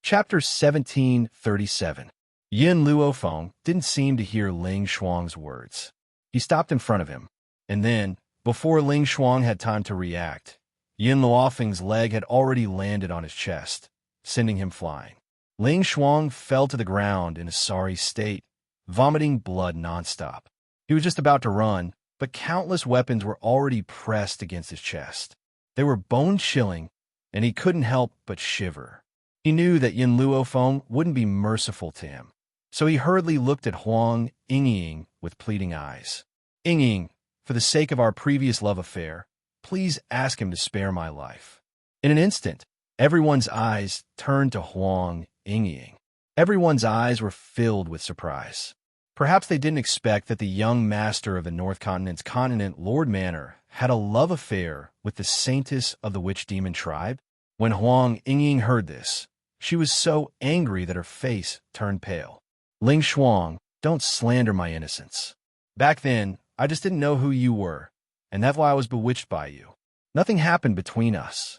Chapter 1737. Yin Luofeng didn't seem to hear Ling Shuang's words. He stopped in front of him, and then, before Ling Shuang had time to react, Yin Luofeng's leg had already landed on his chest, sending him flying. Ling Shuang fell to the ground in a sorry state, vomiting blood nonstop. He was just about to run, but countless weapons were already pressed against his chest. They were bone-chilling, and he couldn't help but shiver. He knew that Yin Luofeng wouldn't be merciful to him, so he hurriedly looked at Huang Yingying with pleading eyes. "Yingying, for the sake of our previous love affair, please ask him to spare my life." In an instant, everyone's eyes turned to Huang Yingying. Everyone's eyes were filled with surprise. Perhaps they didn't expect that the young master of the North Continent's continent, Lord Manor, had a love affair with the saintess of the witch demon tribe. When Huang Yingying heard this, she was so angry that her face turned pale. "Ling Shuang, don't slander my innocence. Back then, I just didn't know who you were, and that's why I was bewitched by you. Nothing happened between us.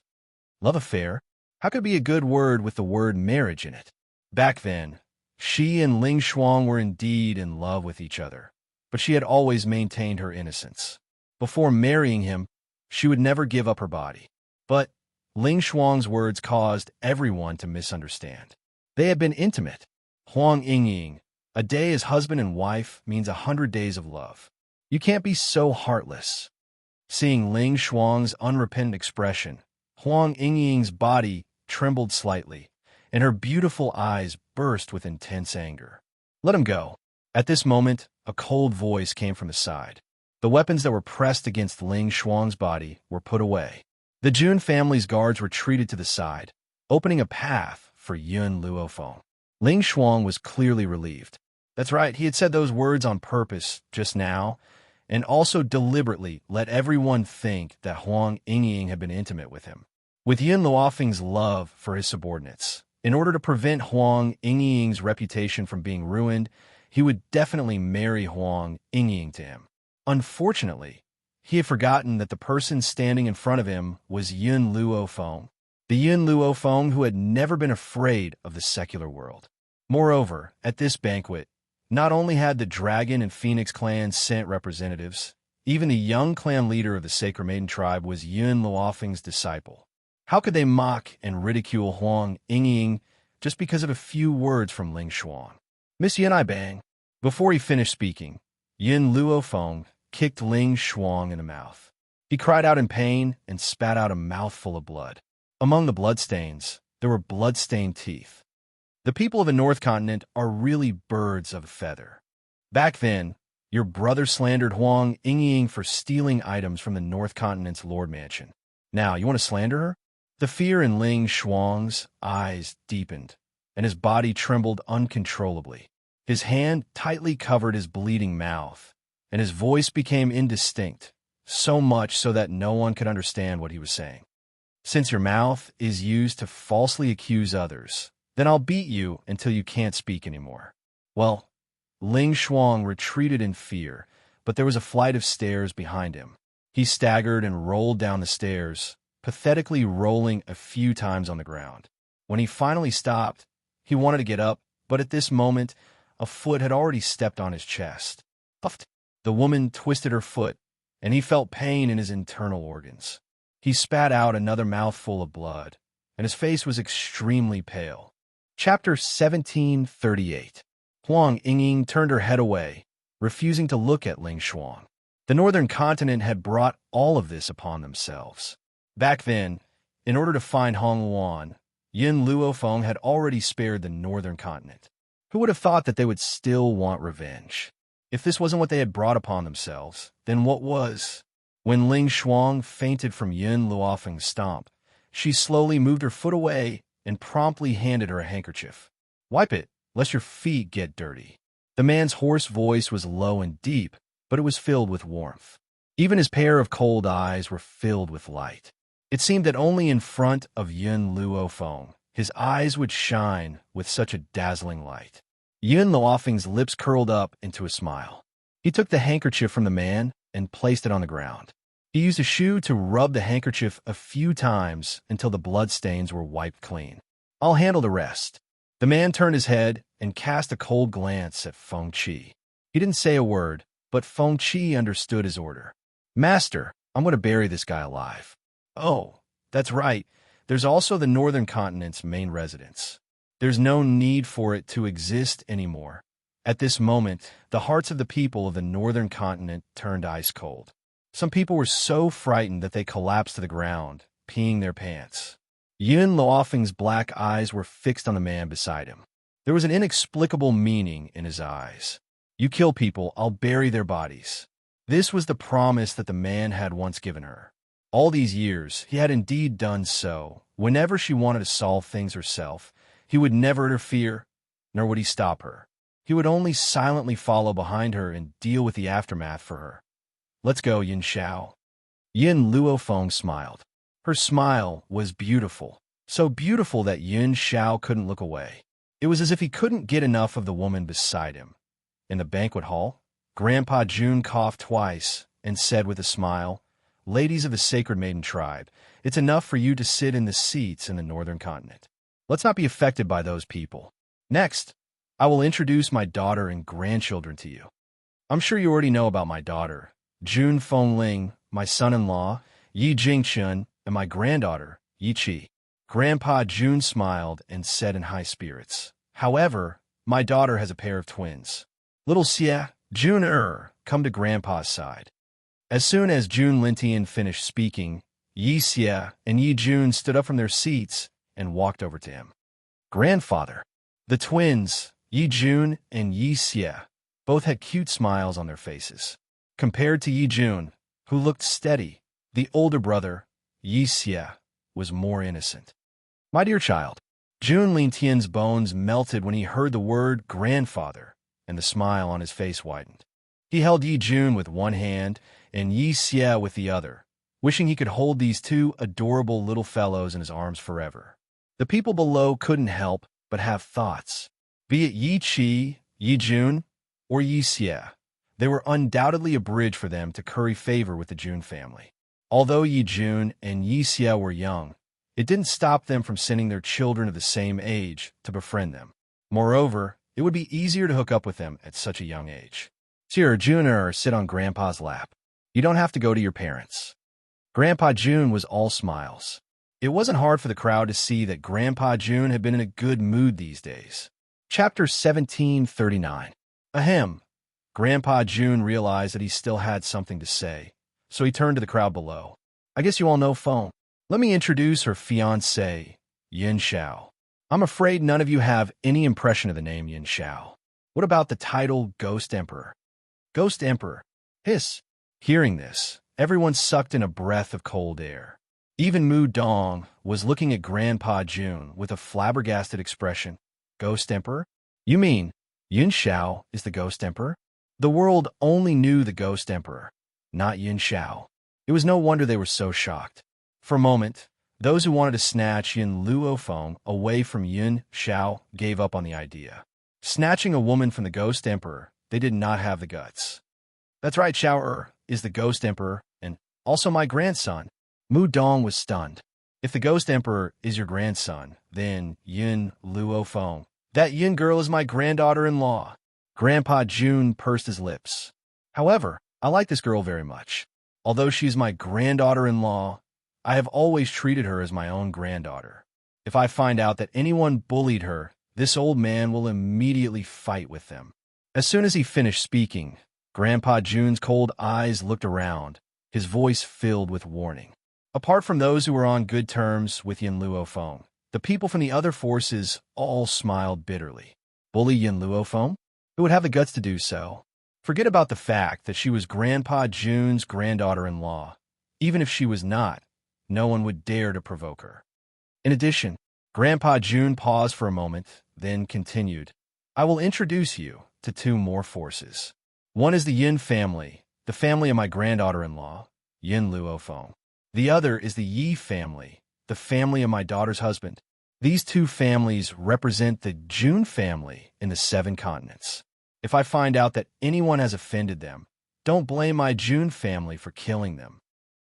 Love affair? How could it be a good word with the word marriage in it?" Back then, she and Ling Shuang were indeed in love with each other, but she had always maintained her innocence. Before marrying him, she would never give up her body. But Ling Shuang's words caused everyone to misunderstand. They had been intimate. Huang Yingying, a day as husband and wife means 100 days of love. You can't be so heartless. Seeing Ling Shuang's unrepentant expression, Huang Yingying's body trembled slightly, and her beautiful eyes burst with intense anger. "Let him go." At this moment, a cold voice came from the side. The weapons that were pressed against Ling Shuang's body were put away. The Jun family's guards retreated to the side, opening a path for Yin Luofeng. Ling Shuang was clearly relieved. That's right, he had said those words on purpose just now, and also deliberately let everyone think that Huang Yingying had been intimate with him. With Yin Luofeng's love for his subordinates, in order to prevent Huang Yingying's reputation from being ruined, he would definitely marry Huang Yingying to him. Unfortunately, he had forgotten that the person standing in front of him was Yin Luofeng, the Yin Luofeng who had never been afraid of the secular world. Moreover, at this banquet, not only had the Dragon and Phoenix clans sent representatives, even the young clan leader of the Sacred Maiden tribe was Yin Luofeng's disciple. How could they mock and ridicule Huang Yingying just because of a few words from Ling Shuang? "Miss Yin, I bang." Before he finished speaking, Yin Luofeng kicked Ling Shuang in the mouth. He cried out in pain and spat out a mouthful of blood. Among the bloodstains, there were blood-stained teeth. The people of the North Continent are really birds of a feather. Back then, your brother slandered Huang Yingying for stealing items from the North Continent's Lord Mansion. Now, you want to slander her? The fear in Ling Shuang's eyes deepened, and his body trembled uncontrollably. His hand tightly covered his bleeding mouth, and his voice became indistinct, so much so that no one could understand what he was saying. "Since your mouth is used to falsely accuse others, then I'll beat you until you can't speak anymore." Well, Ling Shuang retreated in fear, but there was a flight of stairs behind him. He staggered and rolled down the stairs, pathetically rolling a few times on the ground. When he finally stopped, he wanted to get up, but at this moment, a foot had already stepped on his chest. Puffed. The woman twisted her foot, and he felt pain in his internal organs. He spat out another mouthful of blood, and his face was extremely pale. Chapter 1738. Huang Yingying turned her head away, refusing to look at Ling Shuang. The Northern Continent had brought all of this upon themselves. Back then, in order to find Hong Luan, Yin Luofeng had already spared the Northern Continent. Who would have thought that they would still want revenge? If this wasn't what they had brought upon themselves, then what was? When Ling Shuang fainted from Yin Luofeng's stomp, she slowly moved her foot away and promptly handed her a handkerchief. "Wipe it, lest your feet get dirty." The man's hoarse voice was low and deep, but it was filled with warmth. Even his pair of cold eyes were filled with light. It seemed that only in front of Yin Luofeng his eyes would shine with such a dazzling light. Yin Luofeng's lips curled up into a smile. He took the handkerchief from the man and placed it on the ground. He used a shoe to rub the handkerchief a few times until the bloodstains were wiped clean. I'll handle the rest. The man turned his head and cast a cold glance at Feng Qi. He didn't say a word, but Feng Qi understood his order. Master, I'm going to bury this guy alive. Oh, that's right. There's also the northern continent's main residence. There's no need for it to exist anymore. At this moment, the hearts of the people of the northern continent turned ice cold. Some people were so frightened that they collapsed to the ground, peeing their pants. Yun Luofeng's black eyes were fixed on the man beside him. There was an inexplicable meaning in his eyes. You kill people, I'll bury their bodies. This was the promise that the man had once given her. All these years, he had indeed done so. Whenever she wanted to solve things herself, he would never interfere, nor would he stop her. He would only silently follow behind her and deal with the aftermath for her. Let's go, Yin Xiao. Yin Luofeng smiled. Her smile was beautiful, so beautiful that Yin Xiao couldn't look away. It was as if he couldn't get enough of the woman beside him. In the banquet hall, Grandpa Jun coughed twice and said with a smile, Ladies of the Sacred Maiden Tribe, it's enough for you to sit in the seats in the northern continent. Let's not be affected by those people. Next, I will introduce my daughter and grandchildren to you. I'm sure you already know about my daughter, Jun Fengling, my son-in-law, Yi Jingchun, and my granddaughter, Yi Qi. Grandpa Jun smiled and said in high spirits, However, my daughter has a pair of twins. Little Xia, Jun come to Grandpa's side. As soon as Jun Lintian finished speaking, Yi Xia and Yi Jun stood up from their seats and walked over to him. Grandfather. The twins, Yi Jun and Yi Xia, both had cute smiles on their faces. Compared to Yi Jun, who looked steady, the older brother, Yi Xia, was more innocent. My dear child, Jun Lintian's bones melted when he heard the word grandfather, and the smile on his face widened. He held Yi Jun with one hand and Yi Xia with the other, wishing he could hold these two adorable little fellows in his arms forever. The people below couldn't help but have thoughts. Be it Yi Qi, Yi Jun, or Yi Xia, they were undoubtedly a bridge for them to curry favor with the Jun family. Although Yi Jun and Yi Xia were young, it didn't stop them from sending their children of the same age to befriend them. Moreover, it would be easier to hook up with them at such a young age. Here, Jun sit on Grandpa's lap. You don't have to go to your parents. Grandpa Jun was all smiles. It wasn't hard for the crowd to see that Grandpa Jun had been in a good mood these days. Chapter 1739. Ahem. Grandpa Jun realized that he still had something to say, so he turned to the crowd below. I guess you all know Feng. Let me introduce her fiancé, Yin Xiao. I'm afraid none of you have any impression of the name Yin Xiao. What about the title Ghost Emperor? Ghost Emperor. Hiss. Hearing this, everyone sucked in a breath of cold air. Even Mu Dong was looking at Grandpa Jun with a flabbergasted expression. Ghost Emperor? You mean Yin Xiao is the Ghost Emperor? The world only knew the Ghost Emperor, not Yin Xiao. It was no wonder they were so shocked. For a moment, those who wanted to snatch Yin Luofeng away from Yin Xiao gave up on the idea. Snatching a woman from the Ghost Emperor, they did not have the guts. That's right, Xiao is the Ghost Emperor, and also my grandson. Mu Dong was stunned. If the Ghost Emperor is your grandson, then Yin Luofeng. That Yin girl is my granddaughter-in-law. Grandpa Jun pursed his lips. However, I like this girl very much. Although she is my granddaughter-in-law, I have always treated her as my own granddaughter. If I find out that anyone bullied her, this old man will immediately fight with them. As soon as he finished speaking, Grandpa Jun's cold eyes looked around, his voice filled with warning. Apart from those who were on good terms with Yin Luofeng, the people from the other forces all smiled bitterly. Bully Yin Luofeng? Who would have the guts to do so? Forget about the fact that she was Grandpa Jun's granddaughter-in-law. Even if she was not, no one would dare to provoke her. In addition, Grandpa Jun paused for a moment, then continued. I will introduce you to two more forces. One is the Yin family, the family of my granddaughter-in-law, Yin Luofeng. The other is the Yi family, the family of my daughter's husband. These two families represent the Jun family in the 7 continents. If I find out that anyone has offended them, don't blame my Jun family for killing them.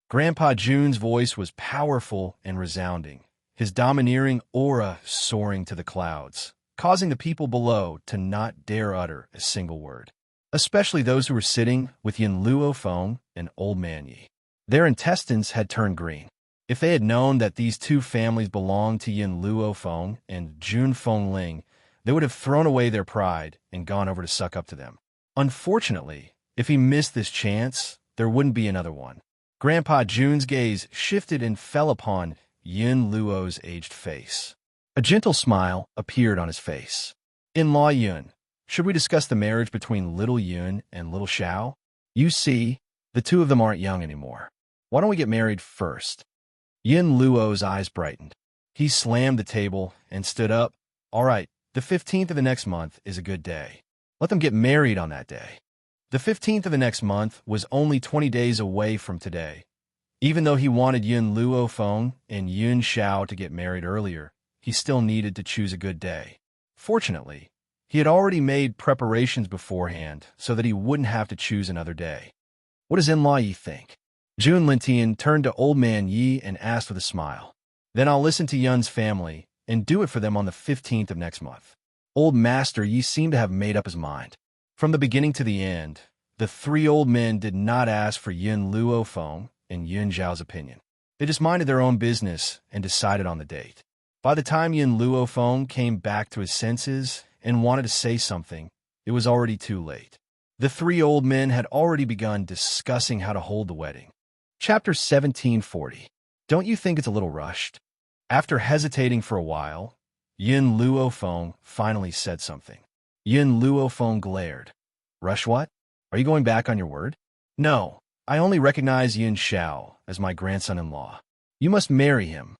Grandpa Jun's voice was powerful and resounding, his domineering aura soaring to the clouds, causing the people below to not dare utter a single word, especially those who were sitting with Yin Luo Feng and Old Man Yi. Their intestines had turned green. If they had known that these two families belonged to Yin Luo Feng and Jun Fengling, they would have thrown away their pride and gone over to suck up to them. Unfortunately, if he missed this chance, there wouldn't be another one. Grandpa Jun's gaze shifted and fell upon Yin Luo's aged face. A gentle smile appeared on his face. In-law Yun, should we discuss the marriage between little Yun and little Xiao? You see, the two of them aren't young anymore. Why don't we get married first? Yin Luo's eyes brightened. He slammed the table and stood up. All right, the 15th of the next month is a good day. Let them get married on that day. The 15th of the next month was only 20 days away from today. Even though he wanted Yin Luo Feng and Yun Xiao to get married earlier, he still needed to choose a good day. Fortunately, he had already made preparations beforehand so that he wouldn't have to choose another day. What does in-law Yi think? Jun Lintian turned to Old Man Yi and asked with a smile. Then I'll listen to Yun's family and do it for them on the 15th of next month. Old Master Yi seemed to have made up his mind. From the beginning to the end, the three old men did not ask for Yin Luo Feng and Yun Zhao's opinion. They just minded their own business and decided on the date. By the time Yin Luo Feng came back to his senses and wanted to say something, it was already too late. The three old men had already begun discussing how to hold the wedding. Chapter 1740. Don't you think it's a little rushed? After hesitating for a while, Yin Luo Feng finally said something. Yin Luo Feng glared. Rush what? Are you going back on your word? No, I only recognize Yin Xiao as my grandson-in-law. You must marry him.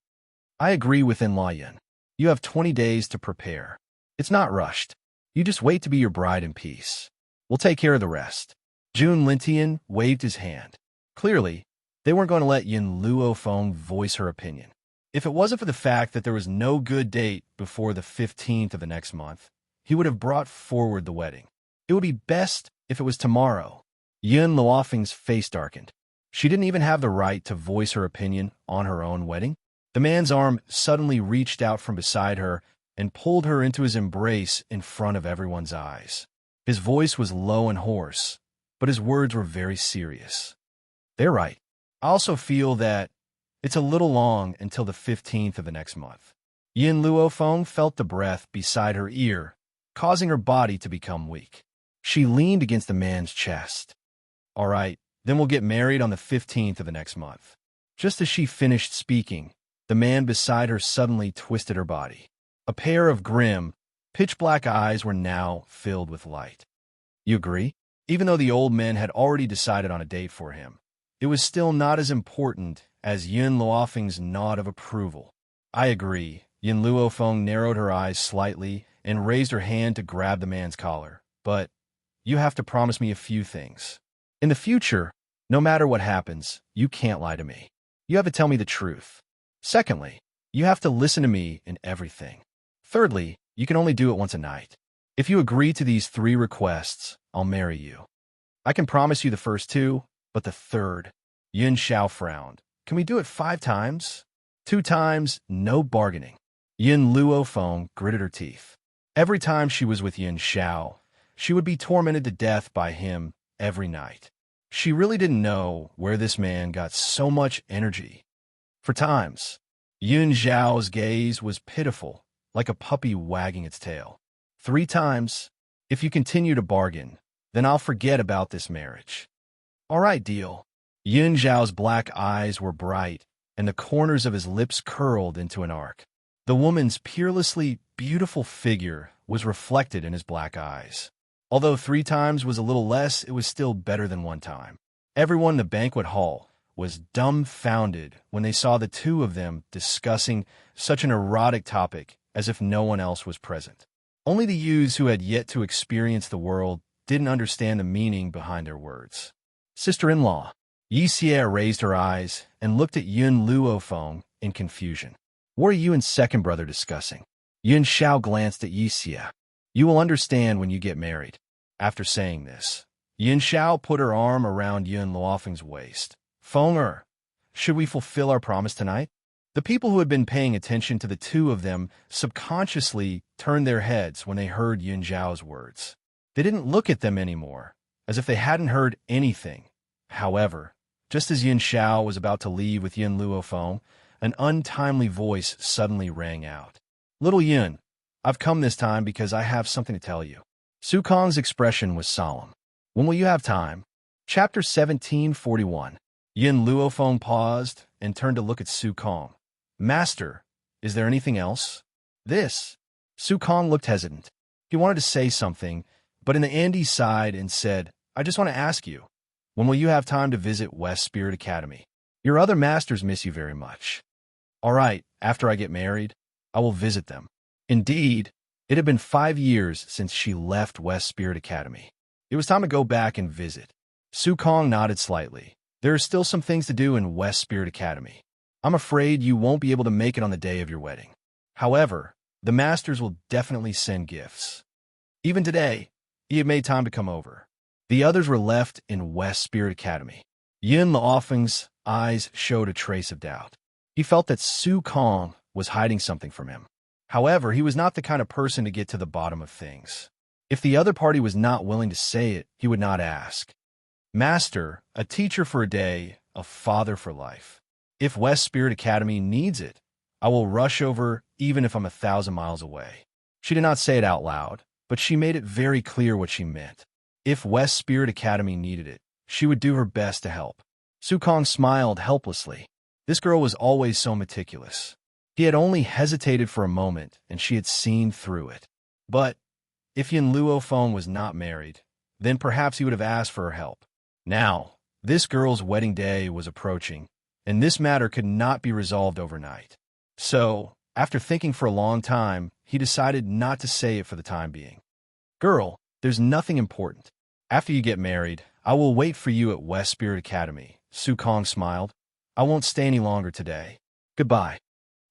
I agree with in-law Yin. You have 20 days to prepare. It's not rushed. You just wait to be your bride in peace. We'll take care of the rest. Jun Lintian waved his hand. Clearly, they weren't going to let Yin Luo Feng voice her opinion. If it wasn't for the fact that there was no good date before the 15th of the next month, he would have brought forward the wedding. It would be best if it was tomorrow. Yin Luofeng's face darkened. She didn't even have the right to voice her opinion on her own wedding. The man's arm suddenly reached out from beside her and pulled her into his embrace in front of everyone's eyes. His voice was low and hoarse, but his words were very serious. They're right. I also feel that it's a little long until the 15th of the next month. Yin Luo Feng felt the breath beside her ear, causing her body to become weak. She leaned against the man's chest. All right, then we'll get married on the 15th of the next month. Just as she finished speaking, the man beside her suddenly twisted her body. A pair of grim, pitch-black eyes were now filled with light. You agree? Even though the old men had already decided on a date for him, it was still not as important as Yin Luofeng's nod of approval. I agree. Yin Luo Feng narrowed her eyes slightly and raised her hand to grab the man's collar. But you have to promise me a few things. In the future, no matter what happens, you can't lie to me. You have to tell me the truth. Secondly, you have to listen to me in everything. Thirdly, you can only do it once a night. If you agree to these 3 requests, I'll marry you. I can promise you the first 2, but the third. Yun Xiao frowned. Can we do it 5 times? 2 times, no bargaining. Yin Luo Feng gritted her teeth. Every time she was with Yin Xiao, she would be tormented to death by him every night. She really didn't know where this man got so much energy. For times, Yun Xiao's gaze was pitiful, like a puppy wagging its tail. 3 times, if you continue to bargain, then I'll forget about this marriage. All right, deal. Yun Xiao's black eyes were bright, and the corners of his lips curled into an arc. The woman's peerlessly beautiful figure was reflected in his black eyes. Although 3 times was a little less, it was still better than 1 time. Everyone in the banquet hall was dumbfounded when they saw the 2 of them discussing such an erotic topic as if no one else was present. Only the youths who had yet to experience the world didn't understand the meaning behind their words. Sister-in-law. Xianxia raised her eyes and looked at Yin Luo Feng in confusion. What are you and second brother discussing? Yun Xiao glanced at Xianxia. You will understand when you get married. After saying this, Yin Xiao put her arm around Yin Luofeng's waist. Fenger, should we fulfill our promise tonight? The people who had been paying attention to the two of them subconsciously turned their heads when they heard Yin Zhao's words. They didn't look at them anymore, as if they hadn't heard anything. However, just as Yin Xiao was about to leave with Yin Luofeng, an untimely voice suddenly rang out. "Little Yin, I've come this time because I have something to tell you." Su Kong's expression was solemn. "When will you have time?" Chapter 1741. Yin Luofeng paused and turned to look at Su Kong. "Master, is there anything else?" "This." Su Kong looked hesitant. He wanted to say something, but in the end he sighed and said, "I just want to ask you, when will you have time to visit West Spirit Academy? Your other masters miss you very much." "All right, after I get married, I will visit them." Indeed, it had been 5 years since she left West Spirit Academy. It was time to go back and visit. Su Kong nodded slightly. "There are still some things to do in West Spirit Academy. I'm afraid you won't be able to make it on the day of your wedding. However, the masters will definitely send gifts." Even today, he had made time to come over. The others were left in West Spirit Academy. Yin Luofeng's eyes showed a trace of doubt. He felt that Su Kong was hiding something from him. However, he was not the kind of person to get to the bottom of things. If the other party was not willing to say it, he would not ask. "Master, a teacher for a day, a father for life. If West Spirit Academy needs it, I will rush over even if I'm 1,000 miles away." She did not say it out loud, but she made it very clear what she meant. If West Spirit Academy needed it, she would do her best to help. Su Kong smiled helplessly. This girl was always so meticulous. He had only hesitated for a moment, and she had seen through it. But if Yin Luofeng was not married, then perhaps he would have asked for her help. Now, this girl's wedding day was approaching, and this matter could not be resolved overnight. So, after thinking for a long time, he decided not to say it for the time being. "Girl, there's nothing important. After you get married, I will wait for you at West Spirit Academy." Su Kong smiled. "I won't stay any longer today. Goodbye."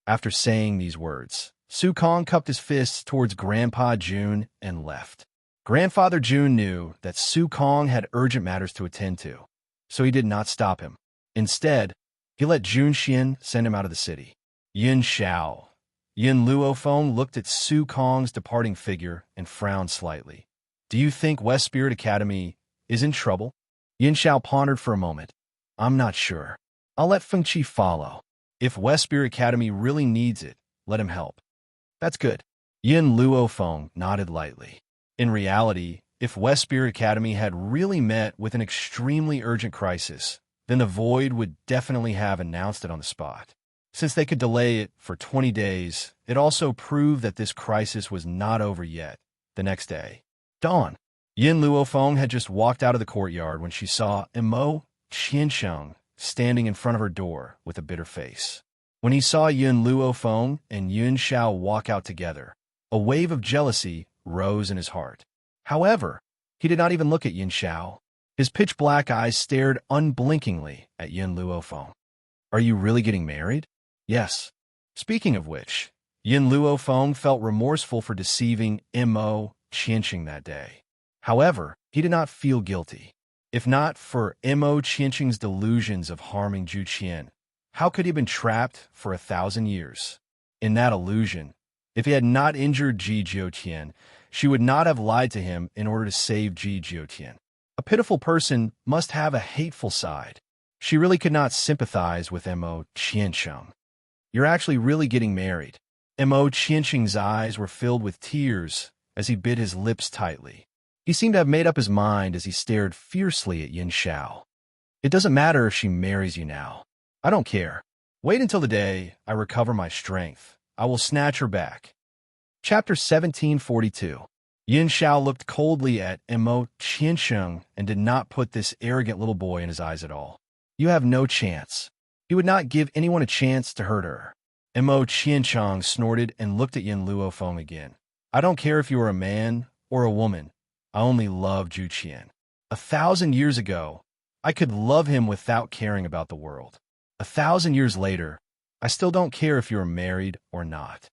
After saying these words, Su Kong cupped his fists towards Grandpa Jun and left. Grandfather Jun knew that Su Kong had urgent matters to attend to, so he did not stop him. Instead, he let Jun Xian send him out of the city. Yin Xiao. Yin Luofeng looked at Su Kong's departing figure and frowned slightly. "Do you think West Spirit Academy is in trouble?" Yin Xiao pondered for a moment. "I'm not sure. I'll let Feng Qi follow. If West Spirit Academy really needs it, let him help." "That's good." Yin Luofeng nodded lightly. In reality, if West Spirit Academy had really met with an extremely urgent crisis, then the Void would definitely have announced it on the spot. Since they could delay it for 20 days, it also proved that this crisis was not over yet. The next day, dawn. Yin Luofeng had just walked out of the courtyard when she saw Imo Qiansheng standing in front of her door with a bitter face. When he saw Yin Luofeng and Yin Xiao walk out together, a wave of jealousy rose in his heart. However, he did not even look at Yin Xiao. His pitch-black eyes stared unblinkingly at Yin Luofeng. "Are you really getting married?" "Yes." Speaking of which, Yin Luofeng felt remorseful for deceiving Imo Qiansheng that day. However, he did not feel guilty. If not for Imo Qiansheng's delusions of harming Zhu Qian, how could he have been trapped for 1,000 years? In that illusion, if he had not injured Ji Jiutian, she would not have lied to him in order to save Ji Jiutian. A pitiful person must have a hateful side. She really could not sympathize with Imo Qiansheng. "You're actually really getting married." Imo Qiansheng's eyes were filled with tears as he bit his lips tightly. He seemed to have made up his mind as he stared fiercely at Yin Xiao. "It doesn't matter if she marries you now. I don't care. Wait until the day I recover my strength. I will snatch her back." Chapter 1742. Yin Xiao looked coldly at Imo Qiansheng and did not put this arrogant little boy in his eyes at all. "You have no chance." He would not give anyone a chance to hurt her. Imo Qiansheng snorted and looked at Yin Luofeng again. "I don't care if you are a man or a woman. I only love Zhu Qian. 1,000 years ago, I could love him without caring about the world. 1,000 years later, I still don't care if you are married or not.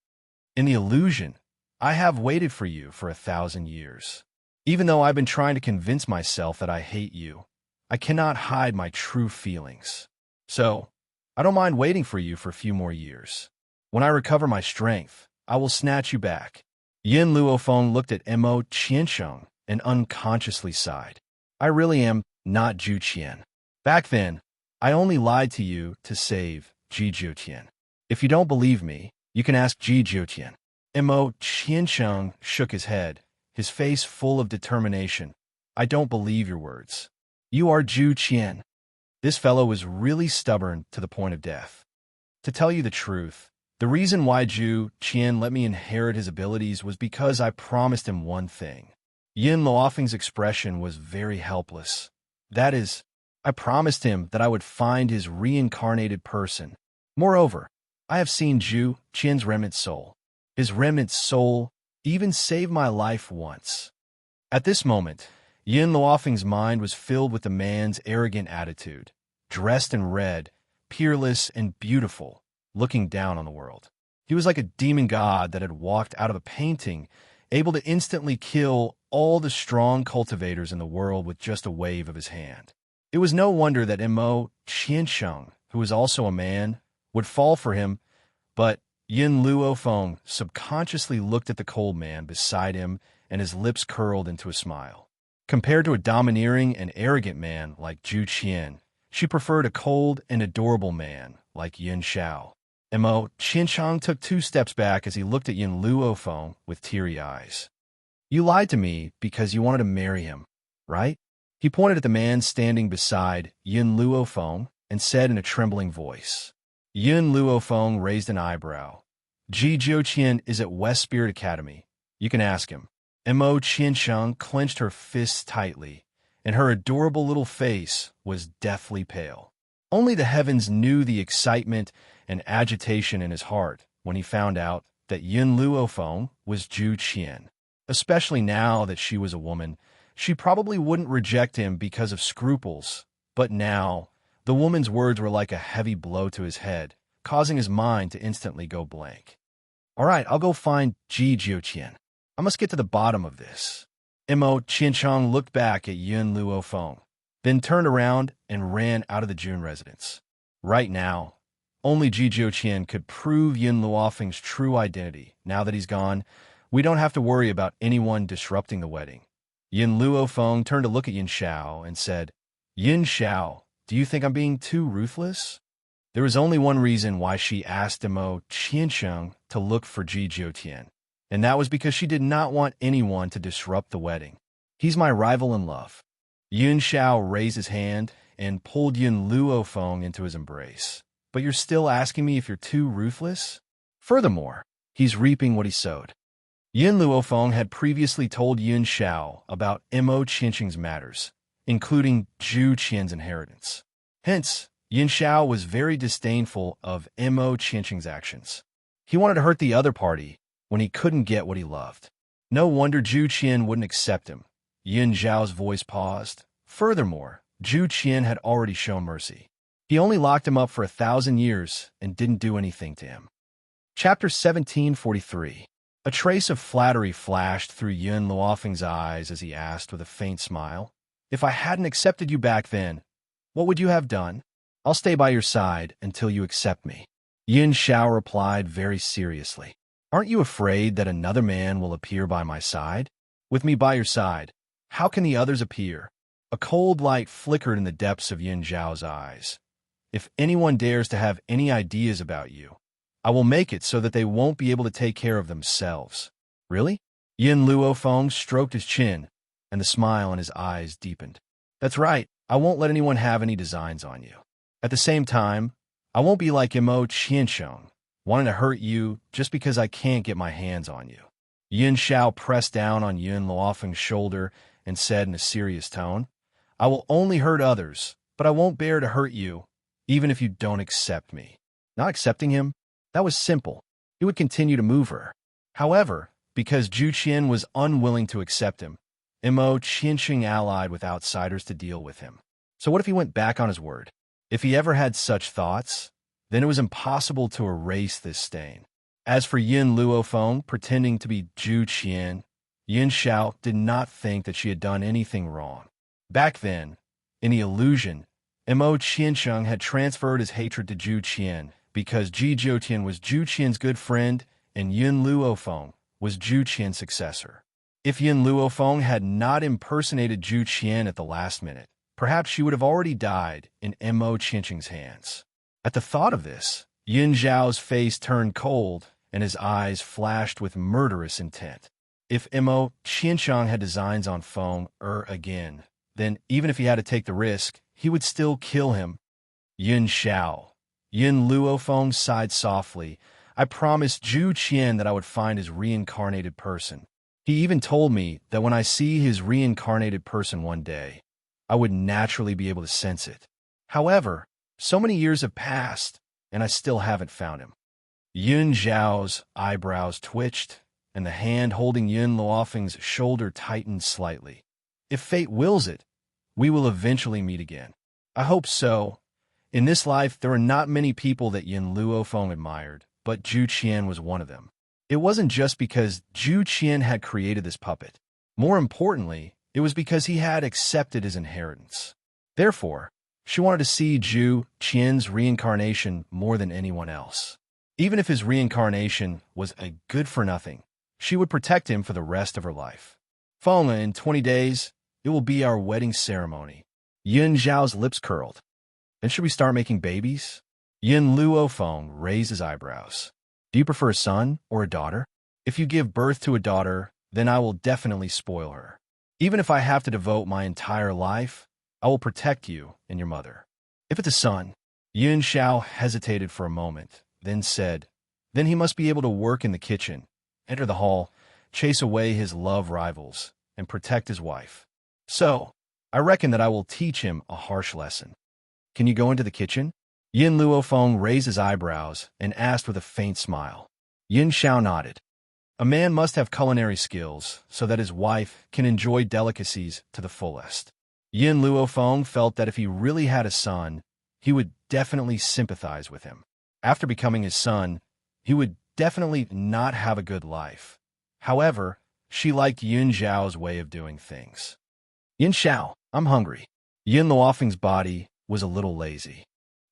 In the illusion, I have waited for you for 1,000 years. Even though I've been trying to convince myself that I hate you, I cannot hide my true feelings. So, I don't mind waiting for you for a few more years. When I recover my strength, I will snatch you back." Yin Luofeng looked at Mo Qiansheng and unconsciously sighed. "I really am not Zhu Qian. Back then, I only lied to you to save Ji Jiutian. If you don't believe me, you can ask Ji Jiutian." Mo Qiansheng shook his head, his face full of determination. "I don't believe your words. You are Zhu Qian." This fellow was really stubborn to the point of death. "To tell you the truth, the reason why Zhu Qian let me inherit his abilities was because I promised him one thing." Yin Luofeng's expression was very helpless. "That is, I promised him that I would find his reincarnated person. Moreover, I have seen Zhu Qian's remnant soul. His remnant soul even saved my life once." At this moment, Yin Luofeng's mind was filled with the man's arrogant attitude, dressed in red, peerless and beautiful, looking down on the world. He was like a demon god that had walked out of a painting, able to instantly kill all the strong cultivators in the world with just a wave of his hand. It was no wonder that Mo Qiansheng, who was also a man, would fall for him, but Yin Luofeng subconsciously looked at the cold man beside him, and his lips curled into a smile. Compared to a domineering and arrogant man like Zhu Qian, she preferred a cold and adorable man like Yin Xiao. Mo Qiansheng took 2 steps back as he looked at Yin Luofeng with teary eyes. "You lied to me because you wanted to marry him, right?" He pointed at the man standing beside Yin Luofeng and said in a trembling voice. Yin Luofeng raised an eyebrow. "Ji Jiutian is at West Spirit Academy. You can ask him." Mo Qiansheng clenched her fists tightly, and her adorable little face was deathly pale. Only the heavens knew the excitement and agitation in his heart when he found out that Yin Luofeng was Zhu Qian. Especially now that she was a woman, she probably wouldn't reject him because of scruples, but now the woman's words were like a heavy blow to his head, causing his mind to instantly go blank. "All right, I'll go find Ji Jiutian. I must get to the bottom of this." Mo Qiansheng looked back at Yin Luofeng, then turned around and ran out of the Jun residence. Right now, only Ji Jiutian could prove Yin Luofeng's true identity. Now that he's gone, we don't have to worry about anyone disrupting the wedding. Yin Luofeng turned to look at Yin Xiao and said, "Yin Xiao, do you think I'm being too ruthless?" There was only one reason why she asked Mo Qiansheng to look for Ji Jiutian, and that was because she did not want anyone to disrupt the wedding. "He's my rival in love." Yin Xiao raised his hand and pulled Yin Luofeng into his embrace. "But you're still asking me if you're too ruthless? Furthermore, he's reaping what he sowed." Yin Luofeng had previously told Yin Xiao about Mo Qiansheng's matters, including Zhu Qian's inheritance. Hence, Yin Xiao was very disdainful of Mo Qiansheng's actions. He wanted to hurt the other party when he couldn't get what he loved. No wonder Zhu Qian wouldn't accept him. Yin Xiao's voice paused. Furthermore, Zhu Qian had already shown mercy. He only locked him up for 1,000 years and didn't do anything to him. Chapter 1743. A trace of flattery flashed through Yin Luofeng's eyes as he asked with a faint smile, "If I hadn't accepted you back then, what would you have done?" "I'll stay by your side until you accept me." Yin Xiao replied very seriously. "Aren't you afraid that another man will appear by my side? With me by your side, how can the others appear?" A cold light flickered in the depths of Yin Xiao's eyes. "If anyone dares to have any ideas about you, I will make it so that they won't be able to take care of themselves." "Really?" Yin Luofeng stroked his chin, and the smile in his eyes deepened. "That's right, I won't let anyone have any designs on you. At the same time, I won't be like Mo Qiansheng, wanting to hurt you just because I can't get my hands on you." Yin Xiao pressed down on Yin Luofeng's shoulder and said in a serious tone, "I will only hurt others, but I won't bear to hurt you, even if you don't accept me." Not accepting him? That was simple. He would continue to move her. However, because Zhu Qian was unwilling to accept him, Mo Qiansheng allied with outsiders to deal with him. So what if he went back on his word? If he ever had such thoughts, then it was impossible to erase this stain. As for Yin Luofeng pretending to be Zhu Qian, Yin Xiao did not think that she had done anything wrong. Back then, in the illusion, Mo Qiansheng had transferred his hatred to Zhu Qian because Ji Jiutian was Zhu Qian's good friend and Yun Luofeng was Zhu Qian's successor. If Yun Luofeng had not impersonated Zhu Qian at the last minute, perhaps she would have already died in Mo Qiansheng's hands. At the thought of this, Yin Zhao's face turned cold and his eyes flashed with murderous intent. If Mo Qiansheng had designs on Feng again, then even if he had to take the risk, he would still kill him. Yin Xiao. Yin Luofeng sighed softly. I promised Zhu Qian that I would find his reincarnated person. He even told me that when I see his reincarnated person one day, I would naturally be able to sense it. However, so many years have passed, and I still haven't found him. Yun Zhao's eyebrows twitched, and the hand holding Yun Luofeng's shoulder tightened slightly. If fate wills it, we will eventually meet again. I hope so. In this life, there are not many people that Yun Luofeng admired, but Zhu Qian was one of them. It wasn't just because Zhu Qian had created this puppet. More importantly, it was because he had accepted his inheritance. Therefore, she wanted to see Zhu Qian's reincarnation more than anyone else. Even if his reincarnation was a good-for-nothing, she would protect him for the rest of her life. Feng, in 20 days, it will be our wedding ceremony. Yun Zhao's lips curled. Then should we start making babies? Yin Luofeng raised his eyebrows. Do you prefer a son or a daughter? If you give birth to a daughter, then I will definitely spoil her. Even if I have to devote my entire life, I will protect you and your mother. If it's a son, Yun Xiao hesitated for a moment, then said, then he must be able to work in the kitchen, enter the hall, chase away his love rivals, and protect his wife. So, I reckon that I will teach him a harsh lesson. Can you go into the kitchen? Yin Luofeng raised his eyebrows and asked with a faint smile. Yin Xiao nodded. A man must have culinary skills so that his wife can enjoy delicacies to the fullest. Yin Luofeng felt that if he really had a son, he would definitely sympathize with him. After becoming his son, he would definitely not have a good life. However, she liked Yun Zhao's way of doing things. Yin Xiao, I'm hungry. Yin Luofeng's body was a little lazy.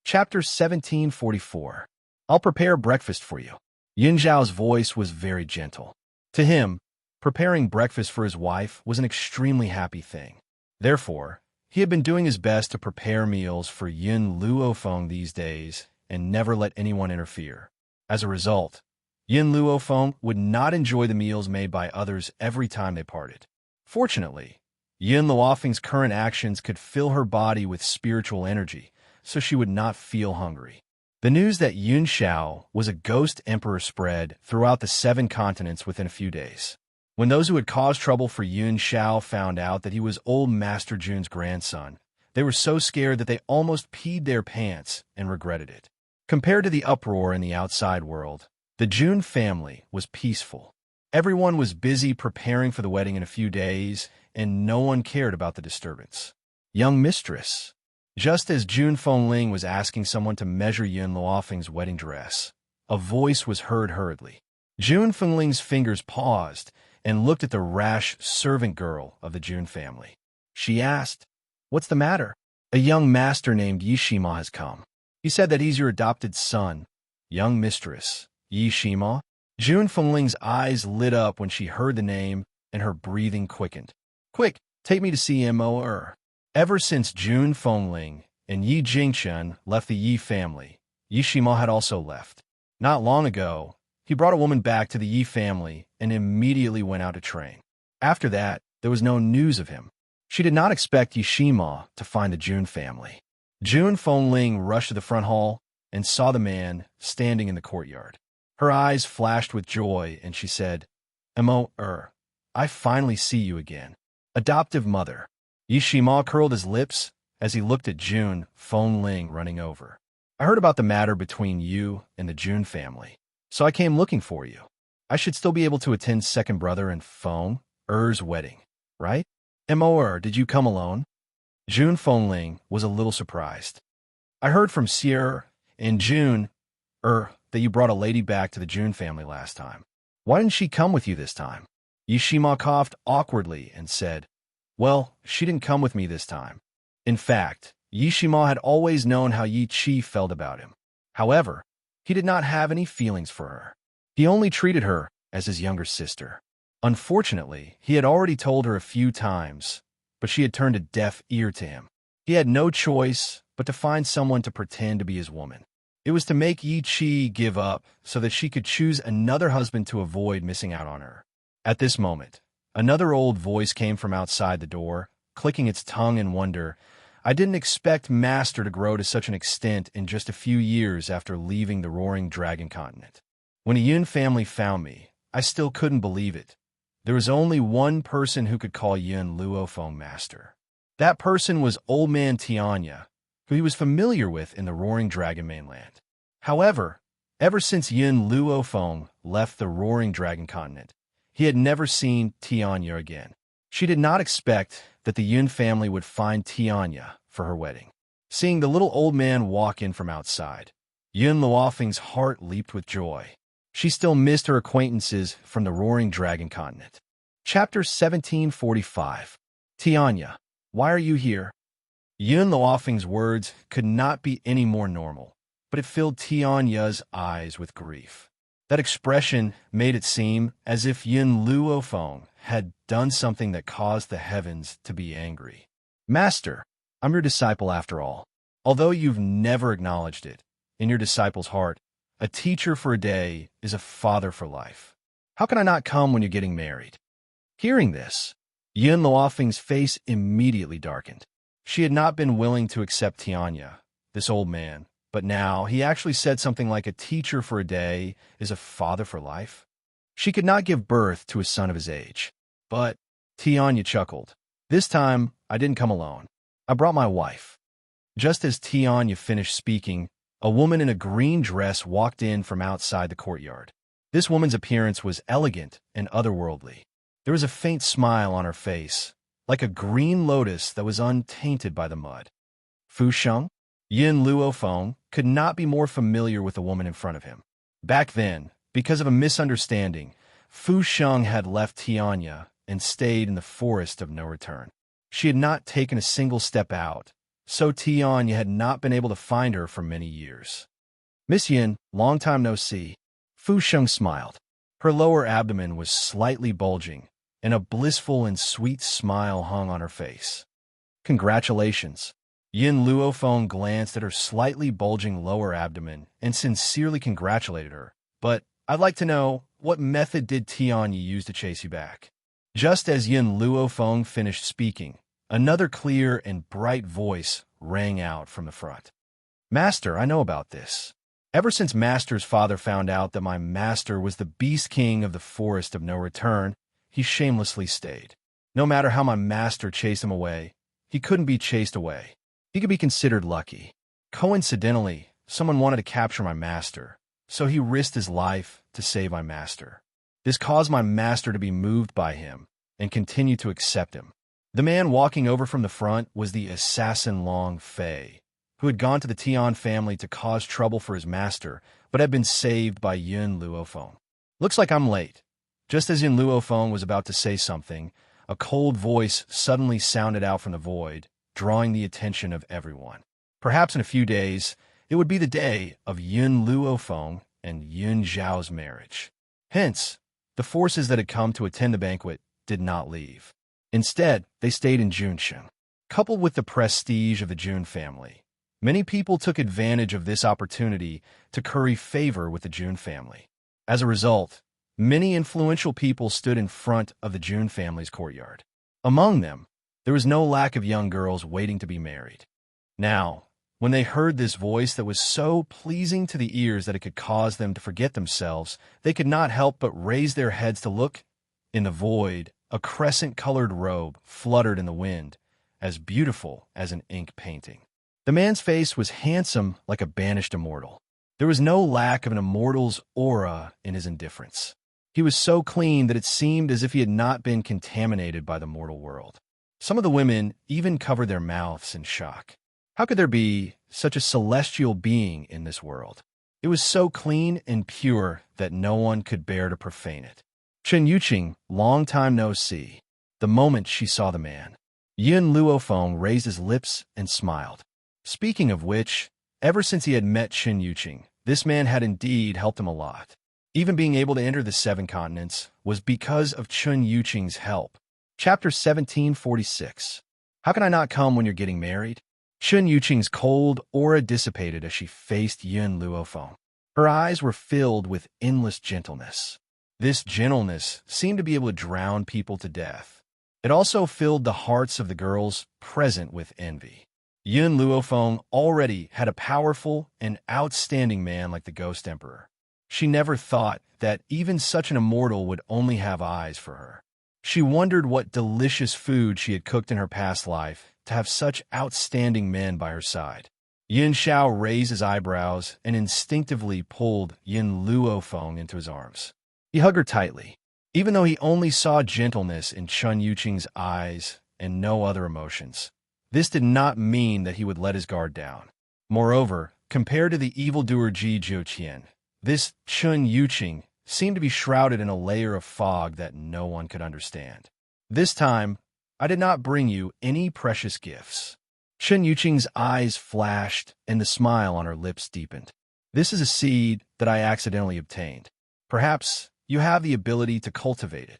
Chapter 1744. I'll prepare breakfast for you. Yin Zhao's voice was very gentle. To him, preparing breakfast for his wife was an extremely happy thing. Therefore, he had been doing his best to prepare meals for Yun Luofeng these days and never let anyone interfere. As a result, Yun Luofeng would not enjoy the meals made by others every time they parted. Fortunately, Yun Luofeng's current actions could fill her body with spiritual energy, so she would not feel hungry. The news that Yun Xiao was a ghost emperor spread throughout the 7 continents within a few days. When those who had caused trouble for Yun Xiao found out that he was old Master Jun's grandson, they were so scared that they almost peed their pants and regretted it. Compared to the uproar in the outside world, the Jun family was peaceful. Everyone was busy preparing for the wedding in a few days, and no one cared about the disturbance. Young mistress. Just as Jun Fengling was asking someone to measure Yun Luofeng's wedding dress, a voice was heard hurriedly. Jun Fengling's fingers paused and looked at the rash servant girl of the Jun family. She asked, "What's the matter?" "A young master named Yishima has come. He said that he's your adopted son." "Young mistress, Yishima?" Jun Fengling's eyes lit up when she heard the name, and her breathing quickened. "Quick, take me to see Mo. Ever since Jun Fengling and Yi Jingchen left the Yi family, Yishima had also left. Not long ago, he brought a woman back to the Yi family and immediately went out to train. After that, there was no news of him. She did not expect Yishima to find the Jun family. Jun Fengling rushed to the front hall and saw the man standing in the courtyard. Her eyes flashed with joy, and she said, "Mo, I finally see you again. Adoptive mother." Yishima curled his lips as he looked at Jun Fengling running over. "I heard about the matter between you and the Jun family, so I came looking for you. I should still be able to attend second brother and Feng's wedding, right? Mo, did you come alone?" Jun Fengling was a little surprised. "I heard from Sierra and Jun, that you brought a lady back to the Jun family last time. Why didn't she come with you this time?" Yishima coughed awkwardly and said, "Well, she didn't come with me this time. In fact, Yi Shima had always known how Yi Qi felt about him. However, he did not have any feelings for her. He only treated her as his younger sister. Unfortunately, he had already told her a few times, but she had turned a deaf ear to him. He had no choice but to find someone to pretend to be his woman. It was to make Yi Qi give up so that she could choose another husband to avoid missing out on her. At this moment, another old voice came from outside the door, clicking its tongue in wonder. I didn't expect Master to grow to such an extent in just a few years after leaving the Roaring Dragon continent. When the Yun family found me, I still couldn't believe it. There was only one person who could call Yun Luofeng Master. That person was Old Man Xianxia, who he was familiar with in the Roaring Dragon mainland. However, ever since Yun Luofeng left the Roaring Dragon continent, he had never seen Xianxia again. She did not expect that the Yun family would find Xianxia for her wedding. Seeing the little old man walk in from outside, Yun Luofeng's heart leaped with joy. She still missed her acquaintances from the Roaring Dragon continent. Chapter 1745. Xianxia, why are you here? Yun Luofeng's words could not be any more normal, but it filled Xianxia's eyes with grief. That expression made it seem as if Yun Luofeng had done something that caused the heavens to be angry. Master, I'm your disciple after all. Although you've never acknowledged it, in your disciple's heart, a teacher for a day is a father for life. How can I not come when you're getting married? Hearing this, Yun Luofeng's face immediately darkened. She had not been willing to accept Xianxia, this old man, but now he actually said something like a teacher for a day is a father for life. She could not give birth to a son of his age. But Xianxia chuckled. This time, I didn't come alone. I brought my wife. Just as Xianxia finished speaking, a woman in a green dress walked in from outside the courtyard. This woman's appearance was elegant and otherworldly. There was a faint smile on her face, like a green lotus that was untainted by the mud. Fu Sheng? Yun Luofeng could not be more familiar with the woman in front of him. Back then, because of a misunderstanding, Fu Sheng had left Xianxia and stayed in the forest of no return. She had not taken a single step out, so Xianxia had not been able to find her for many years. Miss Yin, long time no see. Fu Sheng smiled. Her lower abdomen was slightly bulging, and a blissful and sweet smile hung on her face. Congratulations. Yun Luofeng glanced at her slightly bulging lower abdomen and sincerely congratulated her. But I'd like to know, what method did Xianxia use to chase you back? Just as Yun Luofeng finished speaking, another clear and bright voice rang out from the front. Master, I know about this. Ever since Master's father found out that my master was the Beast King of the Forest of No Return, he shamelessly stayed. No matter how my master chased him away, he couldn't be chased away. He could be considered lucky. Coincidentally, someone wanted to capture my master, so he risked his life to save my master. This caused my master to be moved by him and continue to accept him. The man walking over from the front was the assassin Long Fei, who had gone to the Tian family to cause trouble for his master, but had been saved by Yun Luofeng. Looks like I'm late. Just as Yun Luofeng was about to say something, a cold voice suddenly sounded out from the void, drawing the attention of everyone. Perhaps in a few days, it would be the day of Yun Luofeng and Yun Zhao's marriage. Hence, the forces that had come to attend the banquet did not leave. Instead, they stayed in Junsheng. Coupled with the prestige of the Jun family, many people took advantage of this opportunity to curry favor with the Jun family. As a result, many influential people stood in front of the Jun family's courtyard. Among them, there was no lack of young girls waiting to be married. Now, when they heard this voice that was so pleasing to the ears that it could cause them to forget themselves, they could not help but raise their heads to look. In the void, a crescent-colored robe fluttered in the wind, as beautiful as an ink painting. The man's face was handsome like a banished immortal. There was no lack of an immortal's aura in his indifference. He was so clean that it seemed as if he had not been contaminated by the mortal world. Some of the women even covered their mouths in shock. How could there be such a celestial being in this world? It was so clean and pure that no one could bear to profane it. Chen Yuqing, long time no see. The moment she saw the man, Yun Luofeng raised his lips and smiled. Speaking of which, ever since he had met Xianxia, this man had indeed helped him a lot. Even being able to enter the 7 continents was because of Xianxia's help. Chapter 1746. How can I not come when you're getting married? Xianxia's cold aura dissipated as she faced Yin Luofeng. Her eyes were filled with endless gentleness. This gentleness seemed to be able to drown people to death. It also filled the hearts of the girls present with envy. Yin Luofeng already had a powerful and outstanding man like the Ghost Emperor. She never thought that even such an immortal would only have eyes for her. She wondered what delicious food she had cooked in her past life to have such outstanding men by her side. Yin Xiao raised his eyebrows and instinctively pulled Yin Luofeng into his arms. He hugged her tightly. Even though he only saw gentleness in Xianxia's eyes and no other emotions, this did not mean that he would let his guard down. Moreover, compared to the evildoer Ji Jiuqian, this Xianxia seemed to be shrouded in a layer of fog that no one could understand. This time, I did not bring you any precious gifts. Xianxia's eyes flashed and the smile on her lips deepened. This is a seed that I accidentally obtained. Perhaps you have the ability to cultivate it.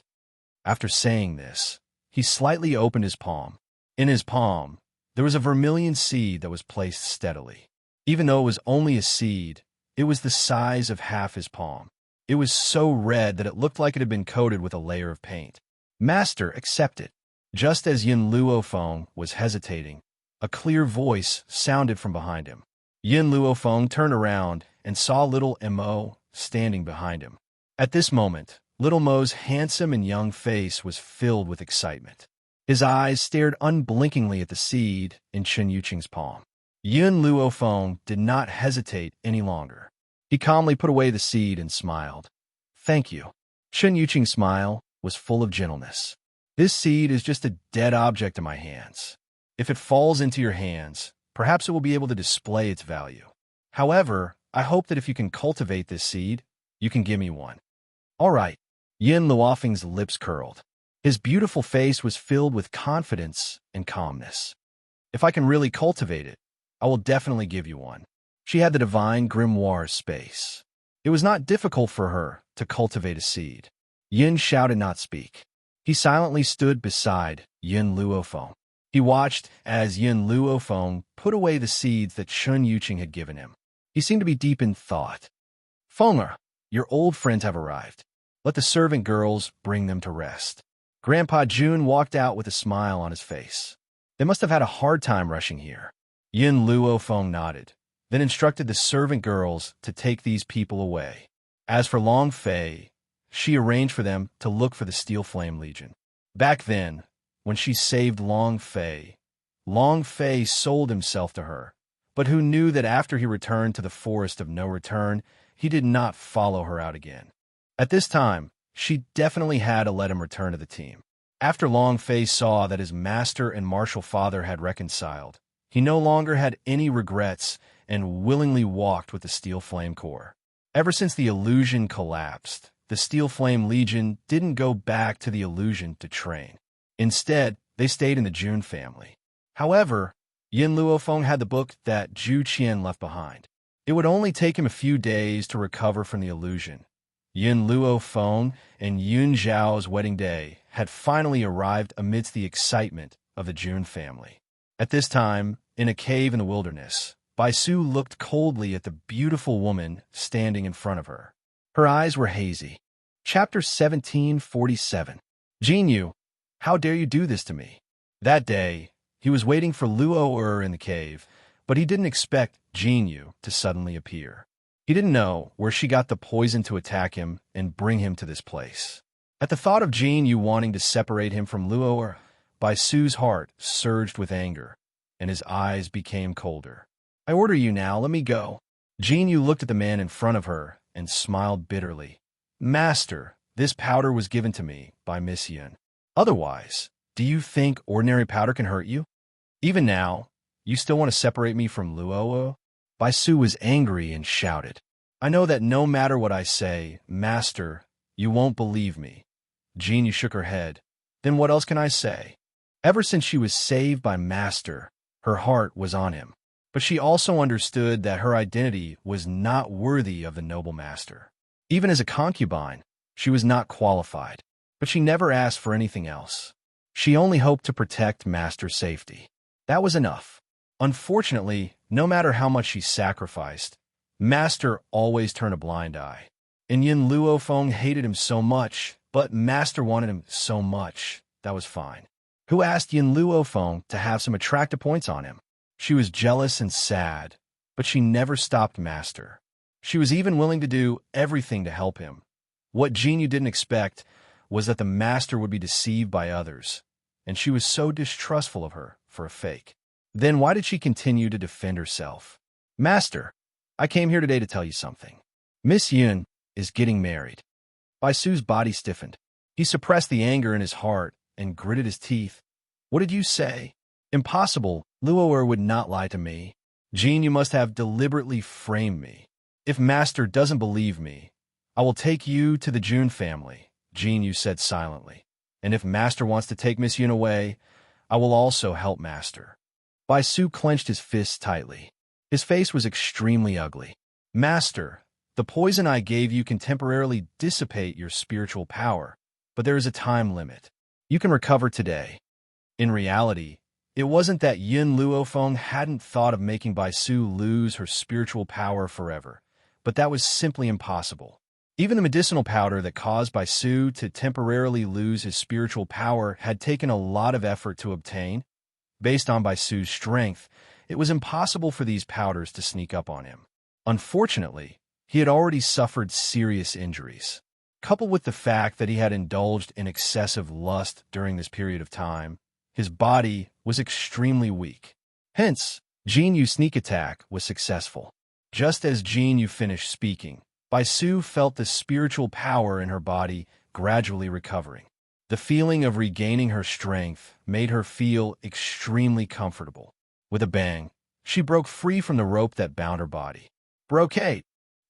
After saying this, he slightly opened his palm. In his palm, there was a vermilion seed that was placed steadily. Even though it was only a seed, it was the size of half his palm. It was so red that it looked like it had been coated with a layer of paint. Master, accept it. Just as Yin Luofeng was hesitating, a clear voice sounded from behind him. Yin Luofeng turned around and saw little Mo standing behind him. At this moment, little Mo's handsome and young face was filled with excitement. His eyes stared unblinkingly at the seed in Xianxia's palm. Yin Luofeng did not hesitate any longer. He calmly put away the seed and smiled. Thank you. Xianxia's smile was full of gentleness. This seed is just a dead object in my hands. If it falls into your hands, perhaps it will be able to display its value. However, I hope that if you can cultivate this seed, you can give me one. All right. Yin Luofeng's lips curled. His beautiful face was filled with confidence and calmness. If I can really cultivate it, I will definitely give you one. She had the divine grimoire space. It was not difficult for her to cultivate a seed. Yin Xiao did not speak. He silently stood beside Yin Luofeng. He watched as Yin Luofeng put away the seeds that Xianxia had given him. He seemed to be deep in thought. Fenger, your old friends have arrived. Let the servant girls bring them to rest. Grandpa Jun walked out with a smile on his face. They must have had a hard time rushing here. Yin Luofeng nodded, then instructed the servant girls to take these people away. As for Long Fei, she arranged for them to look for the Steel Flame Legion. Back then, when she saved Long Fei sold himself to her, but who knew that after he returned to the Forest of No Return, he did not follow her out again. At this time, she definitely had to let him return to the team. After Long Fei saw that his master and martial father had reconciled, he no longer had any regrets and willingly walked with the Steel Flame Corps. Ever since the illusion collapsed, the Steel Flame Legion didn't go back to the illusion to train. Instead, they stayed in the Jun family. However, Yin Luofeng had the book that Zhu Qian left behind. It would only take him a few days to recover from the illusion. Yin Luofeng and Yun Zhao's wedding day had finally arrived amidst the excitement of the Jun family. At this time, in a cave in the wilderness, Bai Su looked coldly at the beautiful woman standing in front of her. Her eyes were hazy. Chapter 1747. Jinyu, how dare you do this to me? That day, he was waiting for Luo in the cave, but he didn't expect Jinyu to suddenly appear. He didn't know where she got the poison to attack him and bring him to this place. At the thought of Jinyu wanting to separate him from Luo, Bai Su's heart surged with anger, and his eyes became colder. I order you now, let me go. Jinyu looked at the man in front of her and smiled bitterly. Master, this powder was given to me by Miss Yin. Otherwise, do you think ordinary powder can hurt you? Even now, you still want to separate me from Luo? Bai Su was angry and shouted. I know that no matter what I say, Master, you won't believe me. Jinyu shook her head. Then what else can I say? Ever since she was saved by Master, her heart was on him. But she also understood that her identity was not worthy of the noble master. Even as a concubine, she was not qualified, but she never asked for anything else. She only hoped to protect master's safety. That was enough. Unfortunately, no matter how much she sacrificed, master always turned a blind eye. And Yin Luofeng hated him so much, but master wanted him so much. That was fine. Who asked Yin Luofeng to have some attractive points on him? She was jealous and sad, but she never stopped master. She was even willing to do everything to help him. What Jinyu didn't expect was that the master would be deceived by others, and she was so distrustful of her for a fake. Then why did she continue to defend herself? Master, I came here today to tell you something. Miss Yun is getting married. Bai Su's body stiffened. He suppressed the anger in his heart and gritted his teeth. What did you say? Impossible. Luo'er would not lie to me. Jean, you must have deliberately framed me. If master doesn't believe me, I will take you to the Jun family, Jean Yu said silently. And if master wants to take Miss Yun away, I will also help master. Bai Su clenched his fists tightly. His face was extremely ugly. Master, the poison I gave you can temporarily dissipate your spiritual power, but there is a time limit. You can recover today. In reality, it wasn't that Yin Luofeng hadn't thought of making Bai Su lose her spiritual power forever, but that was simply impossible. Even the medicinal powder that caused Bai Su to temporarily lose his spiritual power had taken a lot of effort to obtain. Based on Bai Su's strength, it was impossible for these powders to sneak up on him. Unfortunately, he had already suffered serious injuries. Coupled with the fact that he had indulged in excessive lust during this period of time, his body was extremely weak. Hence, Jin Yu's sneak attack was successful. Just as Jin Yu finished speaking, Bai Su felt the spiritual power in her body gradually recovering. The feeling of regaining her strength made her feel extremely comfortable. With a bang, she broke free from the rope that bound her body. Brocade!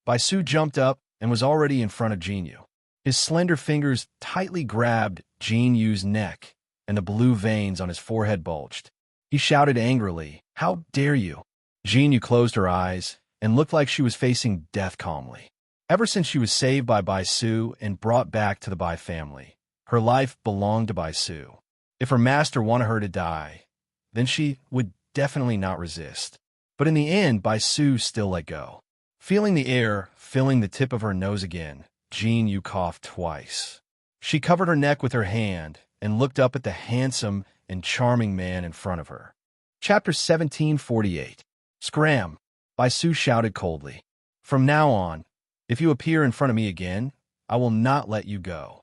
Bai Su jumped up and was already in front of Jin Yu. His slender fingers tightly grabbed Jin Yu's neck, and the blue veins on his forehead bulged. He shouted angrily, "How dare you!" Jin Yu closed her eyes and looked like she was facing death calmly. Ever since she was saved by Bai Su and brought back to the Bai family, her life belonged to Bai Su. If her master wanted her to die, then she would definitely not resist. But in the end, Bai Su still let go. Feeling the air filling the tip of her nose again, Jin Yu coughed twice. She covered her neck with her hand and looked up at the handsome and charming man in front of her. Chapter 1748. Scram! Bai Su shouted coldly. From now on, if you appear in front of me again, I will not let you go.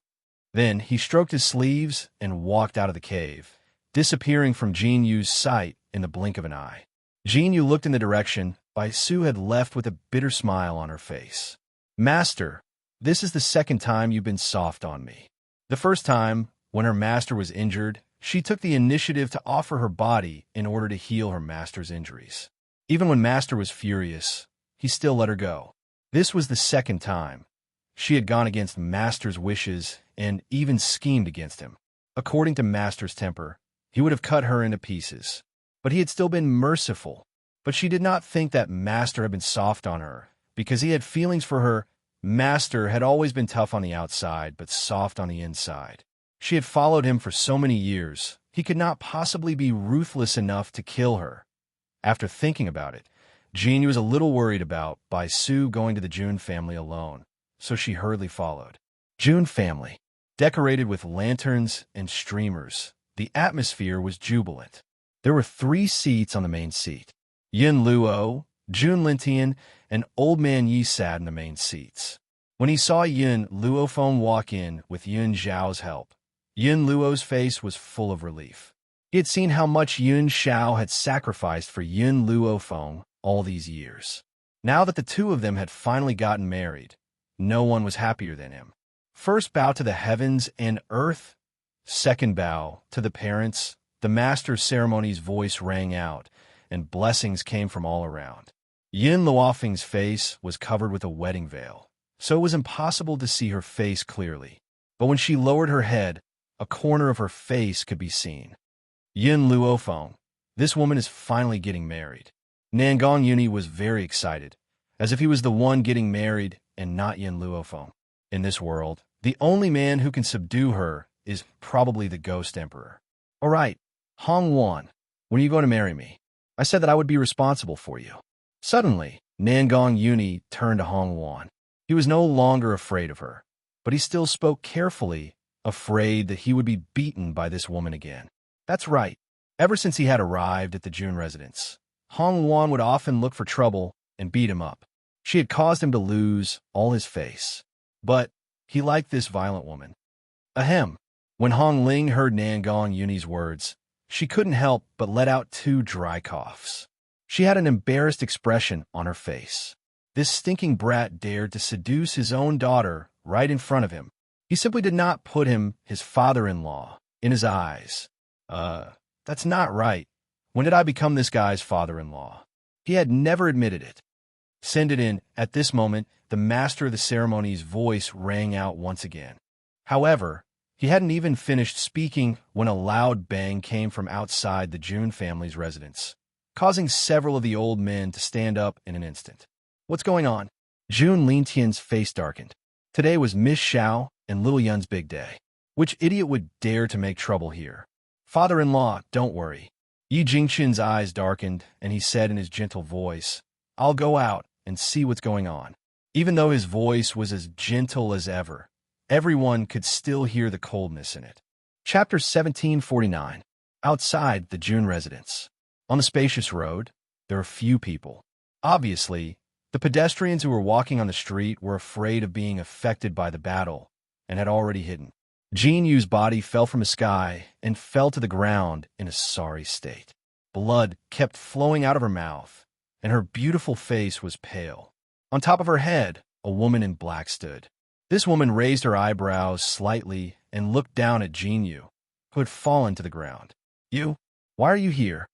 Then he stroked his sleeves and walked out of the cave, disappearing from Jin Yu's sight in the blink of an eye. Jin Yu looked in the direction Bai Su had left with a bitter smile on her face. Master, this is the second time you've been soft on me. The first time, when her master was injured, she took the initiative to offer her body in order to heal her master's injuries. Even when master was furious, he still let her go. This was the second time. She had gone against master's wishes and even schemed against him. According to master's temper, he would have cut her into pieces. But he had still been merciful. But she did not think that master had been soft on her, because he had feelings for her. Master had always been tough on the outside, but soft on the inside. She had followed him for so many years, he could not possibly be ruthless enough to kill her. After thinking about it, Jin was a little worried about Bai Su going to the Jun family alone, so she hurriedly followed. Jun family. Decorated with lanterns and streamers, the atmosphere was jubilant. There were 3 seats on the main seat. Yin Luo, Jun Lintian, and Old Man Yi sat in the main seats. When he saw Yin Luofeng walk in with Yun Zhao's help, Yin Luo's face was full of relief. He had seen how much Yun Zhao had sacrificed for Yin Luofeng all these years. Now that the two of them had finally gotten married, no one was happier than him. First bow to the heavens and earth, second bow to the parents. The master of ceremonies' voice rang out, and blessings came from all around. Yin Luofeng's face was covered with a wedding veil, so it was impossible to see her face clearly. But when she lowered her head, a corner of her face could be seen. Yin Luofeng, this woman is finally getting married. Nangong Yuni was very excited, as if he was the one getting married and not Yin Luofeng. In this world, the only man who can subdue her is probably the Ghost Emperor. All right, Hong Wan, when are you going to marry me? I said that I would be responsible for you. Suddenly, Nangong Yuni turned to Hong Wan. He was no longer afraid of her, but he still spoke carefully, afraid that he would be beaten by this woman again. That's right. Ever since he had arrived at the June residence, Hong Wan would often look for trouble and beat him up. She had caused him to lose all his face. But he liked this violent woman. Ahem. When Hong Ling heard Nangong Yuni's words, she couldn't help but let out 2 dry coughs. She had an embarrassed expression on her face. This stinking brat dared to seduce his own daughter right in front of him. He simply did not put his father-in-law, in his eyes. That's not right. When did I become this guy's father-in-law? He had never admitted it. Send it in. At this moment, the master of the ceremony's voice rang out once again. However, he hadn't even finished speaking when a loud bang came from outside the June family's residence, causing several of the old men to stand up in an instant. What's going on? June Lintian's face darkened. Today was Miss Xiao and Little Yun's big day. Which idiot would dare to make trouble here? Father-in-law, don't worry. Yi Jingqian's eyes darkened, and he said in his gentle voice, I'll go out and see what's going on. Even though his voice was as gentle as ever, everyone could still hear the coldness in it. Chapter 1749. Outside the June residence. On the spacious road, there were few people. Obviously, the pedestrians who were walking on the street were afraid of being affected by the battle and had already hidden. Jin Yu's body fell from the sky and fell to the ground in a sorry state. Blood kept flowing out of her mouth, and her beautiful face was pale. On top of her head, a woman in black stood. This woman raised her eyebrows slightly and looked down at Jin Yu, who had fallen to the ground. You? Why are you here?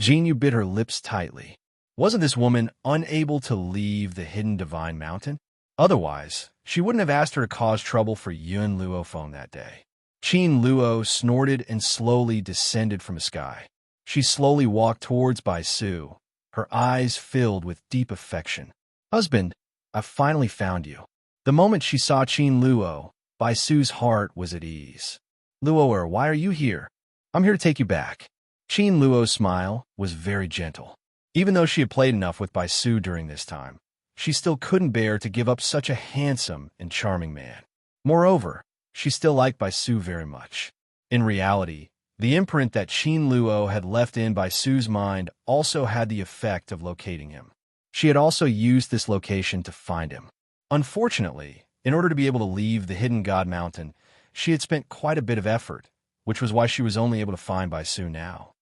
Jin Yu bit her lips tightly. Wasn't this woman unable to leave the hidden divine mountain? Otherwise, she wouldn't have asked her to cause trouble for Yun Luofeng that day. Qin Luo snorted and slowly descended from the sky. She slowly walked towards Bai Su, her eyes filled with deep affection. Husband, I've finally found you. The moment she saw Qin Luo, Bai Su's heart was at ease. Luoer, why are you here? I'm here to take you back. Qin Luo's smile was very gentle. Even though she had played enough with Bai Su during this time, she still couldn't bear to give up such a handsome and charming man. Moreover, she still liked Bai Su very much. In reality, the imprint that Qin Luo had left in Bai Su's mind also had the effect of locating him. She had also used this location to find him. Unfortunately, in order to be able to leave the hidden God Mountain, she had spent quite a bit of effort, which was why she was only able to find Bai Su now.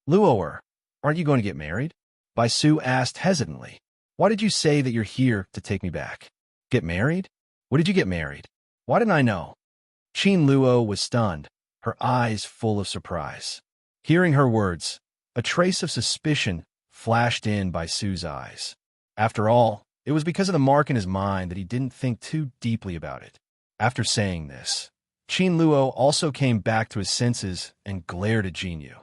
Luoer, aren't you going to get married? Bai Su asked hesitantly. Why did you say that you're here to take me back? Get married? What did you get married? Why didn't I know? Qin Luo was stunned, her eyes full of surprise. Hearing her words, a trace of suspicion flashed in Bai Su's eyes. After all, it was because of the mark in his mind that he didn't think too deeply about it. After saying this, Qin Luo also came back to his senses and glared at Jin Yu.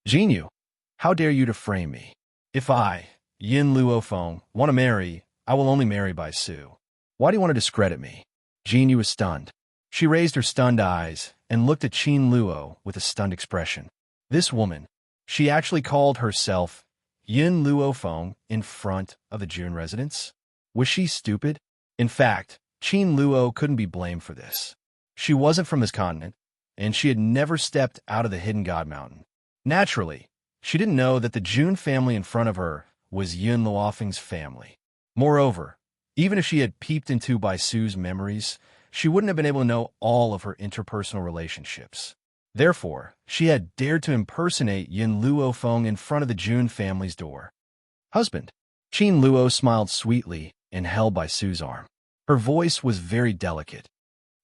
Jin Yu, how dare you to frame me? If I, Yin Luofeng, want to marry, I will only marry Bai Su. Why do you want to discredit me? Jin Yu was stunned. She raised her stunned eyes and looked at Qin Luo with a stunned expression. This woman, she actually called herself Yin Luofeng in front of the June residence? Was she stupid? In fact, Qin Luo couldn't be blamed for this. She wasn't from this continent, and she had never stepped out of the Hidden God Mountain. Naturally, she didn't know that the June family in front of her was Yun Luofeng's family. Moreover, even if she had peeped into Bai Su's memories, she wouldn't have been able to know all of her interpersonal relationships. Therefore, she had dared to impersonate Yin Luofeng in front of the June family's door. Husband. Qin Luo smiled sweetly and held Bai Su's arm. Her voice was very delicate.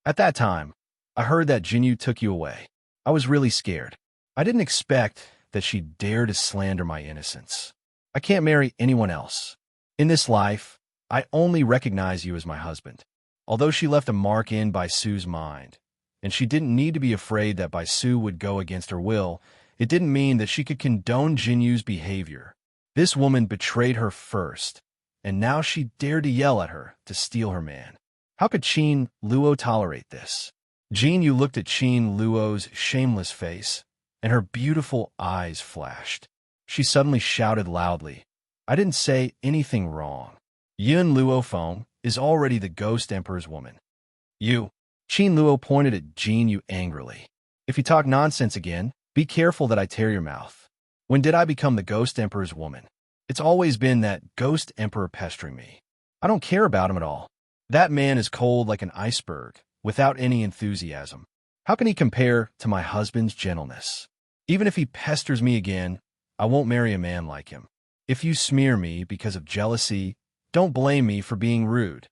At that time, I heard that Jinyu took you away. I was really scared. I didn't expect that she'd dare to slander my innocence. I can't marry anyone else. In this life, I only recognize you as my husband. Although she left a mark in Bai Su's mind, and she didn't need to be afraid that Bai Su would go against her will, it didn't mean that she could condone Jinyu's behavior. This woman betrayed her first, and now she dared to yell at her to steal her man. How could Qin Luo tolerate this? Jin Yu looked at Qin Luo's shameless face, and her beautiful eyes flashed. She suddenly shouted loudly, "I didn't say anything wrong. Yun Luo Feng is already the Ghost Emperor's woman." "You!" Qin Luo pointed at Jin Yu angrily. "If you talk nonsense again, be careful that I tear your mouth. When did I become the Ghost Emperor's woman? It's always been that Ghost Emperor pestering me. I don't care about him at all. That man is cold like an iceberg, without any enthusiasm. How can he compare to my husband's gentleness? Even if he pesters me again, I won't marry a man like him. If you smear me because of jealousy, don't blame me for being rude."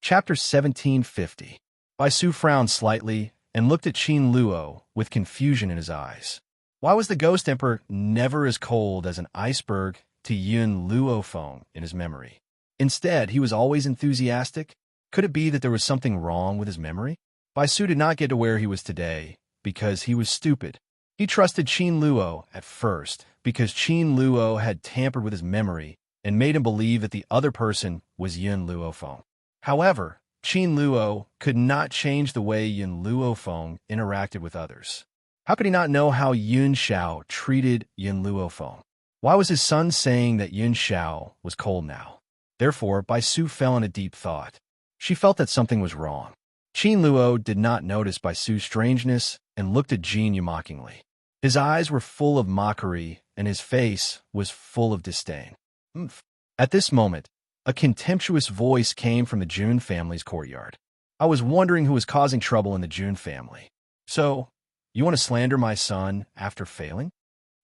Chapter 1750. Bai Su frowned slightly and looked at Qin Luo with confusion in his eyes. Why was the Ghost Emperor never as cold as an iceberg to Yun Luo Feng in his memory? Instead, he was always enthusiastic. Could it be that there was something wrong with his memory? Bai Su did not get to where he was today because he was stupid. He trusted Qin Luo at first because Qin Luo had tampered with his memory and made him believe that the other person was Yun Luo Feng. However, Qin Luo could not change the way Yun Luo Feng interacted with others. How could he not know how Yun Xiao treated Yun Luo Feng? Why was his son saying that Yun Xiao was cold now? Therefore, Bai Su fell in a deep thought. She felt that something was wrong. Qin Luo did not notice Bai Su's strangeness and looked at Jin Yu mockingly. His eyes were full of mockery, and his face was full of disdain. "Umph." At this moment, a contemptuous voice came from the Jun family's courtyard. "I was wondering who was causing trouble in the Jun family. So, you want to slander my son after failing?"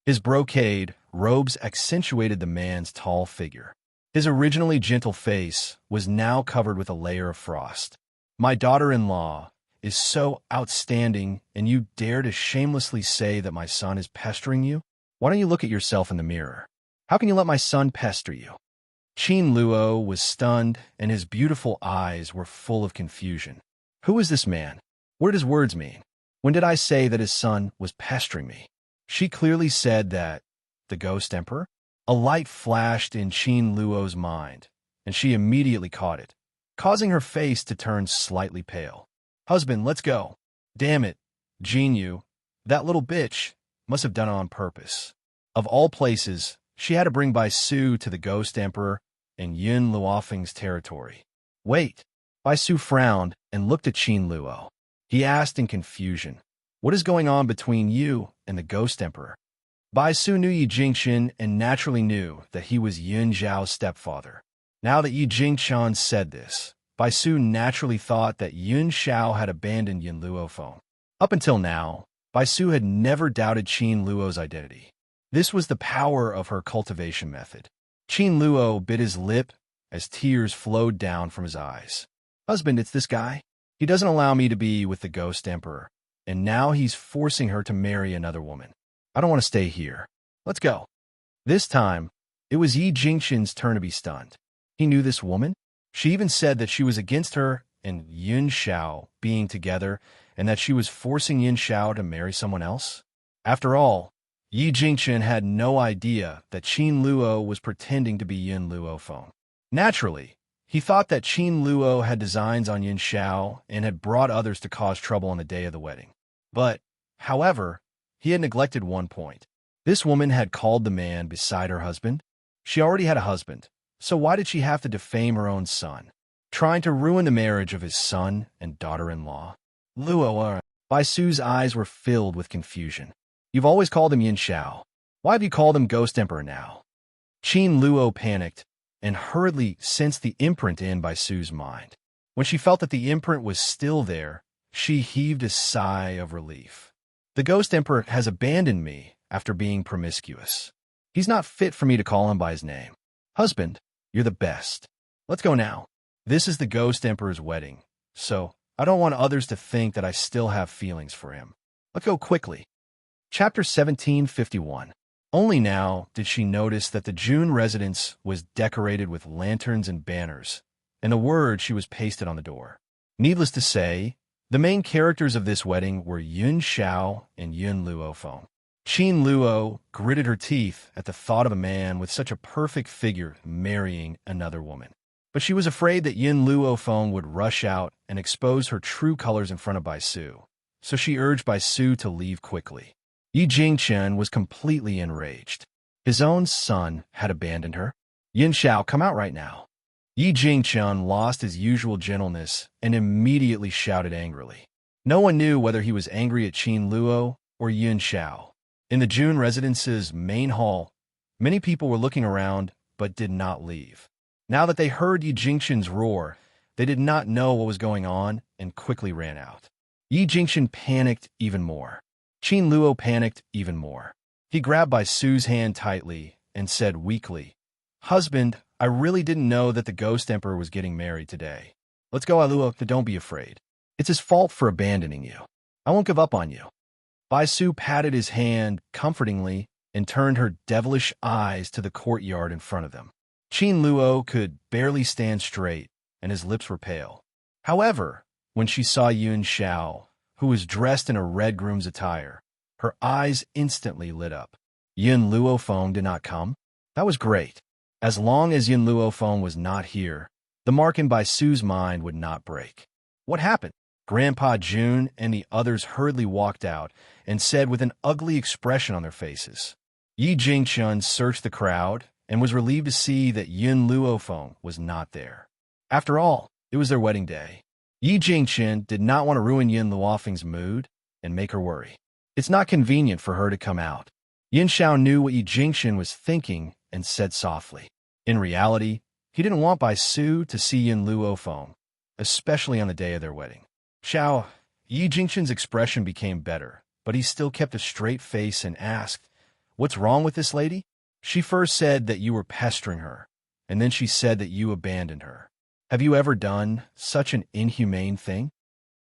His brocade robes accentuated the man's tall figure. His originally gentle face was now covered with a layer of frost. "My daughter-in-law is so outstanding, and you dare to shamelessly say that my son is pestering you? Why don't you look at yourself in the mirror? How can you let my son pester you?" Qin Luo was stunned, and his beautiful eyes were full of confusion. Who is this man? What did his words mean? When did I say that his son was pestering me? She clearly said that the Ghost Emperor? A light flashed in Qin Luo's mind, and she immediately caught it, causing her face to turn slightly pale. "Husband, let's go." "Damn it, Jin Yu, that little bitch must have done it on purpose." Of all places, she had to bring Bai Su to the Ghost Emperor in Yun Luofeng's territory. "Wait." Bai Su frowned and looked at Qin Luo. He asked in confusion, "What is going on between you and the Ghost Emperor?" Bai Su knew Yi Jingqian and naturally knew that he was Yun Zhao's stepfather. Now that Yi Jingqian said this, Bai Su naturally thought that Yun Xiao had abandoned Yun Luo Feng. Up until now, Bai Su had never doubted Qin Luo's identity. This was the power of her cultivation method. Qin Luo bit his lip as tears flowed down from his eyes. "Husband, it's this guy. He doesn't allow me to be with the Ghost Emperor, and now he's forcing her to marry another woman. I don't want to stay here. Let's go." This time, it was Yi Jingqian's turn to be stunned. He knew this woman. She even said that she was against her and Yun Xiao being together, and that she was forcing Yun Xiao to marry someone else. After all, Yi Jingqian had no idea that Qin Luo was pretending to be Yun Luo Feng. Naturally, he thought that Qin Luo had designs on Yun Xiao and had brought others to cause trouble on the day of the wedding. But, however, he had neglected one point. This woman had called the man beside her husband. She already had a husband, so why did she have to defame her own son, trying to ruin the marriage of his son and daughter-in-law? Luo, Bai Su's eyes were filled with confusion. "You've always called him Yin Xiao. Why have you called him Ghost Emperor now?" Qin Luo panicked and hurriedly sensed the imprint in Bai Su's mind. When she felt that the imprint was still there, she heaved a sigh of relief. "The Ghost Emperor has abandoned me after being promiscuous. He's not fit for me to call him by his name. Husband, you're the best. Let's go now. This is the Ghost Emperor's wedding, so I don't want others to think that I still have feelings for him. Let's go quickly." Chapter 1751. Only now did she notice that the Jun residence was decorated with lanterns and banners, and a word she was pasted on the door. Needless to say, the main characters of this wedding were Yun Xiao and Yun Luo Feng. Qin Luo gritted her teeth at the thought of a man with such a perfect figure marrying another woman. But she was afraid that Yin Luofeng would rush out and expose her true colors in front of Bai Su, so she urged Bai Su to leave quickly. Yi Jingchen was completely enraged. His own son had abandoned her. Yin Xiao, come out right now. Yi Jingchen lost his usual gentleness and immediately shouted angrily. No one knew whether he was angry at Qin Luo or Yin Xiao. In the Jun residence's main hall, many people were looking around but did not leave. Now that they heard Yi Jingchen's roar, they did not know what was going on and quickly ran out. Yi Jingchen panicked even more. Qin Luo panicked even more. He grabbed Bai Su's hand tightly and said weakly, "Husband, I really didn't know that the Ghost Emperor was getting married today. Let's go, Luo, don't be afraid. It's his fault for abandoning you. I won't give up on you." Bai Su patted his hand comfortingly and turned her devilish eyes to the courtyard in front of them. Qin Luo could barely stand straight, and his lips were pale. However, when she saw Yun Xiao, who was dressed in a red groom's attire, her eyes instantly lit up. Yin Luofeng did not come? That was great. As long as Yin Luofeng was not here, the mark in Bai Su's mind would not break. What happened? Grandpa Jun and the others hurriedly walked out and said with an ugly expression on their faces. Yi Jingchen searched the crowd and was relieved to see that Yin Luofeng was not there. After all, it was their wedding day. Yi Jingchen did not want to ruin Yin Luofeng's mood and make her worry. It's not convenient for her to come out. Yin Xiao knew what Yi Jingchen was thinking and said softly. In reality, he didn't want Bai Su to see Yin Luofeng, especially on the day of their wedding. Xiao, Yi Jingchen's expression became better, but he still kept a straight face and asked, "What's wrong with this lady? She first said that you were pestering her, and then she said that you abandoned her. Have you ever done such an inhumane thing?"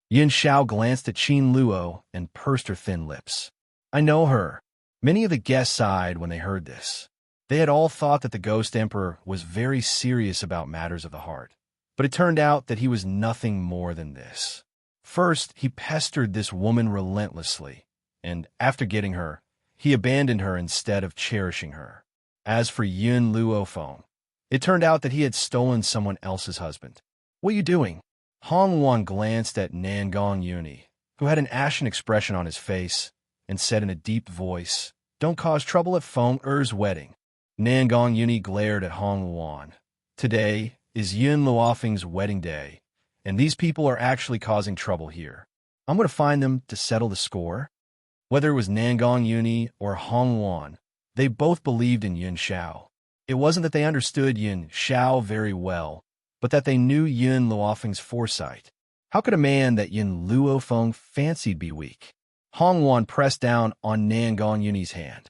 Yin Xiao glanced at Qin Luo and pursed her thin lips. "I know her." Many of the guests sighed when they heard this. They had all thought that the Ghost Emperor was very serious about matters of the heart, but it turned out that he was nothing more than this. First, he pestered this woman relentlessly, and after getting her, he abandoned her instead of cherishing her. As for Yin Luofeng, it turned out that he had stolen someone else's husband. "What are you doing?" Hong Wan glanced at Nangong Yuni, who had an ashen expression on his face, and said in a deep voice, "Don't cause trouble at Feng Er's wedding." Nangong Yuni glared at Hong Wan. "Today is Yin Luofeng's wedding day, and these people are actually causing trouble here. I'm going to find them to settle the score." Whether it was Nangong Yuni or Hong Wan, they both believed in Yin Xiao. It wasn't that they understood Yin Xiao very well, but that they knew Yin Luofeng's foresight. How could a man that Yin Luofeng fancied be weak? Hong Wan pressed down on Nangong Yuni's hand.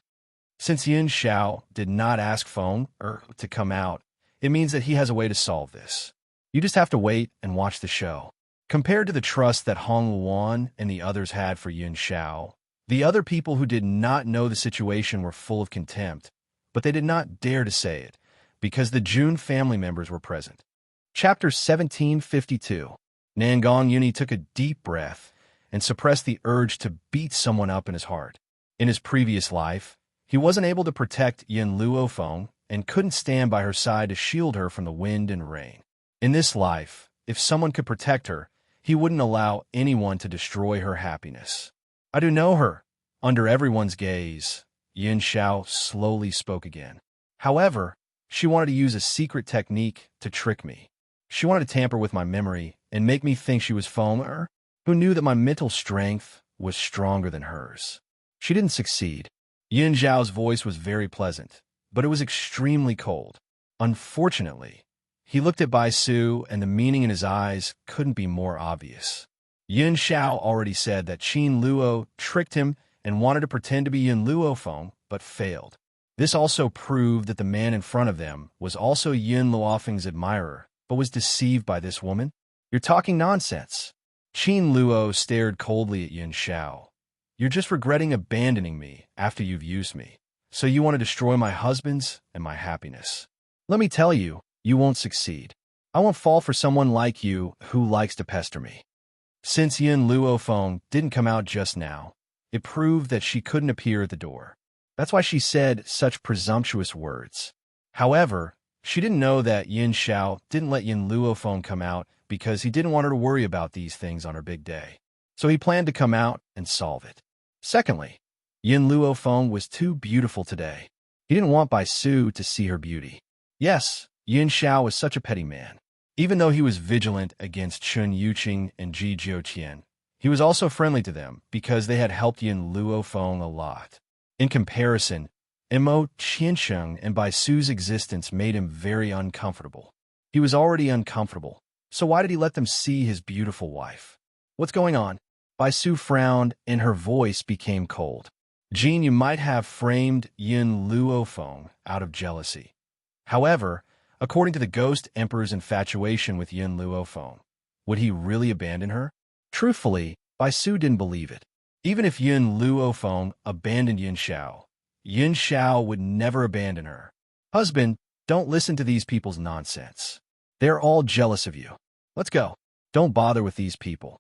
Since Yin Xiao did not ask Feng to come out, it means that he has a way to solve this. You just have to wait and watch the show. Compared to the trust that Hong Wan and the others had for Yin Xiao, the other people who did not know the situation were full of contempt, but they did not dare to say it, because the Jun family members were present. Chapter 1752. Nangong Yuni took a deep breath and suppressed the urge to beat someone up in his heart. In his previous life, he wasn't able to protect Yin Luofeng and couldn't stand by her side to shield her from the wind and rain. In this life, if someone could protect her, he wouldn't allow anyone to destroy her happiness. "I do know her." Under everyone's gaze, Yin Xiao slowly spoke again. "However, she wanted to use a secret technique to trick me. She wanted to tamper with my memory and make me think she was Feng, who knew that my mental strength was stronger than hers. She didn't succeed." Yin Xiao's voice was very pleasant, but it was extremely cold. Unfortunately, he looked at Bai Su, and the meaning in his eyes couldn't be more obvious. Yin Xiao already said that Qin Luo tricked him and wanted to pretend to be Yin Luofeng, but failed. This also proved that the man in front of them was also Yin Luofeng's admirer, but was deceived by this woman. "You're talking nonsense." Qin Luo stared coldly at Yin Xiao. "You're just regretting abandoning me after you've used me, so you want to destroy my husband's and my happiness. Let me tell you, you won't succeed. I won't fall for someone like you who likes to pester me." Since Yin Luofeng didn't come out just now, It proved that she couldn't appear at the door. That's why she said such presumptuous words. However, she didn't know that Xianxia didn't let Yin Luofeng come out because he didn't want her to worry about these things on her big day. So he planned to come out and solve it. Secondly, Yin Luofeng was too beautiful today. He didn't want Bai Su to see her beauty. Yes, Xianxia was such a petty man. Even though he was vigilant against Chun Yuqing and Ji Jiuqian, he was also friendly to them because they had helped Yin Luofeng a lot. In comparison, Imo Qiansheng and Bai Su's existence made him very uncomfortable. He was already uncomfortable, so why did he let them see his beautiful wife? What's going on? Bai Su frowned and her voice became cold. Jin, you might have framed Yin Luofeng out of jealousy. However, according to the Ghost Emperor's infatuation with Yin Luofeng, would he really abandon her? Truthfully, Bai Su didn't believe it. Even if Yin Luofeng abandoned Yin Xiao would never abandon her. Husband, don't listen to these people's nonsense. They're all jealous of you. Let's go. Don't bother with these people.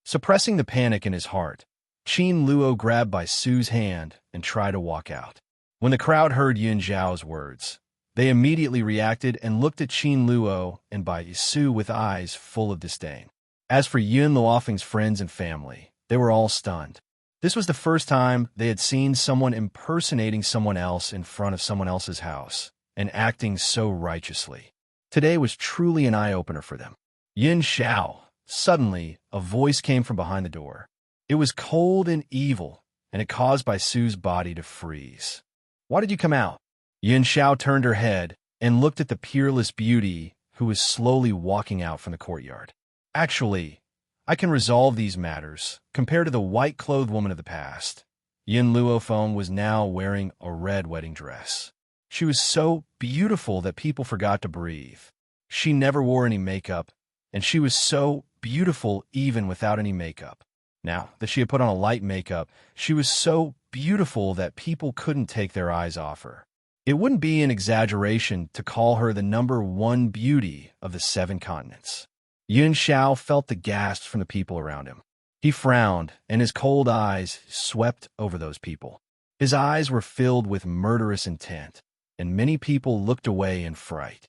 Suppressing the panic in his heart, Qin Luo grabbed Bai Su's hand and tried to walk out. When the crowd heard Yin Zhao's words, they immediately reacted and looked at Qin Luo and Bai Su with eyes full of disdain. As for Yin Luofeng's friends and family, they were all stunned. This was the first time they had seen someone impersonating someone else in front of someone else's house and acting so righteously. Today was truly an eye-opener for them. Yin Xiao. Suddenly, a voice came from behind the door. It was cold and evil, and it caused Bai Su's body to freeze. Why did you come out? Yin Xiao turned her head and looked at the peerless beauty who was slowly walking out from the courtyard. Actually, I can resolve these matters, compared to the white-clothed woman of the past. Yin Luofeng was now wearing a red wedding dress. She was so beautiful that people forgot to breathe. She never wore any makeup, and she was so beautiful even without any makeup. Now that she had put on a light makeup, she was so beautiful that people couldn't take their eyes off her. It wouldn't be an exaggeration to call her the #1 beauty of the 7 continents. Yin Xiao felt the gasps from the people around him. He frowned, and his cold eyes swept over those people. His eyes were filled with murderous intent, and many people looked away in fright.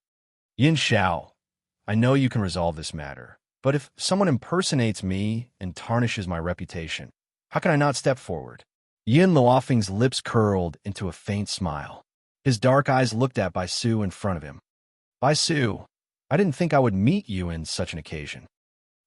Yin Xiao, I know you can resolve this matter, but if someone impersonates me and tarnishes my reputation, how can I not step forward? Yin Luofeng's lips curled into a faint smile. His dark eyes looked at Bai Su in front of him. Bai Su, I didn't think I would meet you in such an occasion.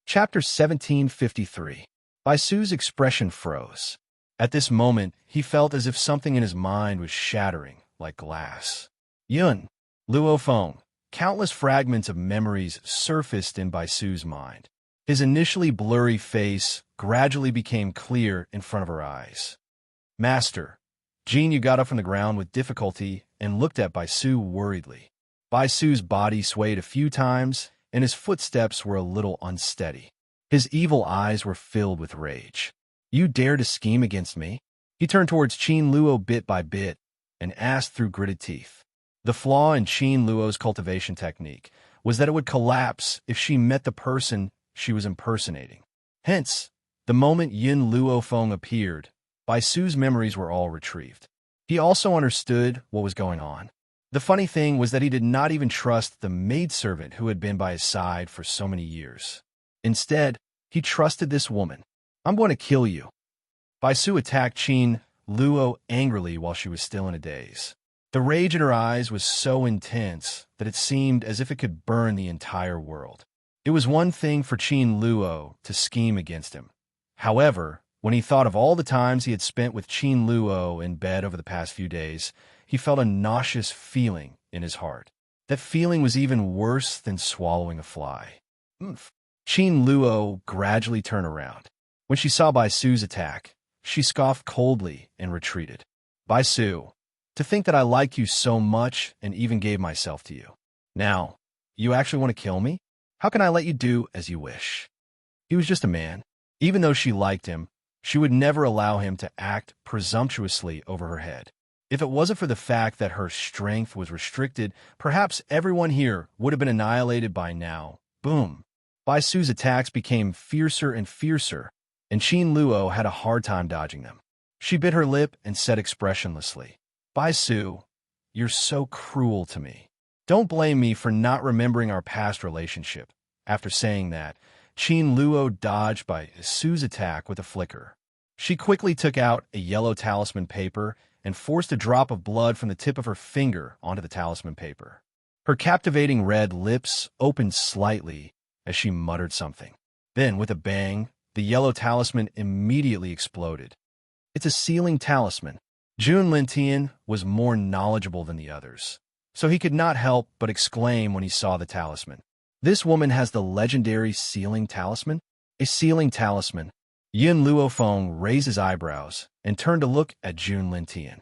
Chapter 1753. Bai Su's expression froze. At this moment, he felt as if something in his mind was shattering like glass. Yin Luofeng. Countless fragments of memories surfaced in Bai Su's mind. His initially blurry face gradually became clear in front of her eyes. Master. Jin got up from the ground with difficulty and looked at Bai Su worriedly. Bai Su's body swayed a few times, and his footsteps were a little unsteady. His evil eyes were filled with rage. You dare to scheme against me? He turned towards Qin Luo bit by bit and asked through gritted teeth. The flaw in Qin Luo's cultivation technique was that it would collapse if she met the person she was impersonating. Hence, the moment Yin Luofeng appeared, Bai Su's memories were all retrieved. He also understood what was going on. The funny thing was that he did not even trust the maidservant who had been by his side for so many years. Instead, he trusted this woman. I'm going to kill you. Bai Su attacked Qin Luo angrily while she was still in a daze. The rage in her eyes was so intense that it seemed as if it could burn the entire world. It was one thing for Qin Luo to scheme against him. However, when he thought of all the times he had spent with Qin Luo in bed over the past few days, he felt a nauseous feeling in his heart. That feeling was even worse than swallowing a fly. Qin Luo gradually turned around. When she saw Bai Su's attack, she scoffed coldly and retreated. Bai Su, to think that I like you so much and even gave myself to you. Now, you actually want to kill me? How can I let you do as you wish? He was just a man. Even though she liked him, she would never allow him to act presumptuously over her head. If it wasn't for the fact that her strength was restricted, perhaps everyone here would have been annihilated by now. Boom. Bai Su's attacks became fiercer and fiercer, and Qin Luo had a hard time dodging them. She bit her lip and said expressionlessly, "Bai Su, you're so cruel to me. Don't blame me for not remembering our past relationship." After saying that, Qin Luo dodged Bai Su's attack with a flicker. She quickly took out a yellow talisman paper and forced a drop of blood from the tip of her finger onto the talisman paper. Her captivating red lips opened slightly as she muttered something. Then, with a bang, the yellow talisman immediately exploded. "It's a sealing talisman." Jun Lintian was more knowledgeable than the others, so he could not help but exclaim when he saw the talisman. "This woman has the legendary sealing talisman?" "A sealing talisman." Yin Luofeng raised his eyebrows and turned to look at Jun Lintian.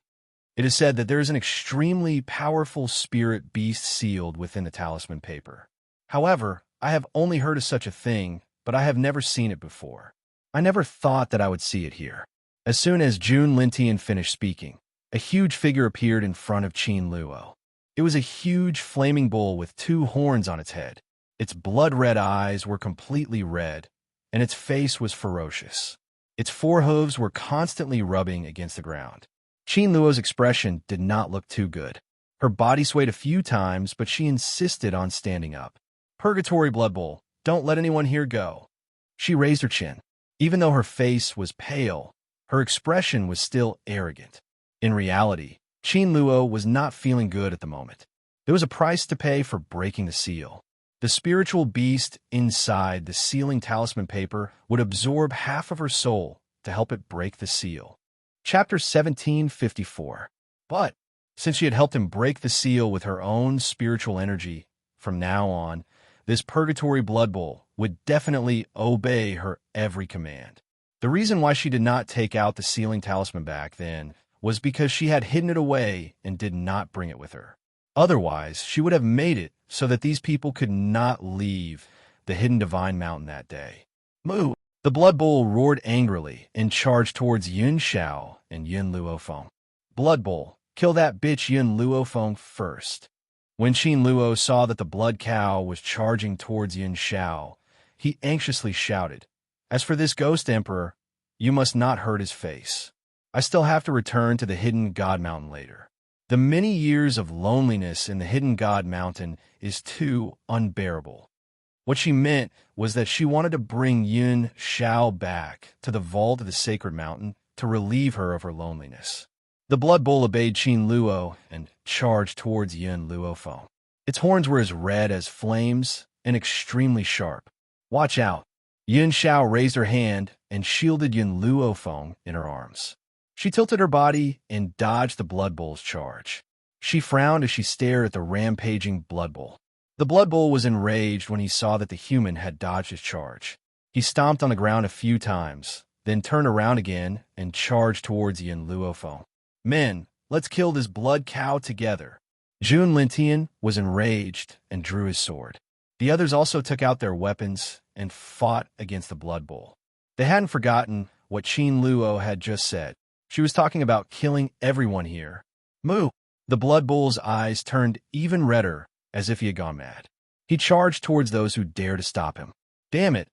"It is said that there is an extremely powerful spirit beast sealed within the talisman paper. However, I have only heard of such a thing, but I have never seen it before. I never thought that I would see it here." As soon as Jun Lintian finished speaking, a huge figure appeared in front of Qin Luo. It was a huge flaming bull with 2 horns on its head. Its blood-red eyes were completely red, and its face was ferocious. Its 4 hooves were constantly rubbing against the ground. Qin Luo's expression did not look too good. Her body swayed a few times, but she insisted on standing up. "Purgatory Blood Bowl, don't let anyone here go." She raised her chin. Even though her face was pale, her expression was still arrogant. In reality, Qin Luo was not feeling good at the moment. There was a price to pay for breaking the seal. The spiritual beast inside the sealing talisman paper would absorb half of her soul to help it break the seal. Chapter 1754. But, since she had helped him break the seal with her own spiritual energy, from now on, this purgatory blood bowl would definitely obey her every command. The reason why she did not take out the sealing talisman back then was because she had hidden it away and did not bring it with her. Otherwise, she would have made it so that these people could not leave the hidden divine mountain that day. "Moo!" The blood bowl roared angrily and charged towards Yun Xiao and Yin Luofeng. "Blood bowl, kill that bitch Yin Luofeng first." When Qin Luo saw that the blood cow was charging towards Yin Xiao, he anxiously shouted, "As for this ghost emperor, you must not hurt his face. I still have to return to the hidden God Mountain later. The many years of loneliness in the hidden God Mountain is too unbearable." What she meant was that she wanted to bring Yun Xiao back to the vault of the sacred mountain to relieve her of her loneliness. The blood bowl obeyed Qin Luo and charged towards Yin Luofeng. Its horns were as red as flames and extremely sharp. "Watch out." Yun Xiao raised her hand and shielded Yin Luofeng in her arms. She tilted her body and dodged the blood bowl's charge. She frowned as she stared at the rampaging blood bowl. The blood bowl was enraged when he saw that the human had dodged his charge. He stomped on the ground a few times, then turned around again and charged towards Yin Luofeng. "Men, let's kill this blood cow together." Jun Lintian was enraged and drew his sword. The others also took out their weapons and fought against the blood bowl. They hadn't forgotten what Qin Luo had just said. She was talking about killing everyone here. "Moo!" The blood bull's eyes turned even redder, as if he had gone mad. He charged towards those who dared to stop him. "Damn it!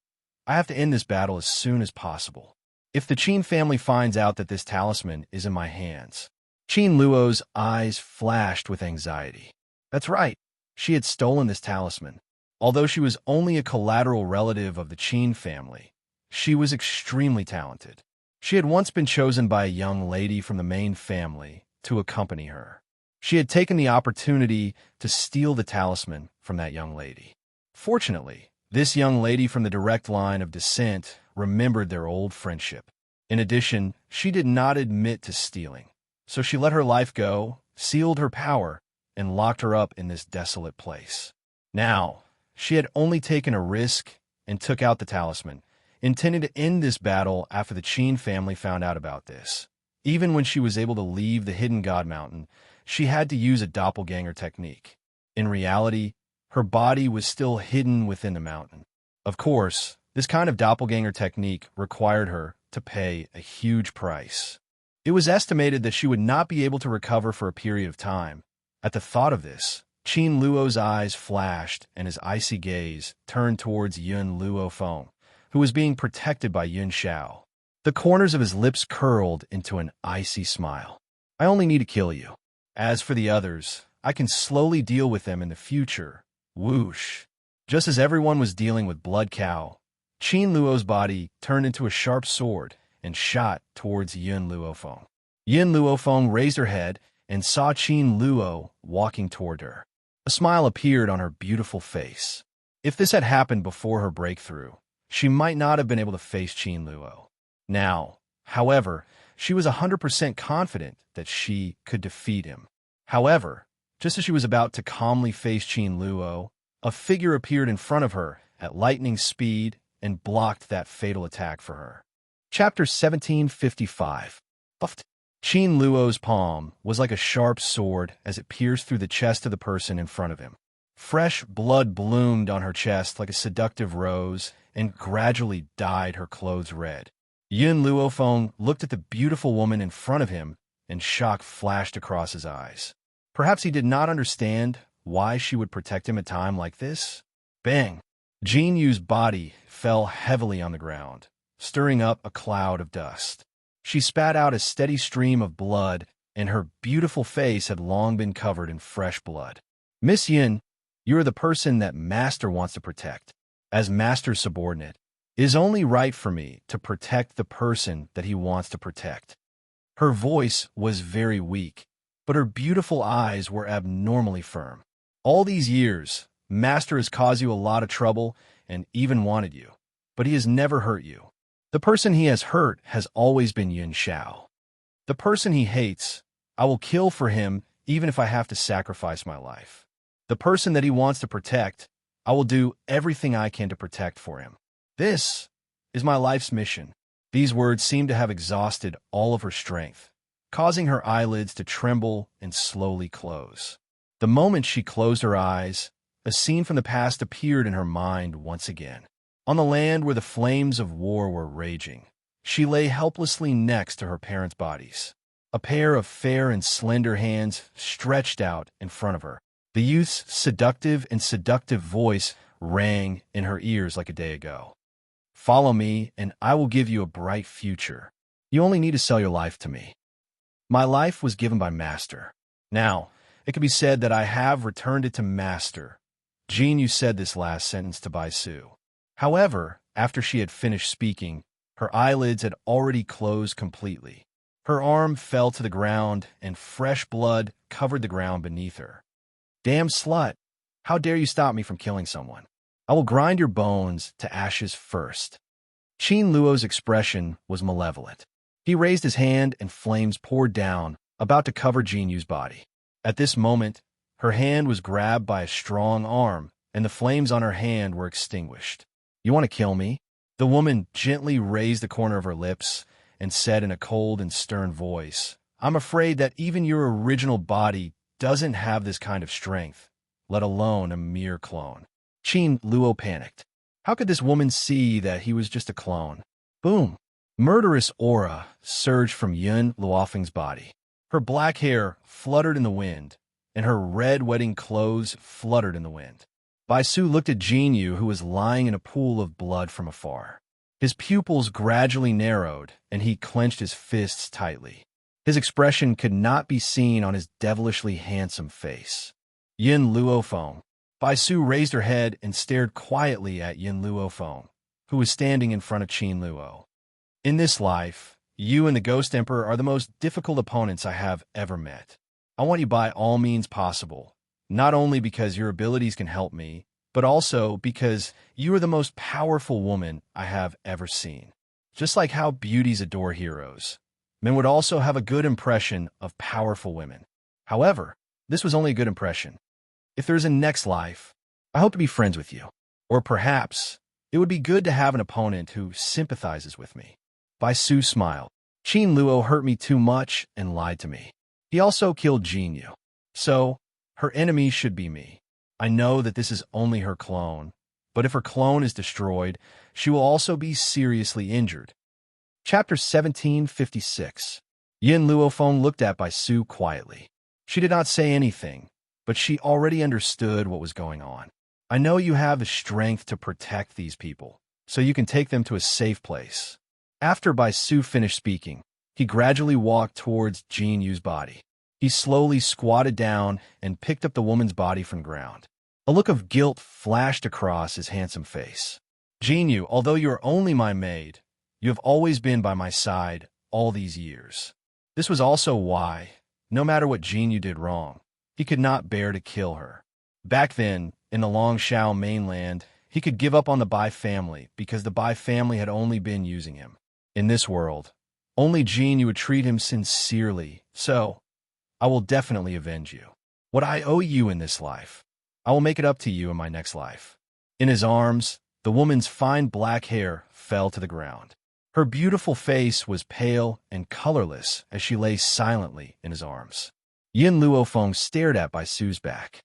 I have to end this battle as soon as possible. If the Qin family finds out that this talisman is in my hands..." Qin Luo's eyes flashed with anxiety. That's right. She had stolen this talisman. Although she was only a collateral relative of the Qin family, she was extremely talented. She had once been chosen by a young lady from the main family to accompany her. She had taken the opportunity to steal the talisman from that young lady. Fortunately, this young lady from the direct line of descent remembered their old friendship. In addition, she did not admit to stealing, so she let her life go, sealed her power, and locked her up in this desolate place. Now, she had only taken a risk and took out the talisman, intending to end this battle after the Qin family found out about this. Even when she was able to leave the hidden God Mountain, she had to use a doppelganger technique. In reality, her body was still hidden within the mountain. Of course, this kind of doppelganger technique required her to pay a huge price. It was estimated that she would not be able to recover for a period of time. At the thought of this, Qin Luo's eyes flashed and his icy gaze turned towards Yun Luofeng, who was being protected by Yun Xiao. The corners of his lips curled into an icy smile. I only need to kill you. As for the others, I can slowly deal with them in the future. Whoosh. Just as everyone was dealing with Blood Cow, Qin Luo's body turned into a sharp sword and shot towards Yin Luofeng. Yin Luofeng raised her head and saw Qin Luo walking toward her. A smile appeared on her beautiful face. If this had happened before her breakthrough, she might not have been able to face Qin Luo. Now, however, she was 100% confident that she could defeat him. However, just as she was about to calmly face Qin Luo, a figure appeared in front of her at lightning speed and blocked that fatal attack for her. Chapter 1755. Qin Luo's palm was like a sharp sword as it pierced through the chest of the person in front of him. Fresh blood bloomed on her chest like a seductive rose and gradually dyed her clothes red. Yin Luofeng looked at the beautiful woman in front of him, and shock flashed across his eyes. Perhaps he did not understand why she would protect him at a time like this. Bang! Jin Yu's body fell heavily on the ground, stirring up a cloud of dust. She spat out a steady stream of blood, and her beautiful face had long been covered in fresh blood. Miss Yin, you are the person that Master wants to protect. As Master's subordinate, it is only right for me to protect the person that he wants to protect. Her voice was very weak, but her beautiful eyes were abnormally firm. All these years, Master has caused you a lot of trouble and even wanted you, but he has never hurt you. The person he has hurt has always been Yin Xiao. The person he hates, I will kill for him even if I have to sacrifice my life. The person that he wants to protect, I will do everything I can to protect for him. This is my life's mission. These words seemed to have exhausted all of her strength, causing her eyelids to tremble and slowly close. The moment she closed her eyes, a scene from the past appeared in her mind once again. On the land where the flames of war were raging, she lay helplessly next to her parents' bodies. A pair of fair and slender hands stretched out in front of her. The youth's seductive voice rang in her ears like a day ago. Follow me, and I will give you a bright future. You only need to sell your life to me. My life was given by Master. Now, it can be said that I have returned it to Master. Jin Yu said this last sentence to Bai Su. However, after she had finished speaking, her eyelids had already closed completely. Her arm fell to the ground, and fresh blood covered the ground beneath her. Damn slut! How dare you stop me from killing someone? I will grind your bones to ashes first. Qin Luo's expression was malevolent. He raised his hand and flames poured down, about to cover Jin Yu's body. At this moment, her hand was grabbed by a strong arm, and the flames on her hand were extinguished. You want to kill me? The woman gently raised the corner of her lips and said in a cold and stern voice, I'm afraid that even your original body doesn't have this kind of strength, let alone a mere clone. Qin Luo panicked. How could this woman see that he was just a clone? Boom! Murderous aura surged from Yin Luofeng's body. Her black hair fluttered in the wind, and her red wedding clothes fluttered in the wind. Bai Su looked at Jin Yu, who was lying in a pool of blood from afar. His pupils gradually narrowed, and he clenched his fists tightly. His expression could not be seen on his devilishly handsome face. Yin Luofeng. Bai Su raised her head and stared quietly at Yin Luofeng, who was standing in front of Qin Luo. In this life, you and the Ghost Emperor are the most difficult opponents I have ever met. I want you by all means possible, not only because your abilities can help me, but also because you are the most powerful woman I have ever seen. Just like how beauties adore heroes, men would also have a good impression of powerful women. However, this was only a good impression. If there is a next life, I hope to be friends with you. Or perhaps, it would be good to have an opponent who sympathizes with me. Bai Su smiled. Qin Luo hurt me too much and lied to me. He also killed Jin Yu. So, her enemy should be me. I know that this is only her clone, but if her clone is destroyed, she will also be seriously injured. Chapter 1756. Yin Luofeng looked at Bai Su quietly. She did not say anything, but she already understood what was going on. I know you have the strength to protect these people, so you can take them to a safe place. After Bai Su finished speaking, he gradually walked towards Jin Yu's body. He slowly squatted down and picked up the woman's body from the ground. A look of guilt flashed across his handsome face. Jin Yu, although you are only my maid, you have always been by my side all these years. This was also why, no matter what Jin Yu did wrong, he could not bear to kill her. Back then, in the Longshao mainland, he could give up on the Bai family because the Bai family had only been using him. In this world, only Jin Yu would treat him sincerely, so I will definitely avenge you. What I owe you in this life, I will make it up to you in my next life. In his arms, the woman's fine black hair fell to the ground. Her beautiful face was pale and colorless as she lay silently in his arms. Yin Luofeng stared at Bai Su's back.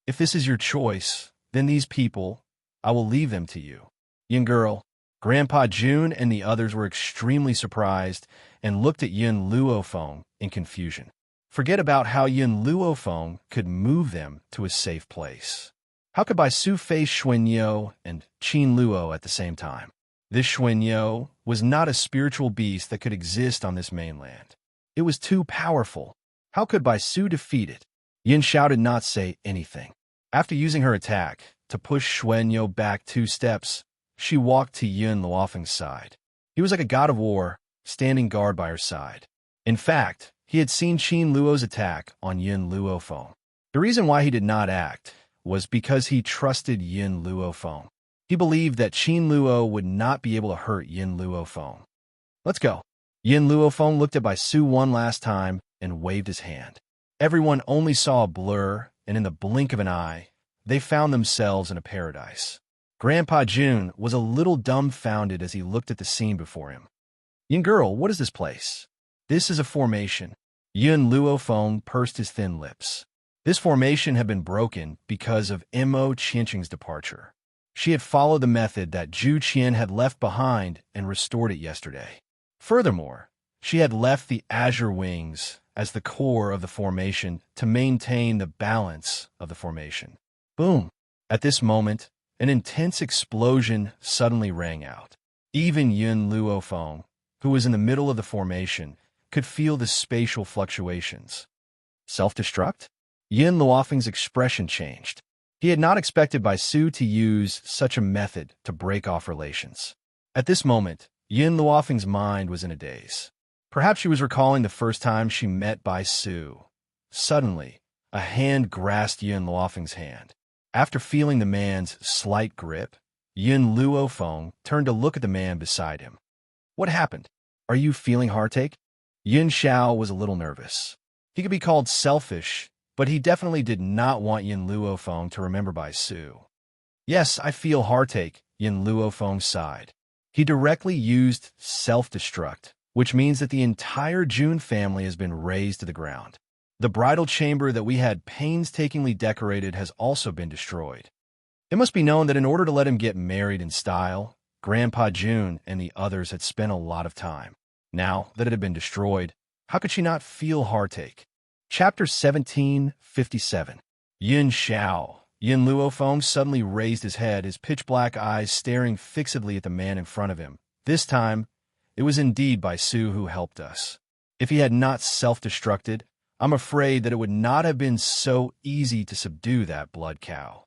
If this is your choice, then these people, I will leave them to you. Yin girl, Grandpa Jun and the others were extremely surprised and looked at Yin Luofeng in confusion. Forget about how Yin Luofeng could move them to a safe place. How could Bai Su face Xuanyo and Qin Luo at the same time? This Xuanyo was not a spiritual beast that could exist on this mainland. It was too powerful. How could Bai Su defeat it? Yin Xiao did not say anything. After using her attack to push Xuanyo back 2 steps, she walked to Yin Luofeng's side. He was like a god of war, standing guard by her side. In fact, he had seen Qin Luo's attack on Yin Luofeng. The reason why he did not act was because he trusted Yin Luofeng. He believed that Qin Luo would not be able to hurt Yin Luofeng. Let's go. Yin Luofeng looked at Bai Su one last time and waved his hand. Everyone only saw a blur, and in the blink of an eye, they found themselves in a paradise. Grandpa Jun was a little dumbfounded as he looked at the scene before him. Yin girl, what is this place? This is a formation. Yin Luofeng pursed his thin lips. This formation had been broken because of Mo Qianqing's departure. She had followed the method that Zhu Qian had left behind and restored it yesterday. Furthermore, she had left the azure wings as the core of the formation to maintain the balance of the formation. Boom! At this moment, an intense explosion suddenly rang out. Even Yin Luofeng, who was in the middle of the formation, could feel the spatial fluctuations. Self-destruct? Yin Luofeng's expression changed. He had not expected Bai Su to use such a method to break off relations. At this moment, Yin Luofeng's mind was in a daze. Perhaps she was recalling the first time she met Bai Su. Suddenly, a hand grasped Yin Luofeng's hand. After feeling the man's slight grip, Yin Luofeng turned to look at the man beside him. What happened? Are you feeling heartache? Yin Xiao was a little nervous. He could be called selfish, but he definitely did not want Yin Luofeng to remember Bai Su. Yes, I feel heartache, Yin Luofeng sighed. He directly used self-destruct, which means that the entire Jun family has been razed to the ground. The bridal chamber that we had painstakingly decorated has also been destroyed. It must be known that in order to let him get married in style, Grandpa Jun and the others had spent a lot of time. Now that it had been destroyed, how could she not feel heartache? Chapter 1757. Yin Xiao. Yin Luofeng suddenly raised his head, his pitch-black eyes staring fixedly at the man in front of him. This time, it was indeed Bai Su who helped us. If he had not self-destructed, I'm afraid that it would not have been so easy to subdue that blood cow.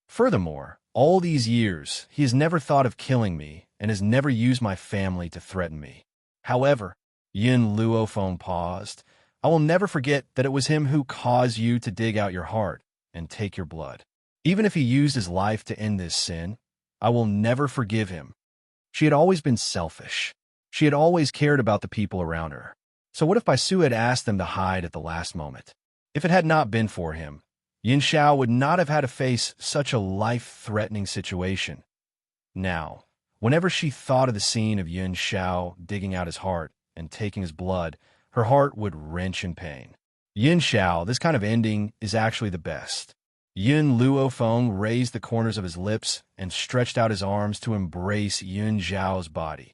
Furthermore, all these years, he has never thought of killing me and has never used my family to threaten me. However, Yin Luofeng paused. I will never forget that it was him who caused you to dig out your heart and take your blood. Even if he used his life to end this sin, I will never forgive him. She had always been selfish. She had always cared about the people around her. So what if Bai Su had asked them to hide at the last moment? If it had not been for him, Yin Xiao would not have had to face such a life-threatening situation. Now, whenever she thought of the scene of Yin Xiao digging out his heart and taking his blood, her heart would wrench in pain. Yin Xiao, this kind of ending is actually the best. Yin Luofeng raised the corners of his lips and stretched out his arms to embrace Yin Xiao's body.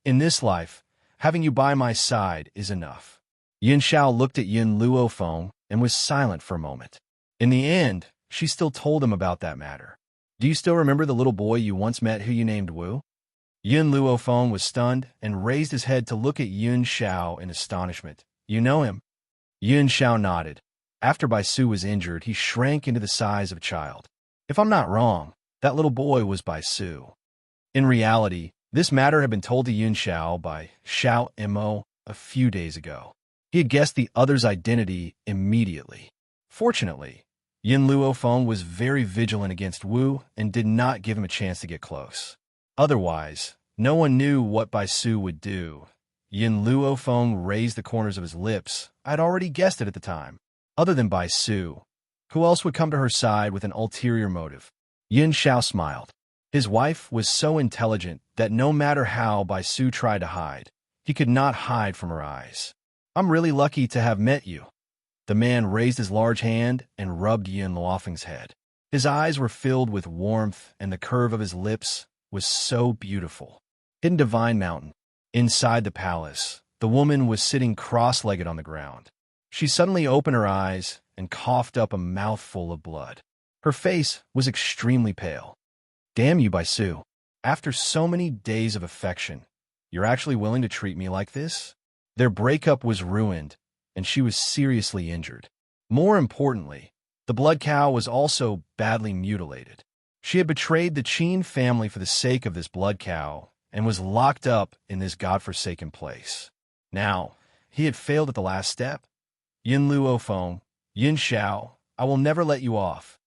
In this life, having you by my side is enough. Yin Xiao looked at Yin Luofeng and was silent for a moment. In the end, she still told him about that matter. Do you still remember the little boy you once met who you named Wu? Yin Luofeng was stunned and raised his head to look at Yun Xiao in astonishment. You know him? Yun Xiao nodded. After Bai Su was injured, he shrank into the size of a child. If I'm not wrong, that little boy was Bai Su. In reality, this matter had been told to Yun Xiao by Xiao Imo a few days ago. He had guessed the other's identity immediately. Fortunately, Yin Luofeng was very vigilant against Wu and did not give him a chance to get close. Otherwise, no one knew what Bai Su would do. Yin Luofeng raised the corners of his lips. I'd already guessed it at the time. Other than Bai Su, who else would come to her side with an ulterior motive? Yin Xiao smiled. His wife was so intelligent that no matter how Bai Su tried to hide, he could not hide from her eyes. I'm really lucky to have met you. The man raised his large hand and rubbed Yin Luofeng's head. His eyes were filled with warmth, and the curve of his lips was so beautiful. In Divine Mountain, inside the palace, the woman was sitting cross-legged on the ground. She suddenly opened her eyes and coughed up a mouthful of blood. Her face was extremely pale. Damn you, Bai Su. After so many days of affection, you're actually willing to treat me like this? Their breakup was ruined, and she was seriously injured. More importantly, the blood cow was also badly mutilated. She had betrayed the Qin family for the sake of this blood cow and was locked up in this godforsaken place. Now, he had failed at the last step. Yin Luofeng, Yin Xiao, I will never let you off.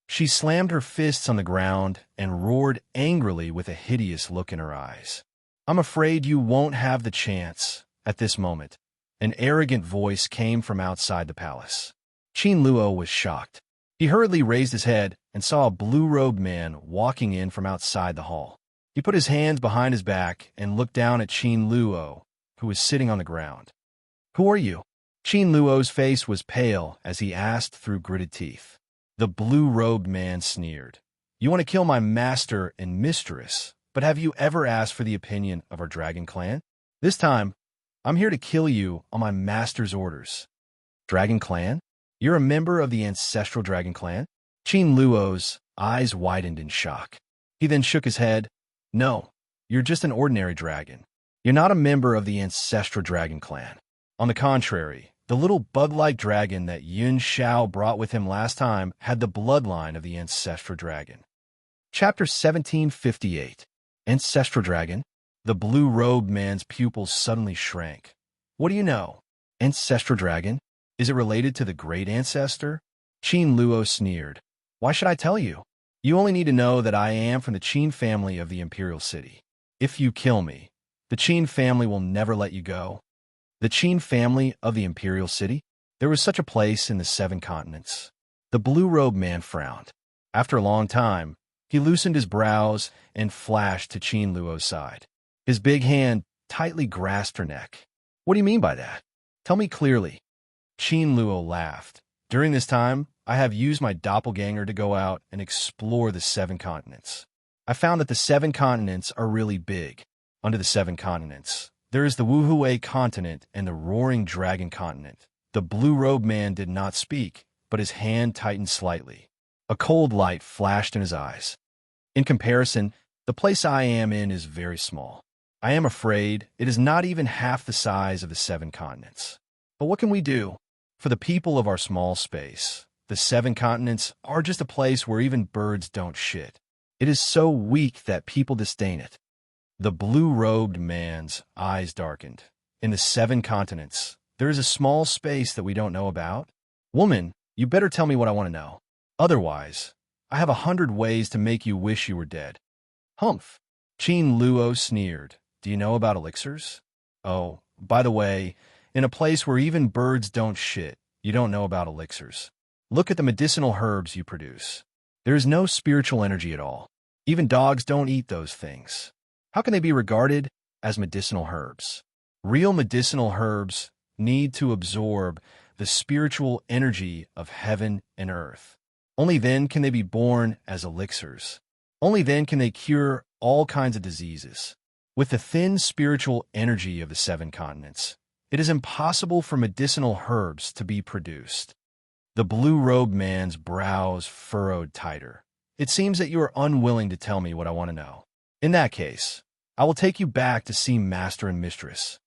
She slammed her fists on the ground and roared angrily with a hideous look in her eyes. I'm afraid you won't have the chance at this moment. An arrogant voice came from outside the palace. Qin Luo was shocked. He hurriedly raised his head and saw a blue-robed man walking in from outside the hall. He put his hands behind his back and looked down at Qin Luo, who was sitting on the ground. Who are you? Qin Luo's face was pale as he asked through gritted teeth. The blue-robed man sneered. You want to kill my master and mistress, but have you ever asked for the opinion of our dragon clan? This time, I'm here to kill you on my master's orders. Dragon clan? You're a member of the ancestral dragon clan? Qin Luo's eyes widened in shock. He then shook his head. No, you're just an ordinary dragon. You're not a member of the ancestral dragon clan. On the contrary, the little bug-like dragon that Yun Xiao brought with him last time had the bloodline of the ancestral dragon. Chapter 1758. Ancestral Dragon? The blue-robed man's pupils suddenly shrank. What do you know? Ancestral Dragon? Is it related to the great ancestor? Qin Luo sneered. Why should I tell you? You only need to know that I am from the Qin family of the Imperial City. If you kill me, the Qin family will never let you go. The Qin family of the Imperial City? There was such a place in the 7 continents. The blue-robed man frowned. After a long time, he loosened his brows and flashed to Qin Luo's side. His big hand tightly grasped her neck. What do you mean by that? Tell me clearly. Qin Luo laughed. During this time, I have used my doppelganger to go out and explore the 7 continents. I found that the 7 continents are really big. Under the 7 continents, there is the Wuhui continent and the Roaring Dragon continent. The blue-robed man did not speak, but his hand tightened slightly. A cold light flashed in his eyes. In comparison, the place I am in is very small. I am afraid it is not even half the size of the 7 continents. But what can we do? For the people of our small space, the 7 continents are just a place where even birds don't shit. It is so weak that people disdain it. The blue-robed man's eyes darkened. In the 7 continents, there is a small space that we don't know about? Woman, you better tell me what I want to know. Otherwise, I have 100 ways to make you wish you were dead. Humph. Qin Luo sneered. Do you know about elixirs? Oh, by the way, in a place where even birds don't shit, you don't know about elixirs. Look at the medicinal herbs you produce. There is no spiritual energy at all. Even dogs don't eat those things. How can they be regarded as medicinal herbs? Real medicinal herbs need to absorb the spiritual energy of heaven and earth. Only then can they be born as elixirs. Only then can they cure all kinds of diseases. With the thin spiritual energy of the 7 continents, it is impossible for medicinal herbs to be produced. The blue-robed man's brows furrowed tighter. It seems that you are unwilling to tell me what I want to know. In that case, I will take you back to see master and mistress.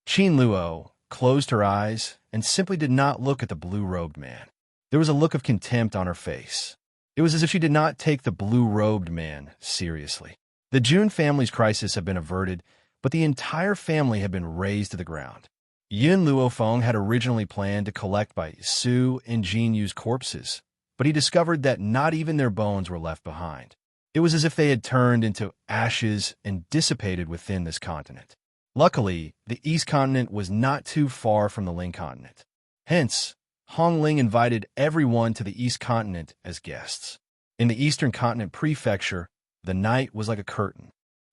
Qin Luo closed her eyes and simply did not look at the blue-robed man. There was a look of contempt on her face. It was as if she did not take the blue-robed man seriously. The Jun family's crisis had been averted, but the entire family had been razed to the ground. Yin Luofeng had originally planned to collect by Su and Jin Yu's corpses, but he discovered that not even their bones were left behind. It was as if they had turned into ashes and dissipated within this continent. Luckily, the East Continent was not too far from the Ling Continent. Hence, Hong Ling invited everyone to the East Continent as guests. In the Eastern Continent prefecture, the night was like a curtain.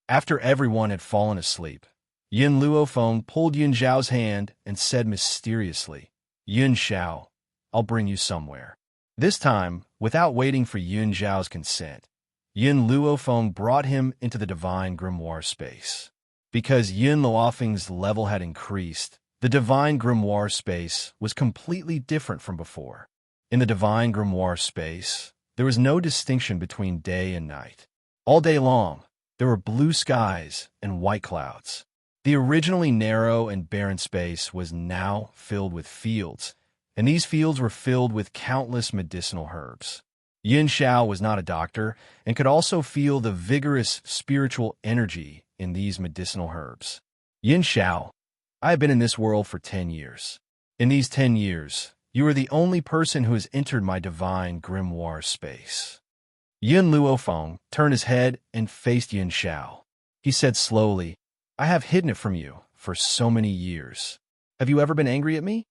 After everyone had fallen asleep, Yin Luofeng pulled Yun Zhao's hand and said mysteriously, "Yun Zhao, I'll bring you somewhere." This time, without waiting for Yun Zhao's consent, Yin Luofeng brought him into the divine grimoire space. Because Yin Luofeng's level had increased, the divine grimoire space was completely different from before. In the divine grimoire space, there was no distinction between day and night. All day long, there were blue skies and white clouds. The originally narrow and barren space was now filled with fields, and these fields were filled with countless medicinal herbs. Yin Xiao was not a doctor and could also feel the vigorous spiritual energy in these medicinal herbs. Yin Xiao, I have been in this world for 10 years. In these 10 years, you are the only person who has entered my divine grimoire space. Yin Luofeng turned his head and faced Yin Xiao. He said slowly, I have hidden it from you for so many years. Have you ever been angry at me?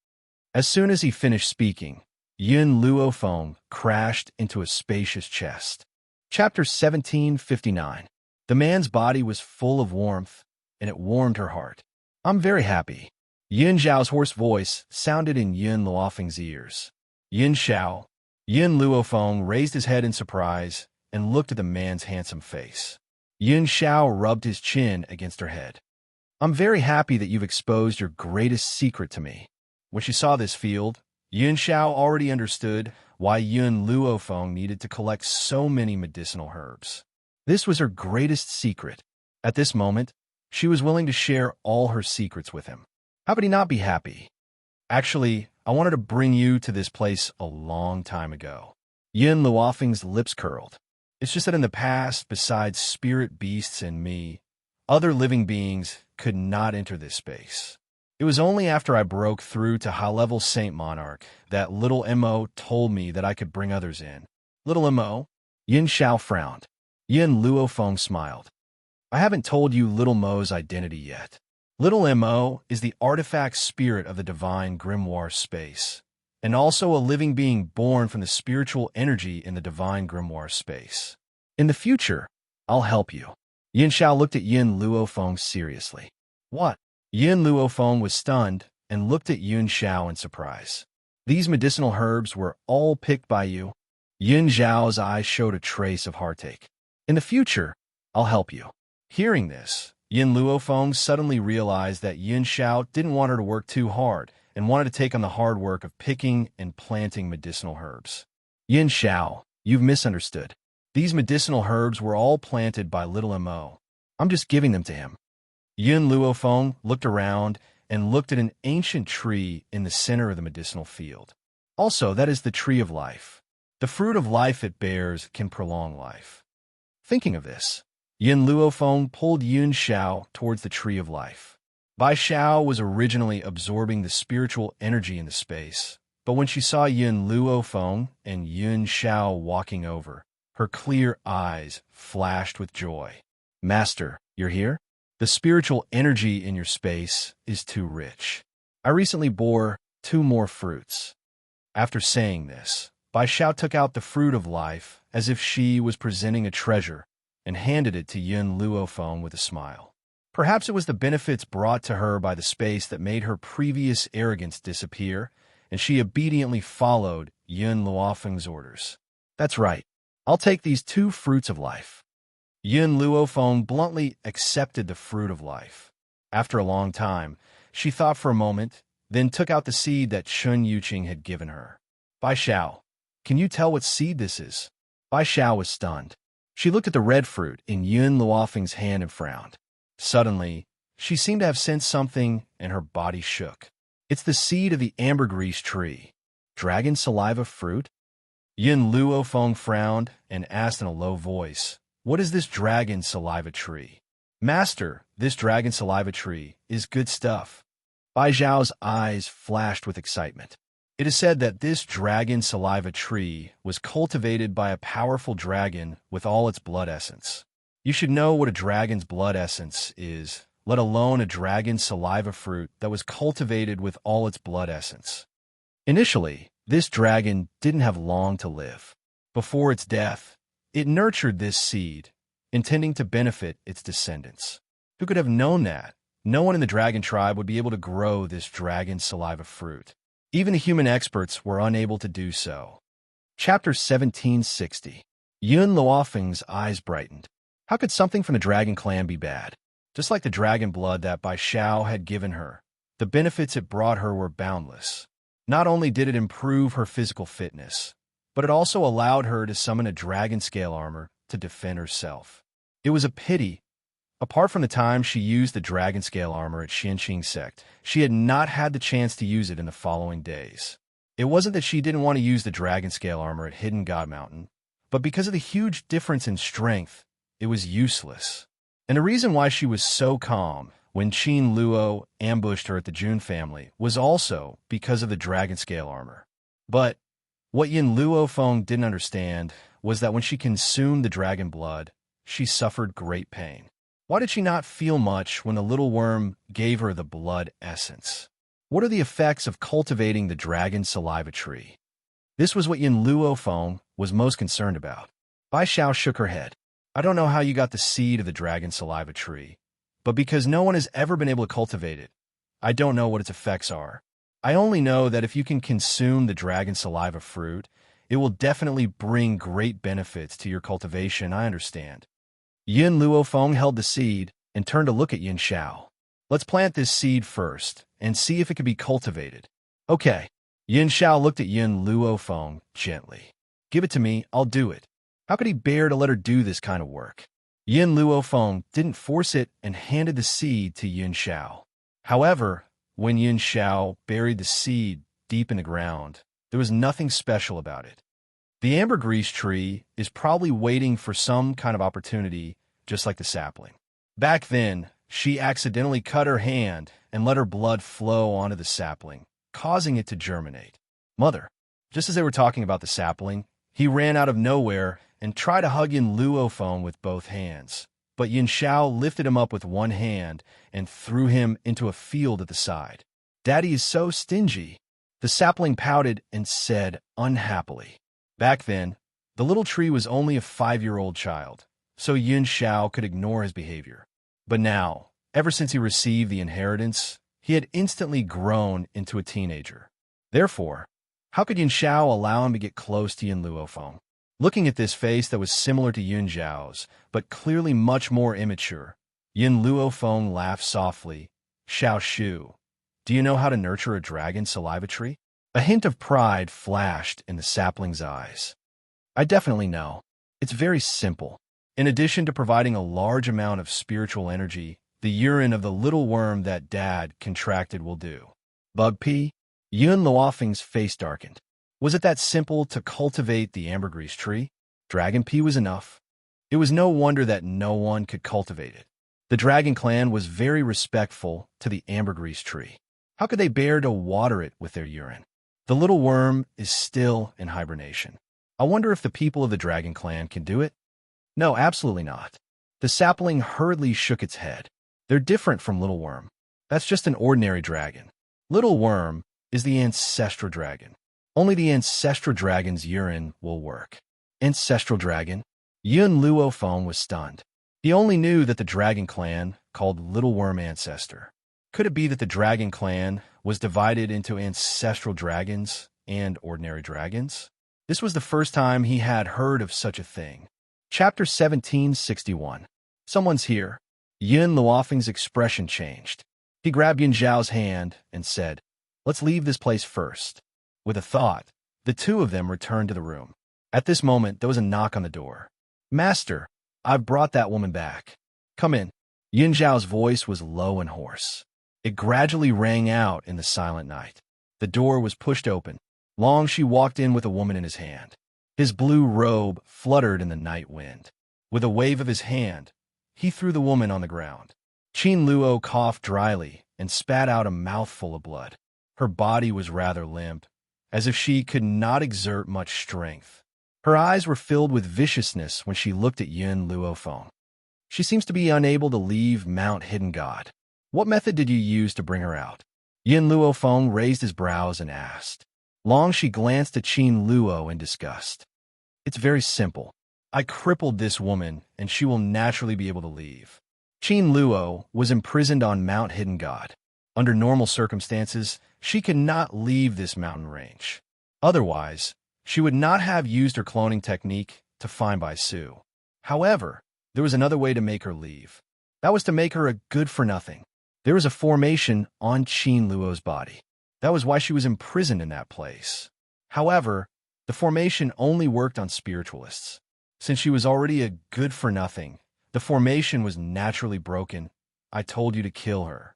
As soon as he finished speaking, Yin Luofeng crashed into a spacious chest. Chapter 1759. The man's body was full of warmth, and it warmed her heart. I'm very happy. Yin Zhao's hoarse voice sounded in Yin Luofeng's ears. Yin Xiao. Yin Luofeng raised his head in surprise and looked at the man's handsome face. Yin Xiao rubbed his chin against her head. I'm very happy that you've exposed your greatest secret to me. When she saw this field, Yin Xiao already understood why Yin Luofeng needed to collect so many medicinal herbs. This was her greatest secret. At this moment, she was willing to share all her secrets with him. How could he not be happy? Actually, I wanted to bring you to this place a long time ago. Yin Luofeng's lips curled. It's just that in the past, besides spirit beasts and me, other living beings could not enter this space. It was only after I broke through to high-level Saint Monarch that little Mo told me that I could bring others in. Little Mo? Yin Xiao frowned. Yin Luofeng smiled. I haven't told you Little Mo's identity yet. Little Mo is the artifact spirit of the divine grimoire space, and also a living being born from the spiritual energy in the divine grimoire space. In the future, I'll help you. Yin Xiao looked at Yin Luofeng seriously. What? Yin Luofeng was stunned and looked at Yin Xiao in surprise. These medicinal herbs were all picked by you. Yin Zhao's eyes showed a trace of heartache. In the future, I'll help you. Hearing this, Yin Luofeng suddenly realized that Yin Xiao didn't want her to work too hard and wanted to take on the hard work of picking and planting medicinal herbs. Yin Xiao, you've misunderstood. These medicinal herbs were all planted by Little Mo. I'm just giving them to him. Yin Luofeng looked around and looked at an ancient tree in the center of the medicinal field. Also, that is the tree of life. The fruit of life it bears can prolong life. Thinking of this, Yin Luofeng pulled Yin Xiao towards the tree of life. Bai Xiao was originally absorbing the spiritual energy in the space, but when she saw Yin Luofeng and Yin Xiao walking over, her clear eyes flashed with joy. Master, you're here? The spiritual energy in your space is too rich. I recently bore 2 more fruits. After saying this, Bai Xiao took out the fruit of life as if she was presenting a treasure and handed it to Yin Luofeng with a smile. Perhaps it was the benefits brought to her by the space that made her previous arrogance disappear, and she obediently followed Yin Luofeng's orders. That's right. I'll take these 2 fruits of life. Yin Luofeng bluntly accepted the fruit of life. After a long time, she thought for a moment, then took out the seed that Chun Yuqing had given her. Bai Xiao, can you tell what seed this is? Bai Xiao was stunned. She looked at the red fruit in Yin Luofeng's hand and frowned. Suddenly, she seemed to have sensed something, and her body shook. It's the seed of the ambergris tree. Dragon saliva fruit? Yin Luofeng frowned and asked in a low voice, "What is this dragon saliva tree?" "Master, this dragon saliva tree is good stuff." Bai Zhao's eyes flashed with excitement. It is said that this dragon saliva tree was cultivated by a powerful dragon with all its blood essence. You should know what a dragon's blood essence is, let alone a dragon saliva fruit that was cultivated with all its blood essence. Initially, this dragon didn't have long to live. Before its death, it nurtured this seed, intending to benefit its descendants. Who could have known that? No one in the dragon tribe would be able to grow this dragon saliva fruit. Even the human experts were unable to do so. Chapter 1760. Yun Luofeng's eyes brightened. How could something from the dragon clan be bad? Just like the dragon blood that Bai Xiao had given her, the benefits it brought her were boundless. Not only did it improve her physical fitness, but it also allowed her to summon a dragon scale armor to defend herself. It was a pity. Apart from the time she used the dragon scale armor at Xianxia sect, she had not had the chance to use it in the following days. It wasn't that she didn't want to use the dragon scale armor at Hidden God Mountain, but because of the huge difference in strength, it was useless. And the reason why she was so calm when Qin Luo ambushed her at the Jun family was also because of the dragon scale armor. But what Yin Luofeng didn't understand was that when she consumed the dragon blood, she suffered great pain. Why did she not feel much when the little worm gave her the blood essence? What are the effects of cultivating the dragon saliva tree? This was what Yin Luofeng was most concerned about. Bai Xiao shook her head. I don't know how you got the seed of the dragon saliva tree, but because no one has ever been able to cultivate it, I don't know what its effects are. I only know that if you can consume the dragon saliva fruit, it will definitely bring great benefits to your cultivation, I understand. Yin Luofeng held the seed and turned to look at Yin Xiao. Let's plant this seed first and see if it can be cultivated. Okay. Yin Xiao looked at Yin Luofeng gently. Give it to me, I'll do it. How could he bear to let her do this kind of work? Yin Luofeng didn't force it and handed the seed to Yin Xiao. However, when Yin Xiao buried the seed deep in the ground, there was nothing special about it. The ambergris tree is probably waiting for some kind of opportunity, just like the sapling. Back then, she accidentally cut her hand and let her blood flow onto the sapling, causing it to germinate. Mother, just as they were talking about the sapling, he ran out of nowhere and tried to hug Yin Luofeng with both hands. But Yin Xiao lifted him up with one hand and threw him into a field at the side. Daddy is so stingy. The sapling pouted and said unhappily. Back then, the little tree was only a 5-year-old child, so Yin Xiao could ignore his behavior. But now, ever since he received the inheritance, he had instantly grown into a teenager. Therefore, how could Yin Xiao allow him to get close to Yin Luofeng? Looking at this face that was similar to Yun Zhao's, but clearly much more immature, Yin Luofeng laughed softly. Xiao Shu, do you know how to nurture a dragon saliva tree? A hint of pride flashed in the sapling's eyes. I definitely know. It's very simple. In addition to providing a large amount of spiritual energy, the urine of the little worm that Dad contracted will do. Bug pea? Yun Luofeng's face darkened. Was it that simple to cultivate the ambergris tree? Dragon pea was enough. It was no wonder that no one could cultivate it. The dragon clan was very respectful to the ambergris tree. How could they bear to water it with their urine? The little worm is still in hibernation. I wonder if the people of the dragon clan can do it? No, absolutely not. The sapling hurriedly shook its head. They're different from little worm. That's just an ordinary dragon. Little worm is the ancestral dragon. Only the ancestral dragon's urine will work. Ancestral dragon? Yun Luofeng was stunned. He only knew that the dragon clan called Little Worm Ancestor. Could it be that the dragon clan was divided into ancestral dragons and ordinary dragons? This was the first time he had heard of such a thing. Chapter 1761. Someone's here. Yun Luofeng's expression changed. He grabbed Yin Zhao's hand and said, "Let's leave this place first." With a thought, the two of them returned to the room. At this moment, there was a knock on the door. "Master, I've brought that woman back. Come in." Yin Zhao's voice was low and hoarse. It gradually rang out in the silent night. The door was pushed open. Long Shi walked in with a woman in his hand. His blue robe fluttered in the night wind. With a wave of his hand, he threw the woman on the ground. Qin Luo coughed dryly and spat out a mouthful of blood. Her body was rather limp, as if she could not exert much strength. Her eyes were filled with viciousness when she looked at Yin Luofeng. She seems to be unable to leave Mount Hidden God. What method did you use to bring her out? Yin Luofeng raised his brows and asked. Long Shi glanced at Qin Luo in disgust. It's very simple. I crippled this woman, and she will naturally be able to leave. Qin Luo was imprisoned on Mount Hidden God. Under normal circumstances, she could not leave this mountain range. Otherwise, she would not have used her cloning technique to find Bai Su. However, there was another way to make her leave. That was to make her a good-for-nothing. There was a formation on Qin Luo's body. That was why she was imprisoned in that place. However, the formation only worked on spiritualists. Since she was already a good-for-nothing, the formation was naturally broken. I told you to kill her.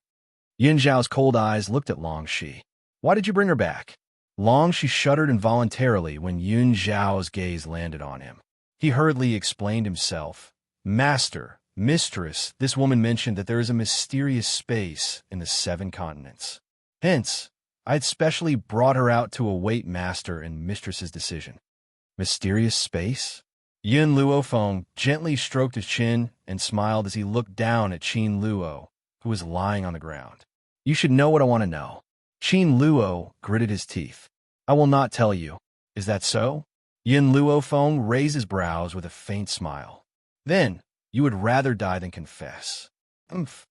Yin Zhao's cold eyes looked at Long Shi. Why did you bring her back? Long Shi shuddered involuntarily when Yin Zhao's gaze landed on him. He hurriedly explained himself. Master, mistress, this woman mentioned that there is a mysterious space in the 7 continents. Hence, I had specially brought her out to await master and mistress's decision. Mysterious space? Yin Luofeng gently stroked his chin and smiled as he looked down at Qin Luo, who was lying on the ground. You should know what I want to know. Qin Luo gritted his teeth. I will not tell you. Is that so? Yin Luofeng raised his brows with a faint smile. Then, you would rather die than confess. Umph.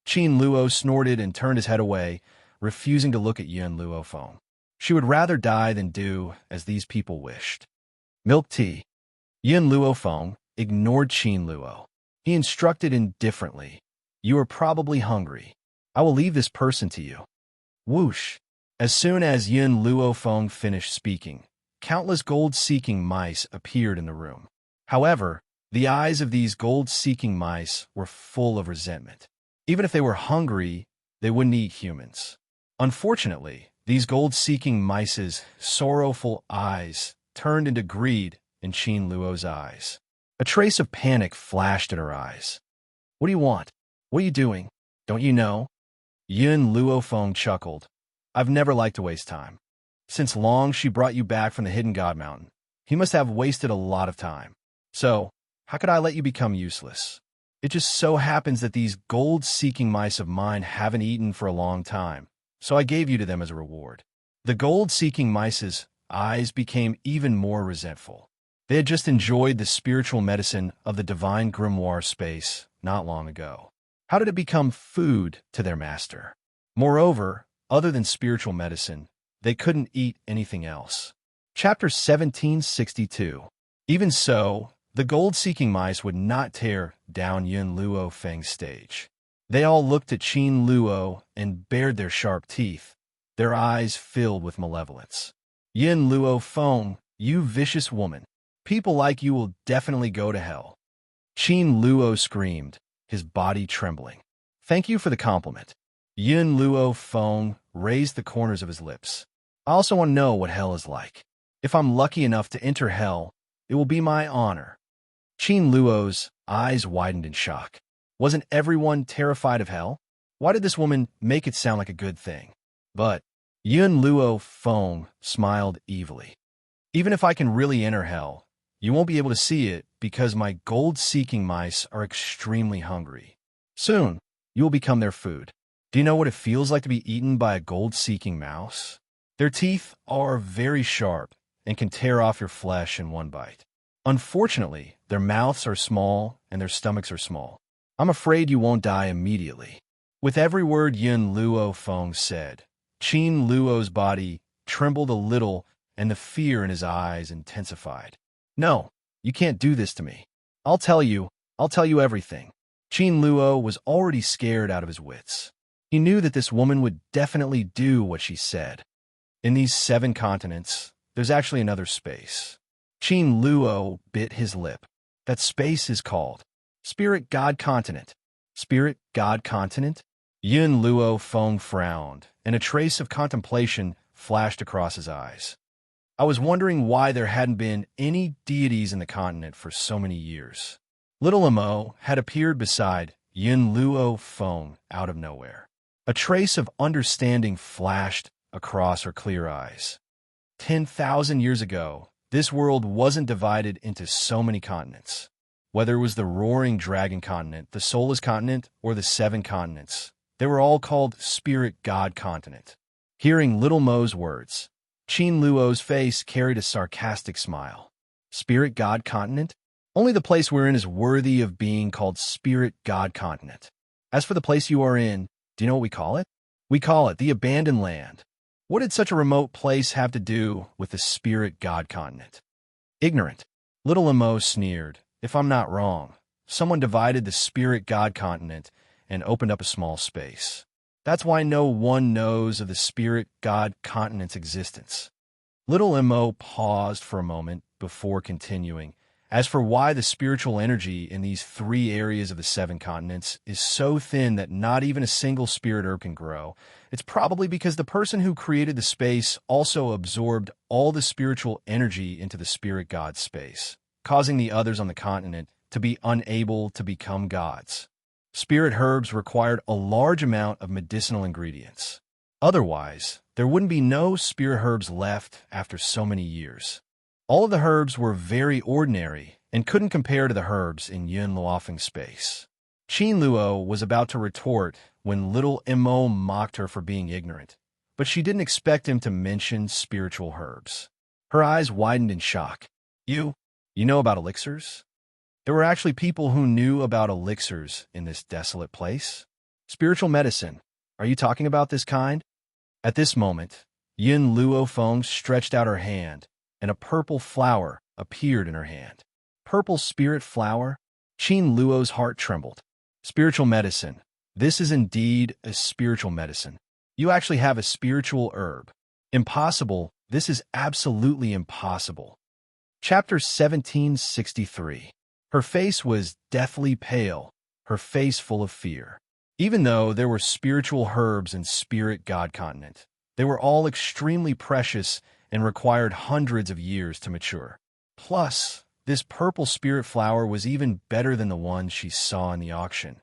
Qin Luo snorted and turned his head away, refusing to look at Yin Luofeng. She would rather die than do as these people wished. Milk tea. Yin Luofeng ignored Qin Luo. He instructed indifferently. You are probably hungry. I will leave this person to you. Whoosh. As soon as Yin Luofeng finished speaking, countless gold-seeking mice appeared in the room. However, the eyes of these gold-seeking mice were full of resentment. Even if they were hungry, they wouldn't eat humans. Unfortunately, these gold-seeking mice's sorrowful eyes turned into greed in Qin Luo's eyes. A trace of panic flashed in her eyes. What do you want? What are you doing? Don't you know? Yin Luofeng chuckled. I've never liked to waste time. Since Long Shi brought you back from the Hidden God Mountain, he must have wasted a lot of time. So, how could I let you become useless? It just so happens that these gold-seeking mice of mine haven't eaten for a long time, so I gave you to them as a reward. The gold-seeking mice's eyes became even more resentful. They had just enjoyed the spiritual medicine of the divine grimoire space not long ago. How did it become food to their master? Moreover, other than spiritual medicine, they couldn't eat anything else. Chapter 1762. Even so, the gold-seeking mice would not tear down Yin Luofeng's stage. They all looked at Qin Luo and bared their sharp teeth, their eyes filled with malevolence. Yin Luofeng, you vicious woman. People like you will definitely go to hell. Qin Luo screamed, his body trembling. Thank you for the compliment. Yin Luofeng raised the corners of his lips. I also want to know what hell is like. If I'm lucky enough to enter hell, it will be my honor. Qin Luo's eyes widened in shock. Wasn't everyone terrified of hell? Why did this woman make it sound like a good thing? But Yin Luofeng smiled evilly. Even if I can really enter hell, you won't be able to see it because my gold-seeking mice are extremely hungry. Soon, you will become their food. Do you know what it feels like to be eaten by a gold-seeking mouse? Their teeth are very sharp and can tear off your flesh in one bite. Unfortunately, their mouths are small and their stomachs are small. I'm afraid you won't die immediately. With every word Yin Luofeng said, Qin Luo's body trembled a little and the fear in his eyes intensified. No, you can't do this to me. I'll tell you everything. Qin Luo was already scared out of his wits. He knew that this woman would definitely do what she said. In these 7 continents, there's actually another space. Qin Luo bit his lip. That space is called Spirit God Continent. Spirit God continent? Yun Luo Feng frowned, and a trace of contemplation flashed across his eyes. I was wondering why there hadn't been any deities in the continent for so many years. Little Imo had appeared beside Yun Luo Feng out of nowhere. A trace of understanding flashed across her clear eyes. 10,000 years ago, this world wasn't divided into so many continents. Whether it was the roaring dragon continent, the soulless continent, or the seven continents, they were all called Spirit God continent. Hearing Little Mo's words, Qin Luo's face carried a sarcastic smile. Spirit God continent? Only the place we're in is worthy of being called Spirit God continent. As for the place you are in, do you know what we call it? We call it the Abandoned Land. What did such a remote place have to do with the Spirit God continent? Ignorant. Little Imo sneered. If I'm not wrong, someone divided the Spirit God continent and opened up a small space. That's why no one knows of the Spirit God continent's existence. Little Imo paused for a moment before continuing. As for why the spiritual energy in these three areas of the seven continents is so thin that not even a single spirit herb can grow, it's probably because the person who created the space also absorbed all the spiritual energy into the spirit god space, causing the others on the continent to be unable to become gods. Spirit herbs required a large amount of medicinal ingredients. Otherwise, there wouldn't be no spirit herbs left after so many years. All of the herbs were very ordinary and couldn't compare to the herbs in Yun Luofeng's space. Qin Luo was about to retort when Little Imo mocked her for being ignorant, but she didn't expect him to mention spiritual herbs. Her eyes widened in shock. You know about elixirs? There were actually people who knew about elixirs in this desolate place. Spiritual medicine. Are you talking about this kind? At this moment, Yun Luo Feng stretched out her hand, and a purple flower appeared in her hand. Purple spirit flower? Qin Luo's heart trembled. Spiritual medicine. This is indeed a spiritual medicine. You actually have a spiritual herb. Impossible. This is absolutely impossible. Chapter 1763. Her face was deathly pale, her face full of fear. Even though there were spiritual herbs in Spirit God continent, they were all extremely precious and required hundreds of years to mature. Plus, this purple spirit flower was even better than the one she saw in the auction.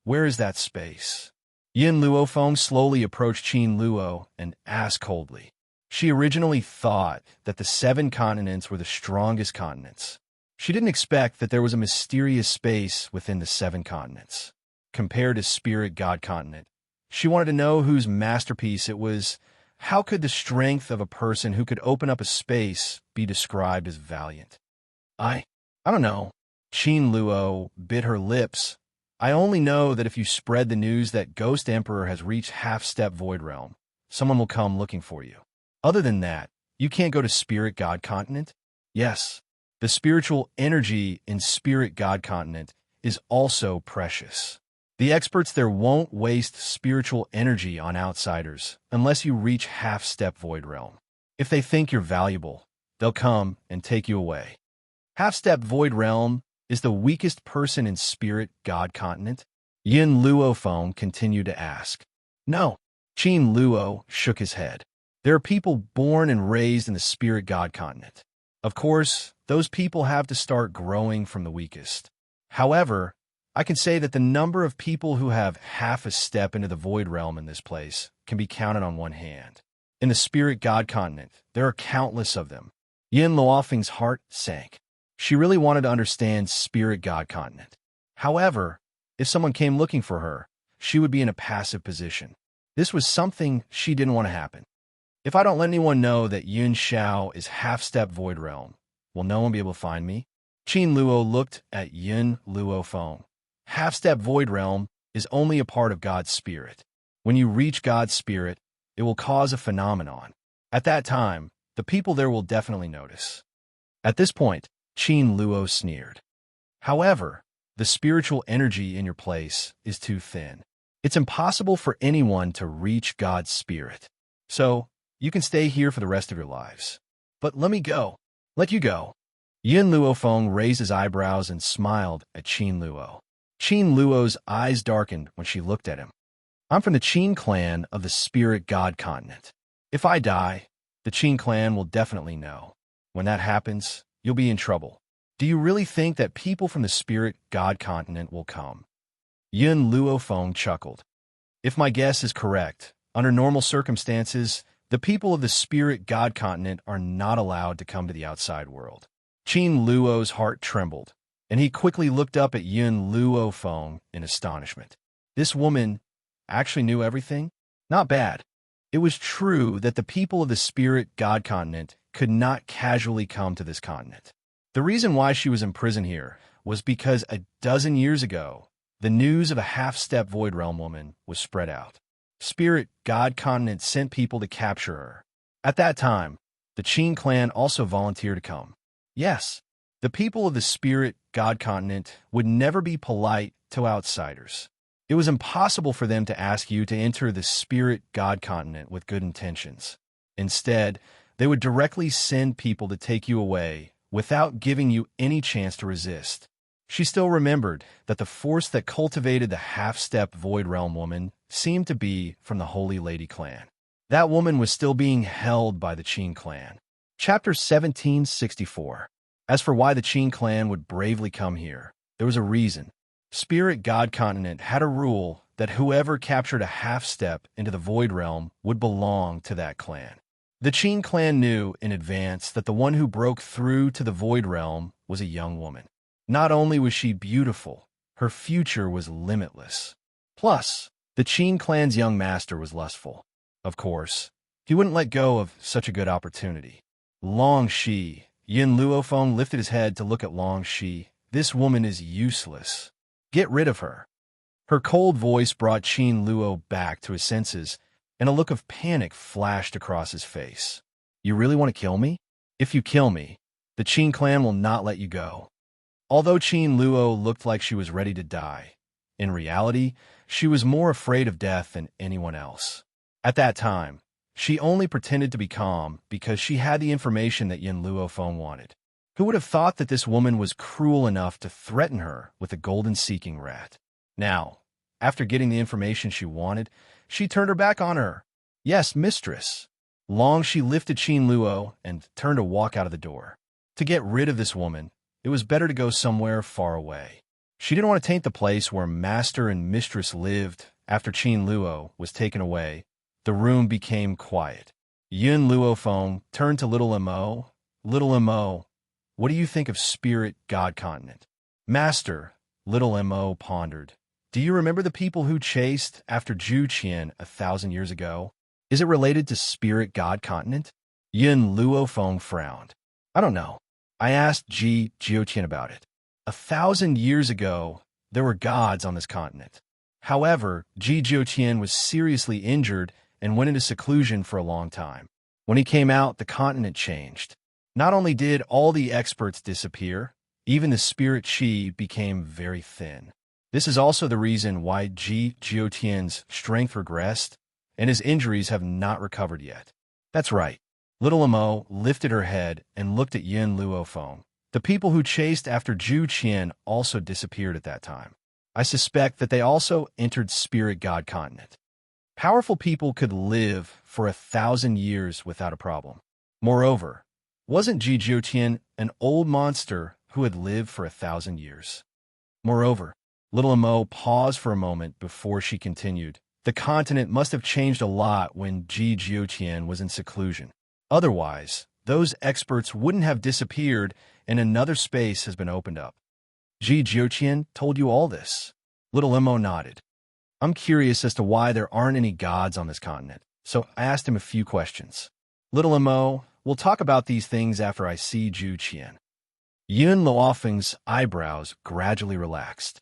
Where is that space? Yun Luofeng slowly approached Qin Luo and asked coldly. She originally thought that the seven continents were the strongest continents. She didn't expect that there was a mysterious space within the seven continents. Compared to Spirit God continent, she wanted to know whose masterpiece it was. How could the strength of a person who could open up a space be described as valiant? I don't know. Qin Luo bit her lips. I only know that if you spread the news that Ghost Emperor has reached half-step Void Realm, someone will come looking for you. Other than that, you can't go to Spirit God continent? Yes, the spiritual energy in Spirit God continent is also precious. The experts there won't waste spiritual energy on outsiders unless you reach half-step Void Realm. If they think you're valuable, they'll come and take you away. Half-step Void Realm is the weakest person in Spirit God continent? Yun Luofeng continued to ask. No. Qin Luo shook his head. There are people born and raised in the Spirit God continent. Of course, those people have to start growing from the weakest. However, I can say that the number of people who have half a step into the Void Realm in this place can be counted on one hand. In the Spirit God continent, there are countless of them. Yun Luofeng's heart sank. She really wanted to understand Spirit God continent. However, if someone came looking for her, she would be in a passive position. This was something she didn't want to happen. If I don't let anyone know that Yun Xiao is half-step Void Realm, will no one be able to find me? Qin Luo looked at Yun Luofeng. Half-step Void Realm is only a part of God's Spirit. When you reach God's Spirit, it will cause a phenomenon. At that time, the people there will definitely notice. At this point, Qin Luo sneered. However, the spiritual energy in your place is too thin. It's impossible for anyone to reach God's Spirit. So, you can stay here for the rest of your lives. But let me go. Let you go. Yun Luofeng raised his eyebrows and smiled at Qin Luo. Qin Luo's eyes darkened when she looked at him. I'm from the Qin clan of the Spirit God Continent. If I die, the Qin clan will definitely know. When that happens, you'll be in trouble. Do you really think that people from the Spirit God Continent will come? Yun Luofeng chuckled. If my guess is correct, under normal circumstances, the people of the Spirit God Continent are not allowed to come to the outside world. Qin Luo's heart trembled, and he quickly looked up at Yun Luofeng in astonishment. This woman actually knew everything? Not bad. It was true that the people of the Spirit God Continent could not casually come to this continent. The reason why she was imprisoned here was because a dozen years ago, the news of a half-step Void Realm woman was spread out. Spirit God Continent sent people to capture her. At that time, the Qin clan also volunteered to come. Yes, the people of the Spirit God Continent would never be polite to outsiders. It was impossible for them to ask you to enter the Spirit God Continent with good intentions. Instead, they would directly send people to take you away without giving you any chance to resist. She still remembered that the force that cultivated the half-step Void Realm woman seemed to be from the Holy Lady clan. That woman was still being held by the Qin clan. Chapter 1764. As for why the Qin clan would bravely come here, there was a reason. Spirit God Continent had a rule that whoever captured a half-step into the Void Realm would belong to that clan. The Qin clan knew in advance that the one who broke through to the Void Realm was a young woman. Not only was she beautiful, her future was limitless. Plus, the Qin clan's young master was lustful. Of course, he wouldn't let go of such a good opportunity. Long Shi. Yin Luofeng lifted his head to look at Long Shi. This woman is useless. Get rid of her. Her cold voice brought Qin Luo back to his senses, and a look of panic flashed across his face. You really want to kill me? If you kill me, the Qin clan will not let you go. Although Qin Luo looked like she was ready to die, in reality, she was more afraid of death than anyone else. At that time, she only pretended to be calm because she had the information that Yin Luofeng wanted. Who would have thought that this woman was cruel enough to threaten her with a golden seeking rat? Now, after getting the information she wanted, she turned her back on her. Yes, mistress. Long Shi lifted Qin Luo and turned to walk out of the door. To get rid of this woman, it was better to go somewhere far away. She didn't want to taint the place where master and mistress lived. After Qin Luo was taken away, the room became quiet. Yun Luofeng turned to Little Mo. Little Mo, what do you think of Spirit God Continent? Master, Little Mo pondered. Do you remember the people who chased after Zhu Qian 1,000 years ago? Is it related to Spirit God Continent? Yun Luofeng frowned. I don't know. I asked Ji Jiuqian about it. 1,000 years ago, there were gods on this continent. However, Ji Jiuqian was seriously injured and went into seclusion for a long time. When he came out, the continent changed. Not only did all the experts disappear, even the spirit qi became very thin. This is also the reason why Ji Jiutian's strength regressed, and his injuries have not recovered yet. That's right. Little Mo lifted her head and looked at Yin Luofeng. The people who chased after Zhu Qian also disappeared at that time. I suspect that they also entered Spirit God Continent. Powerful people could live for 1,000 years without a problem. Moreover, wasn't Ji Jiutian an old monster who had lived for 1,000 years? Moreover, Little Mo paused for a moment before she continued. The continent must have changed a lot when Ji Jiutian was in seclusion. Otherwise, those experts wouldn't have disappeared and another space has been opened up. Ji Jiutian told you all this. Little Mo nodded. I'm curious as to why there aren't any gods on this continent, so I asked him a few questions. Little Mo, we'll talk about these things after I see Zhu Qian. Yun Luofeng's eyebrows gradually relaxed.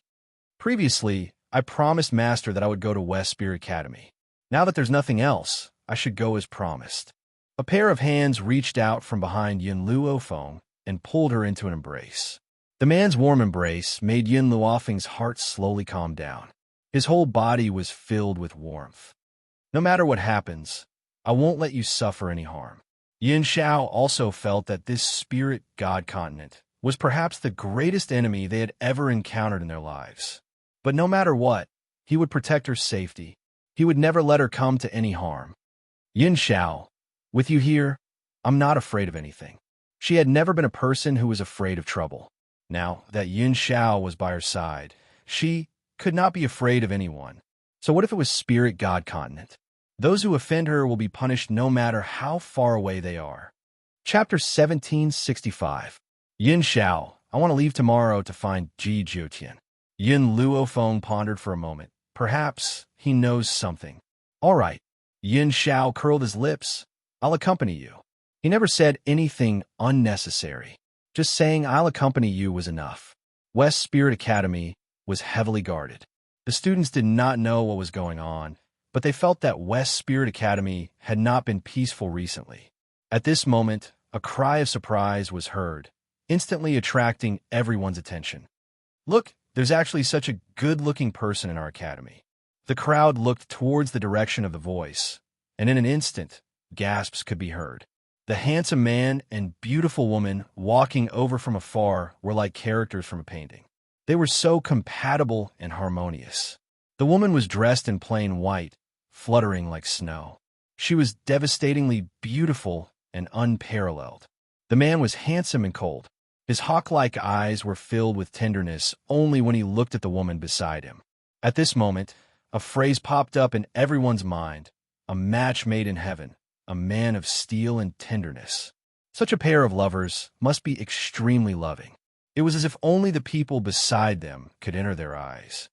Previously, I promised Master that I would go to West Spirit Academy. Now that there's nothing else, I should go as promised. A pair of hands reached out from behind Yun Luofeng and pulled her into an embrace. The man's warm embrace made Yun Luofeng's heart slowly calm down. His whole body was filled with warmth. No matter what happens, I won't let you suffer any harm. Yin Xiao also felt that this spirit god continent was perhaps the greatest enemy they had ever encountered in their lives. But no matter what, he would protect her safety. He would never let her come to any harm. Xianxia, with you here, I'm not afraid of anything. She had never been a person who was afraid of trouble. Now that Xianxia was by her side, she could not be afraid of anyone. So what if it was Spirit God Continent? Those who offend her will be punished no matter how far away they are. Chapter 1765. Xianxia, I want to leave tomorrow to find Ji Jiutian. Yin Luofeng pondered for a moment. Perhaps he knows something. All right. Xianxia curled his lips. I'll accompany you. He never said anything unnecessary. Just saying I'll accompany you was enough. West Spirit Academy was heavily guarded. The students did not know what was going on, but they felt that West Spirit Academy had not been peaceful recently. At this moment, a cry of surprise was heard, instantly attracting everyone's attention. Look, there's actually such a good-looking person in our academy. The crowd looked towards the direction of the voice, and in an instant, gasps could be heard. The handsome man and beautiful woman walking over from afar were like characters from a painting. They were so compatible and harmonious. The woman was dressed in plain white, fluttering like snow. She was devastatingly beautiful and unparalleled. The man was handsome and cold. His hawk-like eyes were filled with tenderness only when he looked at the woman beside him. At this moment, a phrase popped up in everyone's mind, a match made in heaven, a man of steel and tenderness. Such a pair of lovers must be extremely loving. It was as if only the people beside them could enter their eyes.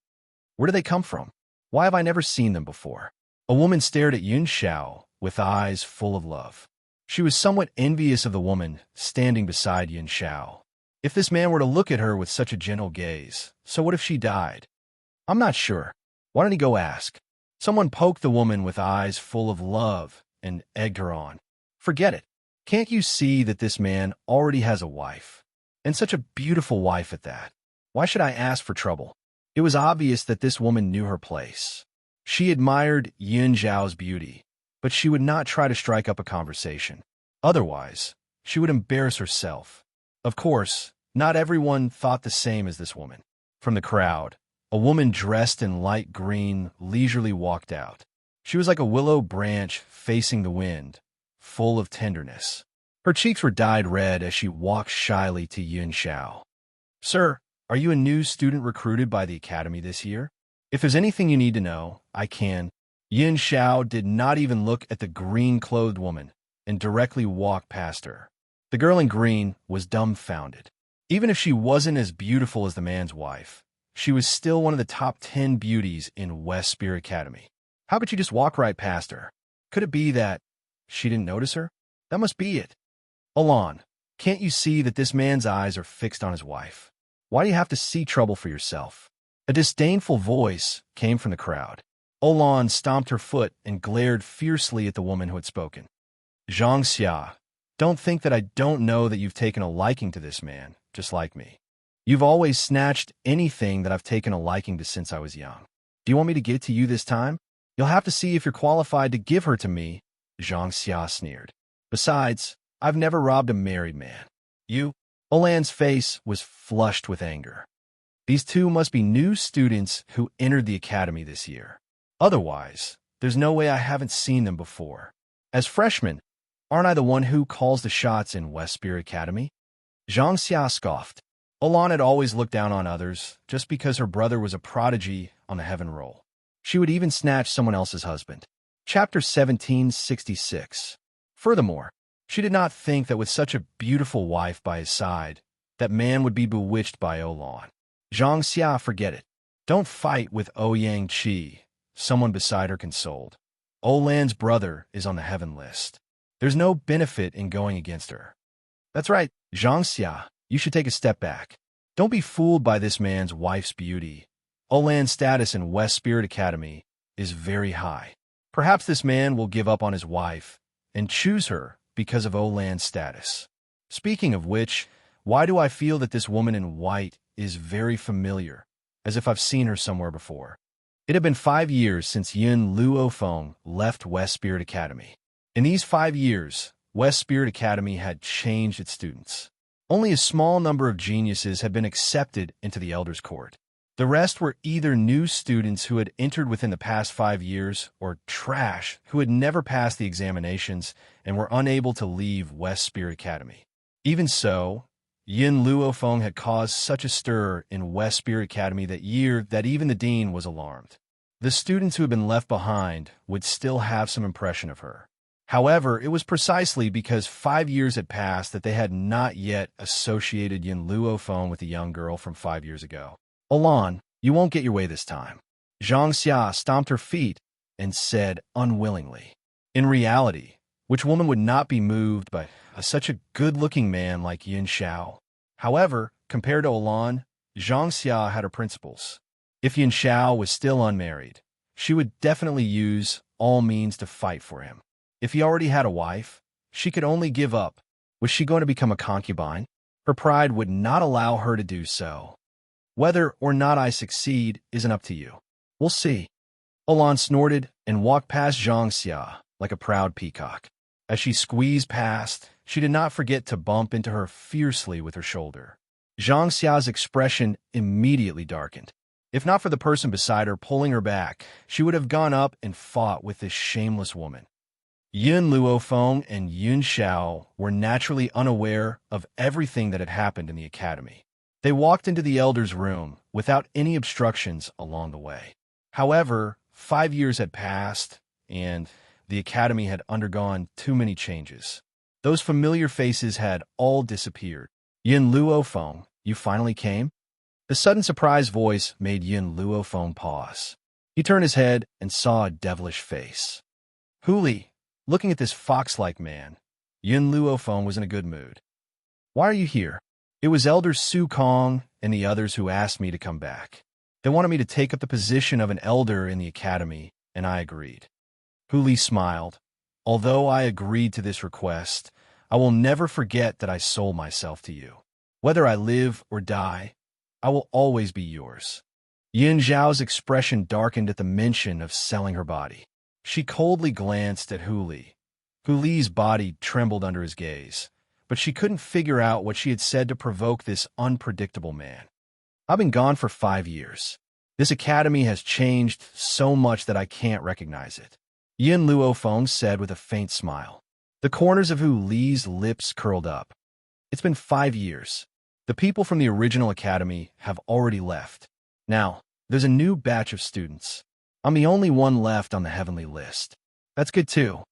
Where do they come from? Why have I never seen them before? A woman stared at Xianxia with eyes full of love. She was somewhat envious of the woman standing beside Xianxia. If this man were to look at her with such a gentle gaze, so what if she died? I'm not sure. Why don't he go ask? Someone poked the woman with eyes full of love and egged her on. Forget it. Can't you see that this man already has a wife? And such a beautiful wife at that. Why should I ask for trouble? It was obvious that this woman knew her place. She admired Xianxia's beauty, but she would not try to strike up a conversation. Otherwise, she would embarrass herself. Of course, not everyone thought the same as this woman. From the crowd, a woman dressed in light green leisurely walked out. She was like a willow branch facing the wind, full of tenderness. Her cheeks were dyed red as she walked shyly to Xianxia. Sir, are you a new student recruited by the academy this year? If there's anything you need to know, I can. Xianxia did not even look at the green-clothed woman and directly walked past her. The girl in green was dumbfounded. Even if she wasn't as beautiful as the man's wife, she was still one of the top 10 beauties in West Spirit Academy. How could she just walk right past her? Could it be that she didn't notice her? That must be it. Olan, can't you see that this man's eyes are fixed on his wife? Why do you have to see trouble for yourself? A disdainful voice came from the crowd. Olan stomped her foot and glared fiercely at the woman who had spoken. Xianxia, don't think that I don't know that you've taken a liking to this man, just like me. You've always snatched anything that I've taken a liking to since I was young. Do you want me to give it to you this time? You'll have to see if you're qualified to give her to me, Xianxia sneered. Besides, I've never robbed a married man. You? Olan's face was flushed with anger. These two must be new students who entered the academy this year. Otherwise, there's no way I haven't seen them before. As freshmen, aren't I the one who calls the shots in West Spirit Academy? Xianxia scoffed. Olan had always looked down on others just because her brother was a prodigy on the heaven roll. She would even snatch someone else's husband. Chapter 1766. Furthermore, she did not think that with such a beautiful wife by his side, that man would be bewitched by Olan. Xianxia, forget it. Don't fight with Ouyang Qi, someone beside her consoled. Olan's brother is on the heaven list. There's no benefit in going against her. That's right, Xianxia, you should take a step back. Don't be fooled by this man's wife's beauty. Olan's status in West Spirit Academy is very high. Perhaps this man will give up on his wife and choose her because of Olan's status. Speaking of which, why do I feel that this woman in white is very familiar, as if I've seen her somewhere before? It had been 5 years since Yin Luofeng left West Spirit Academy. In these 5 years, West Spirit Academy had changed its students. Only a small number of geniuses had been accepted into the Elder's Court. The rest were either new students who had entered within the past 5 years or trash who had never passed the examinations and were unable to leave West Spirit Academy. Even so, Yin Luofeng had caused such a stir in West Spirit Academy that year that even the dean was alarmed. The students who had been left behind would still have some impression of her. However, it was precisely because 5 years had passed that they had not yet associated Yin Luofeng with the young girl from 5 years ago. "Alon, you won't get your way this time." Xianxia stomped her feet and said unwillingly. In reality, which woman would not be moved by such a good-looking man like Yin Xiao? However, compared to Alon, Xianxia had her principles. If Yin Xiao was still unmarried, she would definitely use all means to fight for him. If he already had a wife, she could only give up. Was she going to become a concubine? Her pride would not allow her to do so. "Whether or not I succeed isn't up to you. We'll see." Alon snorted and walked past Xianxia like a proud peacock. As she squeezed past, she did not forget to bump into her fiercely with her shoulder. Xianxia's expression immediately darkened. If not for the person beside her pulling her back, she would have gone up and fought with this shameless woman. Yin Luofeng and Yin Xiao were naturally unaware of everything that had happened in the academy. They walked into the elder's room without any obstructions along the way. However, 5 years had passed, and the academy had undergone too many changes. Those familiar faces had all disappeared. "Yin Luofeng, you finally came?" The sudden surprised voice made Yin Luofeng pause. He turned his head and saw a devilish face. Huli, looking at this fox-like man, Yin Luofeng was in a good mood. "Why are you here?" "It was Elder Su Kong and the others who asked me to come back. They wanted me to take up the position of an elder in the academy, and I agreed." Huli smiled. "Although I agreed to this request, I will never forget that I sold myself to you. Whether I live or die, I will always be yours." Yin Zhao's expression darkened at the mention of selling her body. She coldly glanced at Huli. Huli's body trembled under his gaze, but she couldn't figure out what she had said to provoke this unpredictable man. "I've been gone for 5 years. This academy has changed so much that I can't recognize it," Yin Luofeng said with a faint smile. The corners of Huli's lips curled up. "It's been 5 years. The people from the original academy have already left. Now, there's a new batch of students. I'm the only one left on the heavenly list. That's good too."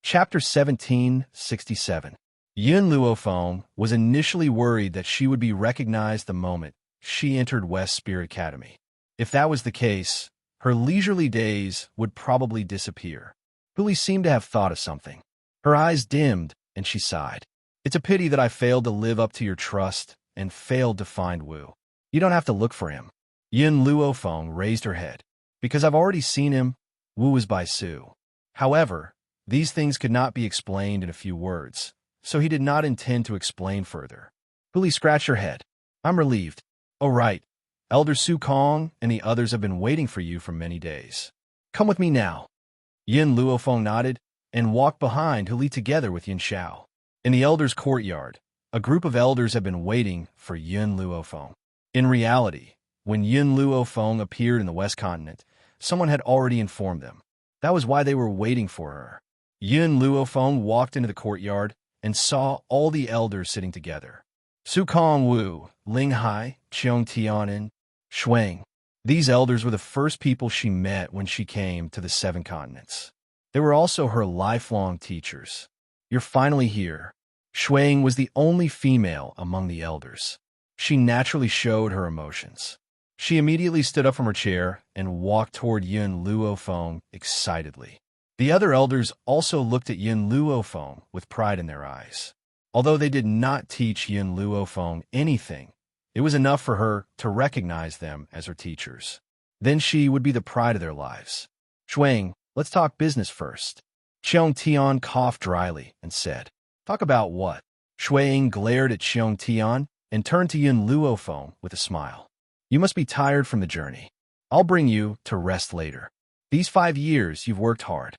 Chapter 1767. Yin Luofeng was initially worried that she would be recognized the moment she entered West Spirit Academy. If that was the case, her leisurely days would probably disappear. Huli seemed to have thought of something. Her eyes dimmed, and she sighed. "It's a pity that I failed to live up to your trust and failed to find Wu. You don't have to look for him." Yin Luofeng raised her head. "Because I've already seen him, Wu is by Su." However, these things could not be explained in a few words, so he did not intend to explain further. Huli scratched her head. "I'm relieved. Oh, right. Elder Su Kong and the others have been waiting for you for many days. Come with me now." Yin Luofeng nodded and walked behind Huli together with Yin Xiao. In the elder's courtyard, a group of elders had been waiting for Yin Luofeng. In reality, when Yin Luofeng appeared in the West Continent, someone had already informed them. That was why they were waiting for her. Yin Luofeng walked into the courtyard and saw all the elders sitting together. Su Kong Wu, Ling Hai, Qiong Tianen, Shuang. These elders were the first people she met when she came to the 7 continents. They were also her lifelong teachers. "You're finally here." Shuang was the only female among the elders. She naturally showed her emotions. She immediately stood up from her chair and walked toward Yin Luofeng excitedly. The other elders also looked at Yin Luofeng with pride in their eyes. Although they did not teach Yin Luofeng anything, it was enough for her to recognize them as her teachers. Then she would be the pride of their lives. "Shuang, let's talk business first." Qiong Tian coughed dryly and said, "Talk about what?" Shuang glared at Qiong Tian and turned to Yin Luofeng with a smile. "You must be tired from the journey. I'll bring you to rest later. These 5 years you've worked hard."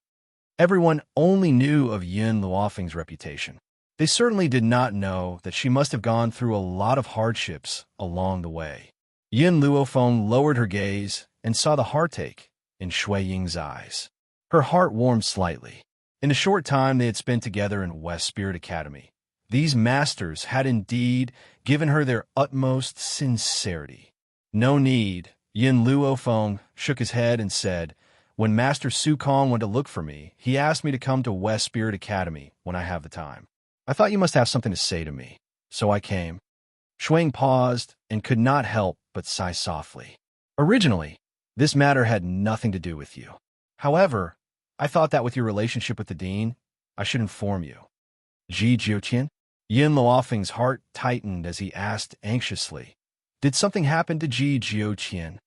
Everyone only knew of Yin Luofeng's reputation. They certainly did not know that she must have gone through a lot of hardships along the way. Yin Luofeng lowered her gaze and saw the heartache in Shui Ying's eyes. Her heart warmed slightly. In the short time they had spent together in West Spirit Academy, these masters had indeed given her their utmost sincerity. No need. Yin Luofeng shook his head and said, "When Master Su Kong went to look for me, he asked me to come to West Spirit Academy when I have the time. I thought you must have something to say to me, so I came." Shuang paused and could not help but sigh softly. "Originally, this matter had nothing to do with you. However, I thought that with your relationship with the Dean, I should inform you." Ji Jiuqian? Yin Luofeng's heart tightened as he asked anxiously, "Did something happen to Ji Jiuqian?"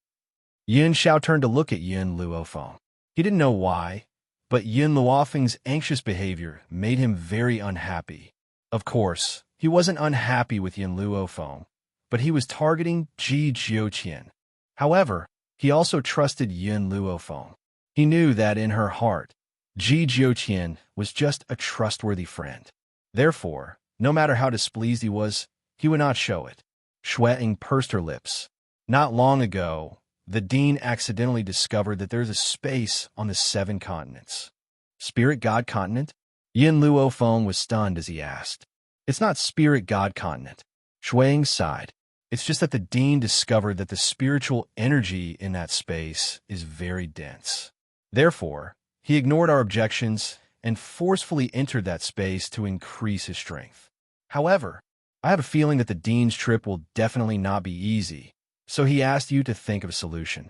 Yin Xiao turned to look at Yin Luofeng. He didn't know why, but Yin Luofeng's anxious behavior made him very unhappy. Of course, he wasn't unhappy with Yin Luofeng, but he was targeting Ji Jiuqian. However, he also trusted Yin Luofeng. He knew that in her heart, Ji Jiuqian was just a trustworthy friend. Therefore, no matter how displeased he would not show it. Shui Ying pursed her lips. Not long ago, the Dean accidentally discovered that there's a space on the 7 continents. Spirit God Continent? Yin Luofeng was stunned as he asked. "It's not Spirit God Continent." Shui Ying sighed. "It's just that the Dean discovered that the spiritual energy in that space is very dense. Therefore, he ignored our objections and forcefully entered that space to increase his strength. However, I have a feeling that the Dean's trip will definitely not be easy, so he asked you to think of a solution."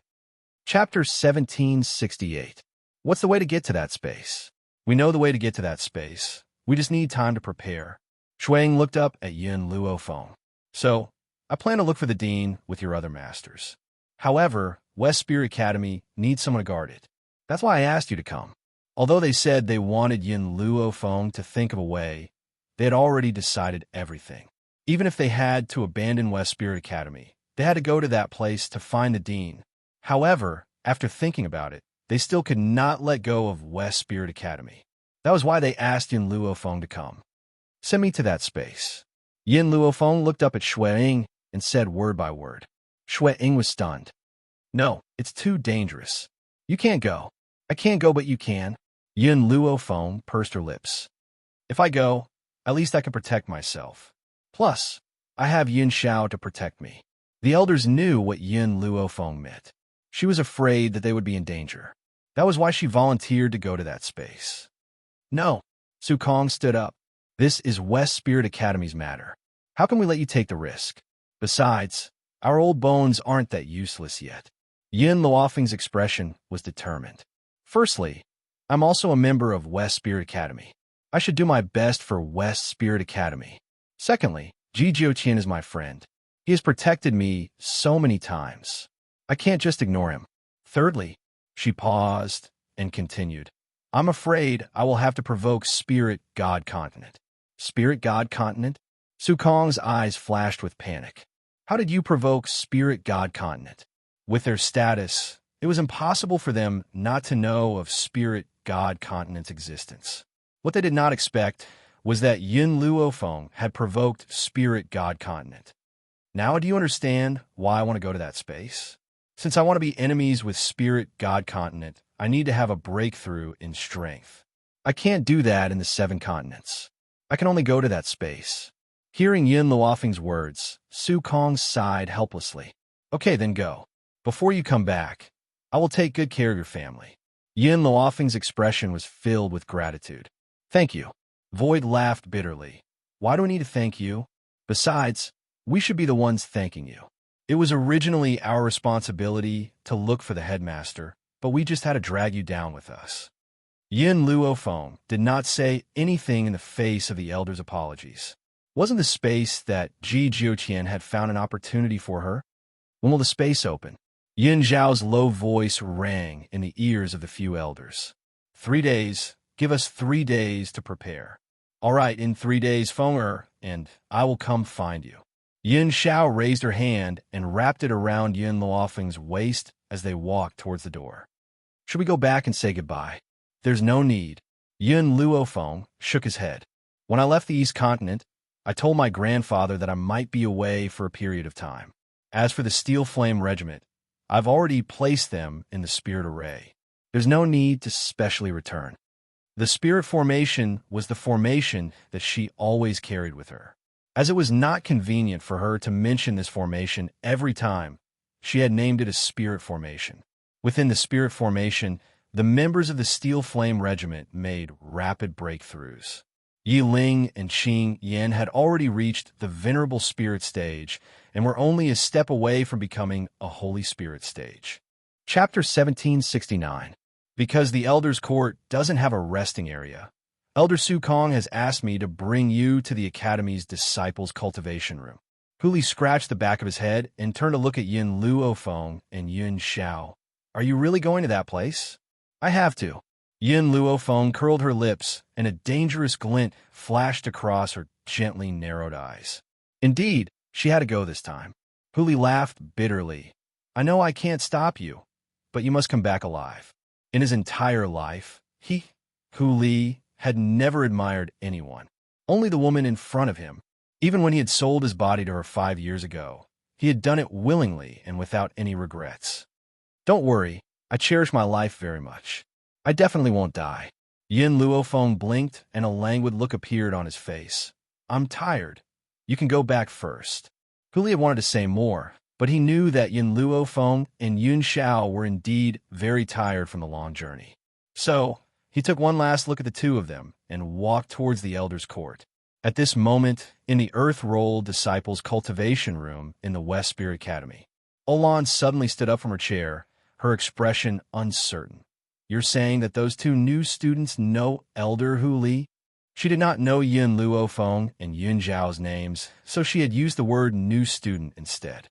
Chapter 1768. What's the way to get to that space? We know the way to get to that space. We just need time to prepare. Shui Ying looked up at Yin Luofeng. "So, I plan to look for the Dean with your other masters. However, West Spirit Academy needs someone to guard it. That's why I asked you to come." Although they said they wanted Yin Luofeng to think of a way, they had already decided everything. Even if they had to abandon West Spirit Academy, they had to go to that place to find the Dean. However, after thinking about it, they still could not let go of West Spirit Academy. That was why they asked Yin Luofeng to come. "Send me to that space." Yin Luofeng looked up at Shui Ying and said word by word. Shui Ying was stunned. "No, it's too dangerous. You can't go." "I can't go, but you can." Yin Luofeng pursed her lips. "If I go, at least I can protect myself. Plus, I have Yin Xiao to protect me." The elders knew what Yin Luofeng meant. She was afraid that they would be in danger. That was why she volunteered to go to that space. "No." Su Kong stood up. "This is West Spirit Academy's matter. How can we let you take the risk? Besides, our old bones aren't that useless yet." Yin Luofeng's expression was determined. "Firstly, I'm also a member of West Spirit Academy. I should do my best for West Spirit Academy. Secondly, Ji Jiuqian is my friend. He has protected me so many times. I can't just ignore him. Thirdly," she paused and continued, "I'm afraid I will have to provoke Spirit God Continent." Spirit God Continent? Su Kong's eyes flashed with panic. How did you provoke Spirit God Continent? With their status, it was impossible for them not to know of Spirit God Continent's existence. What they did not expect was that Yin Luofeng had provoked Spirit God Continent. Now do you understand why I want to go to that space? Since I want to be enemies with Spirit God Continent, I need to have a breakthrough in strength. I can't do that in the 7 continents. I can only go to that space." Hearing Yin Luofeng's words, Su Kong sighed helplessly. "Okay, then go. Before you come back, I will take good care of your family." Yin Luofeng's expression was filled with gratitude. "Thank you." Void laughed bitterly. "Why do we need to thank you? Besides, we should be the ones thanking you. It was originally our responsibility to look for the headmaster, but we just had to drag you down with us." Yin Luofeng did not say anything in the face of the elder's apologies. Wasn't the space that Ji Jiuqian had found an opportunity for her? When will the space open? Yin Zhao's low voice rang in the ears of the few elders. 3 days. Give us 3 days to prepare. All right, in 3 days, Fenger, and I will come find you. Yin Xiao raised her hand and wrapped it around Yin Luofeng's waist as they walked towards the door. "Should we go back and say goodbye?" "There's no need." Yin Luofeng shook his head. "When I left the East Continent, I told my grandfather that I might be away for a period of time. As for the Steel Flame Regiment, I've already placed them in the Spirit Array. There's no need to specially return. The Spirit Formation was the formation that she always carried with her. As it was not convenient for her to mention this formation every time, she had named it a Spirit Formation. Within the Spirit Formation, the members of the Steel Flame Regiment made rapid breakthroughs. Yi Ling and Qing Yan had already reached the Venerable Spirit stage and were only a step away from becoming a Holy Spirit stage. Chapter 1769. Because the Elder's Court doesn't have a resting area, Elder Su Kong has asked me to bring you to the Academy's Disciples' Cultivation Room. Hu Li scratched the back of his head and turned to look at Yin Luofeng and Yun Xiao. Are you really going to that place? I have to. Yin Luofeng curled her lips, and a dangerous glint flashed across her gently narrowed eyes. Indeed, she had to go this time. Hu Li laughed bitterly. I know I can't stop you, but you must come back alive. In his entire life, Hu Li, had never admired anyone, only the woman in front of him. Even when he had sold his body to her 5 years ago, he had done it willingly and without any regrets. Don't worry, I cherish my life very much. I definitely won't die. Yin Luofeng blinked, and a languid look appeared on his face. I'm tired. You can go back first. Hu Li had wanted to say more, but he knew that Yin Luofeng and Yun Xiao were indeed very tired from the long journey. So, he took one last look at the two of them and walked towards the Elder's Court. At this moment, in the Earth-Rolled Disciples' Cultivation Room in the West Spirit Academy, Olan suddenly stood up from her chair, her expression uncertain. You're saying that those two new students know Elder Hu Li? She did not know Yin Luofeng and Yun Zhao's names, so she had used the word new student instead.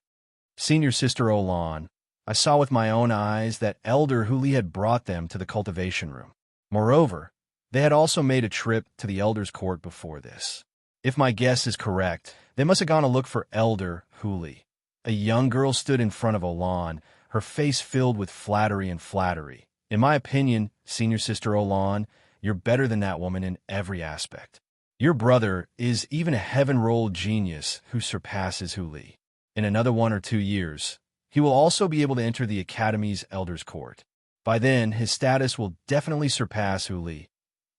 Senior Sister Olan, I saw with my own eyes that Elder Hu Li had brought them to the cultivation room. Moreover, they had also made a trip to the Elder's Court before this. If my guess is correct, they must have gone to look for Elder Hu Li. A young girl stood in front of Olan, her face filled with flattery and flattery. In my opinion, Senior Sister Olan, you're better than that woman in every aspect. Your brother is even a heaven-rolled genius who surpasses Hu Li. In another 1 or 2 years, he will also be able to enter the Academy's Elder's Court. By then, his status will definitely surpass Hu Li.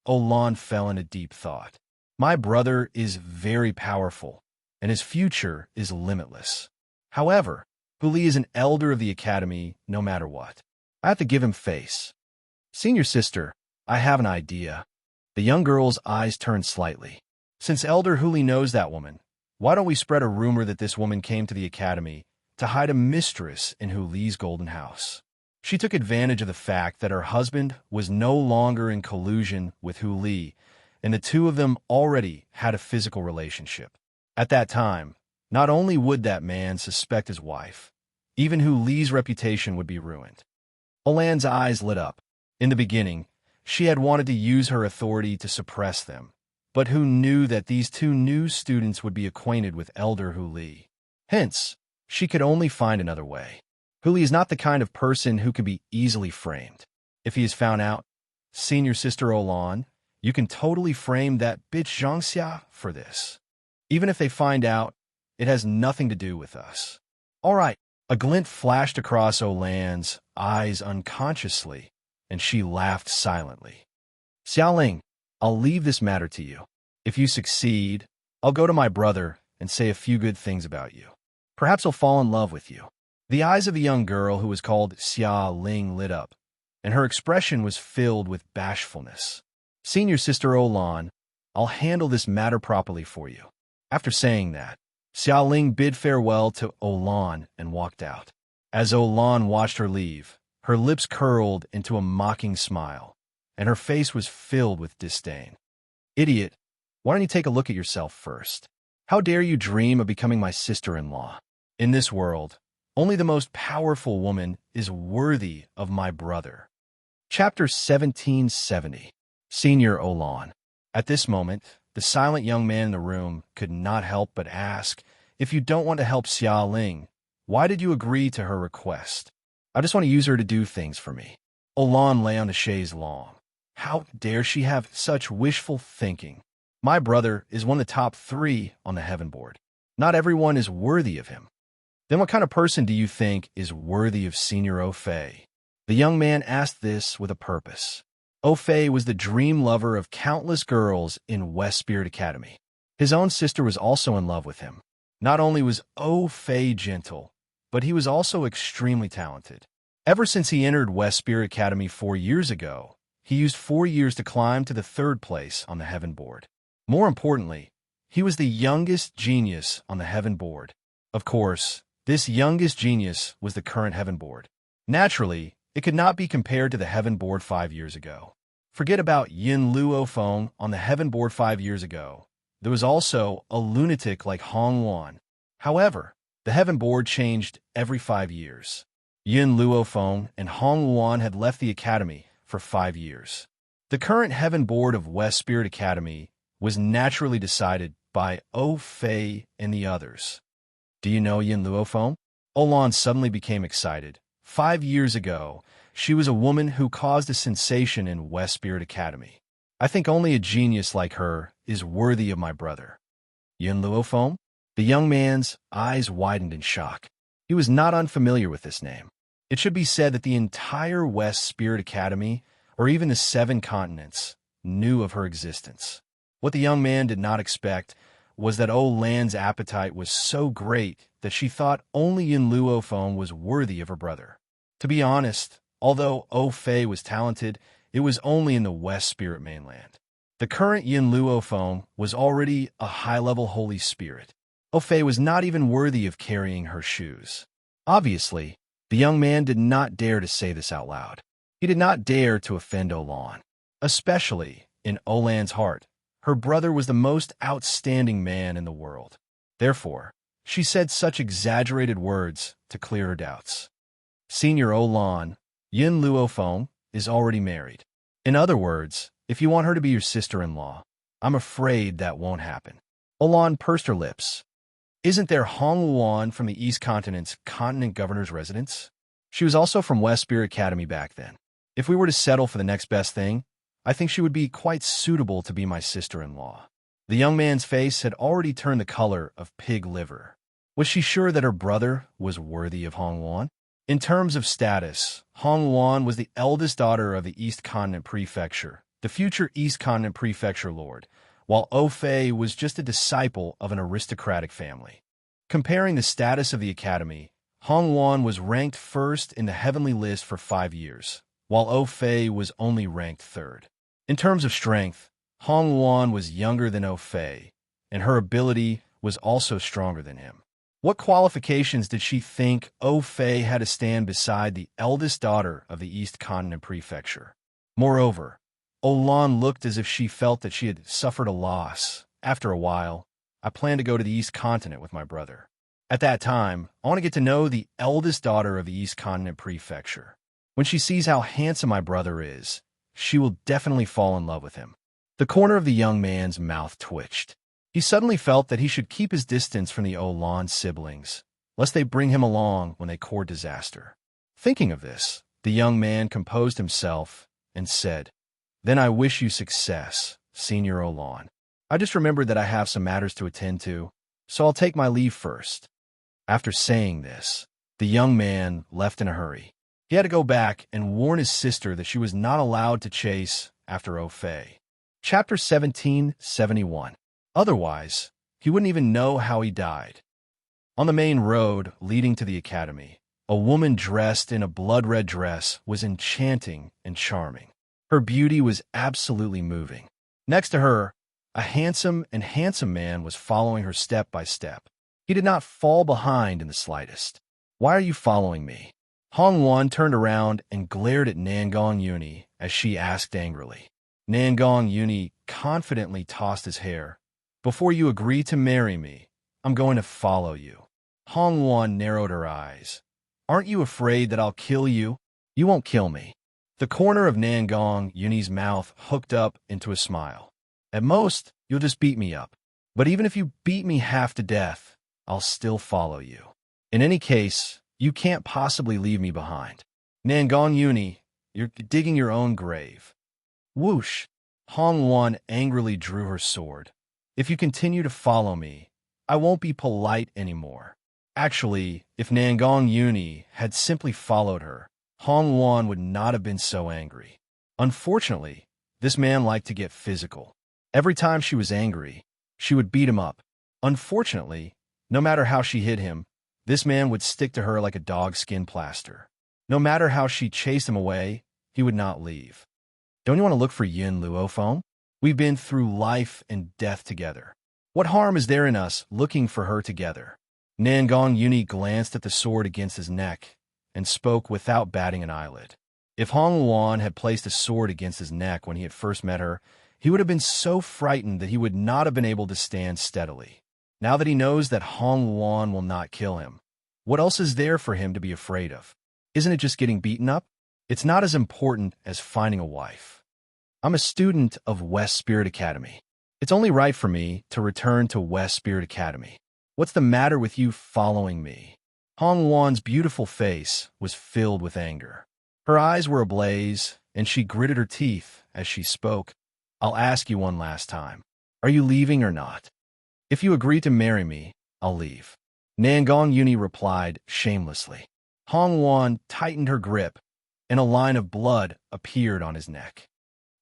Olan fell into deep thought. My brother is very powerful, and his future is limitless. However, Hu Li is an elder of the Academy no matter what. I have to give him face. Senior Sister, I have an idea. The young girl's eyes turned slightly. Since Elder Hu Li knows that woman, why don't we spread a rumor that this woman came to the Academy to hide a mistress in Hu Li's golden house? She took advantage of the fact that her husband was no longer in collusion with Hu Li, and the two of them already had a physical relationship. At that time, not only would that man suspect his wife, even Hu Li's reputation would be ruined. Olan's eyes lit up. In the beginning, she had wanted to use her authority to suppress them, but who knew that these two new students would be acquainted with Elder Hu Li? Hence, she could only find another way. Hu Li is not the kind of person who can be easily framed. If he is found out, Senior Sister Olan, you can totally frame that bitch Xianxia for this. Even if they find out, it has nothing to do with us. All right. A glint flashed across Olan's eyes unconsciously, and she laughed silently. Xiaoling, I'll leave this matter to you. If you succeed, I'll go to my brother and say a few good things about you. Perhaps he'll fall in love with you. The eyes of the young girl who was called Xia Ling lit up, and her expression was filled with bashfulness. Senior Sister Olan, I'll handle this matter properly for you. After saying that, Xia Ling bid farewell to Olan and walked out. As Olan watched her leave, her lips curled into a mocking smile, and her face was filled with disdain. Idiot, why don't you take a look at yourself first? How dare you dream of becoming my sister-in-law? In this world, only the most powerful woman is worthy of my brother. Chapter 1770. Senior Olan. At this moment, the silent young man in the room could not help but ask, if you don't want to help Xia Ling, why did you agree to her request? I just want to use her to do things for me. Olan lay on the chaise longue. How dare she have such wishful thinking? My brother is one of the top 3 on the heaven board. Not everyone is worthy of him. Then what kind of person do you think is worthy of Senior Au Fei? The young man asked this with a purpose. Au Fei was the dream lover of countless girls in West Spirit Academy. His own sister was also in love with him. Not only was Au Fei gentle, but he was also extremely talented. Ever since he entered West Spirit Academy 4 years ago, he used 4 years to climb to the third place on the Heaven Board. More importantly, he was the youngest genius on the Heaven Board. Of course, this youngest genius was the current Heaven Board. Naturally, it could not be compared to the Heaven Board 5 years ago. Forget about Yin Luo Feng on the Heaven Board 5 years ago. There was also a lunatic like Hong Wan. However, the Heaven Board changed every 5 years. Yin Luo Feng and Hong Wan had left the academy for 5 years. The current Heaven Board of West Spirit Academy was naturally decided by Au Fei and the others. Do you know Yin Luo Feng? Olan suddenly became excited. 5 years ago, she was a woman who caused a sensation in West Spirit Academy. I think only a genius like her is worthy of my brother. Yin Luo Feng? The young man's eyes widened in shock. He was not unfamiliar with this name. It should be said that the entire West Spirit Academy, or even the 7 continents, knew of her existence. What the young man did not expect was that Olan's appetite was so great that she thought only Yin Luo Feng was worthy of her brother. To be honest, although Au Fei was talented, it was only in the West Spirit mainland. The current Yin Luo Feng was already a high-level holy spirit. Au Fei was not even worthy of carrying her shoes. Obviously, the young man did not dare to say this out loud. He did not dare to offend Olan. Especially in Olan's heart, her brother was the most outstanding man in the world. Therefore, she said such exaggerated words to clear her doubts. Senior Olan, Yin Luo Feng, is already married. In other words, if you want her to be your sister-in-law, I'm afraid that won't happen. Olan pursed her lips. Isn't there Hong Wan from the East Continent's continent governor's residence? She was also from West Spirit Academy back then. If we were to settle for the next best thing, I think she would be quite suitable to be my sister-in-law. The young man's face had already turned the color of pig liver. Was she sure that her brother was worthy of Hong Wan? In terms of status, Hong Wan was the eldest daughter of the East Continent Prefecture, the future East Continent Prefecture Lord, while Au Fei was just a disciple of an aristocratic family. Comparing the status of the academy, Hong Wan was ranked first in the heavenly list for 5 years, while Au Fei was only ranked third. In terms of strength, Hong Wan was younger than Au Fei, and her ability was also stronger than him. What qualifications did she think Au Fei had to stand beside the eldest daughter of the East Continent Prefecture? Moreover, Olan looked as if she felt that she had suffered a loss. After a while, I plan to go to the East Continent with my brother. At that time, I want to get to know the eldest daughter of the East Continent Prefecture. When she sees how handsome my brother is, she will definitely fall in love with him. The corner of the young man's mouth twitched. He suddenly felt that he should keep his distance from the Olan siblings, lest they bring him along when they court disaster. Thinking of this, the young man composed himself and said, "Then I wish you success, Senior Olan. I just remembered that I have some matters to attend to, so I'll take my leave first." After saying this, the young man left in a hurry. He had to go back and warn his sister that she was not allowed to chase after Au Fei. Chapter 1771. Otherwise, he wouldn't even know how he died. On the main road leading to the academy, a woman dressed in a blood-red dress was enchanting and charming. Her beauty was absolutely moving. Next to her, a handsome man was following her step by step. He did not fall behind in the slightest. "Why are you following me?" Hong Wan turned around and glared at Nangong Yuni as she asked angrily. Nangong Yuni confidently tossed his hair. "Before you agree to marry me, I'm going to follow you." Hong Wan narrowed her eyes. "Aren't you afraid that I'll kill you?" "You won't kill me." The corner of Nangong Yuni's mouth hooked up into a smile. "At most, you'll just beat me up. But even if you beat me half to death, I'll still follow you. In any case, you can't possibly leave me behind. Nangong Yuni, you're digging your own grave." Whoosh! Hong Wan angrily drew her sword. "If you continue to follow me, I won't be polite anymore. Actually, if Nangong Yuni had simply followed her, Hong Wan would not have been so angry. Unfortunately, this man liked to get physical. Every time she was angry, she would beat him up. Unfortunately, no matter how she hit him, this man would stick to her like a dog-skin plaster. No matter how she chased him away, he would not leave. Don't you want to look for Yin Luofeng? We've been through life and death together. What harm is there in us looking for her together? Nangong Yuni glanced at the sword against his neck and spoke without batting an eyelid. If Hong Wan had placed a sword against his neck when he had first met her, he would have been so frightened that he would not have been able to stand steadily. Now that he knows that Hong Wan will not kill him, what else is there for him to be afraid of? Isn't it just getting beaten up? It's not as important as finding a wife. I'm a student of West Spirit Academy. It's only right for me to return to West Spirit Academy. What's the matter with you following me? Hong Wan's beautiful face was filled with anger. Her eyes were ablaze, and she gritted her teeth as she spoke. I'll ask you one last time. Are you leaving or not? If you agree to marry me, I'll leave. Nangong Yuni replied shamelessly. Hong Wan tightened her grip, and a line of blood appeared on his neck.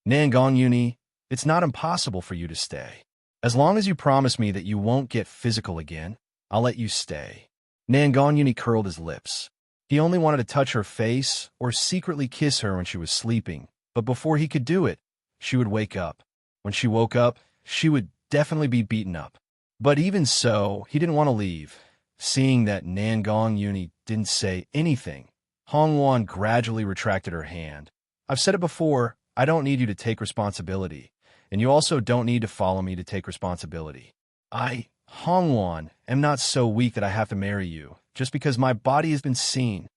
Nangong Yuni, it's not impossible for you to stay. As long as you promise me that you won't get physical again, I'll let you stay. Nangong Yuni curled his lips. He only wanted to touch her face or secretly kiss her when she was sleeping, but before he could do it, she would wake up. When she woke up, she would definitely be beaten up. But even so, he didn't want to leave. Seeing that Nangong Yuni didn't say anything, Hong Wan gradually retracted her hand. I've said it before, I don't need you to take responsibility, and you also don't need to follow me to take responsibility. I, Hong Wan, am not so weak that I have to marry you, just because my body has been seen.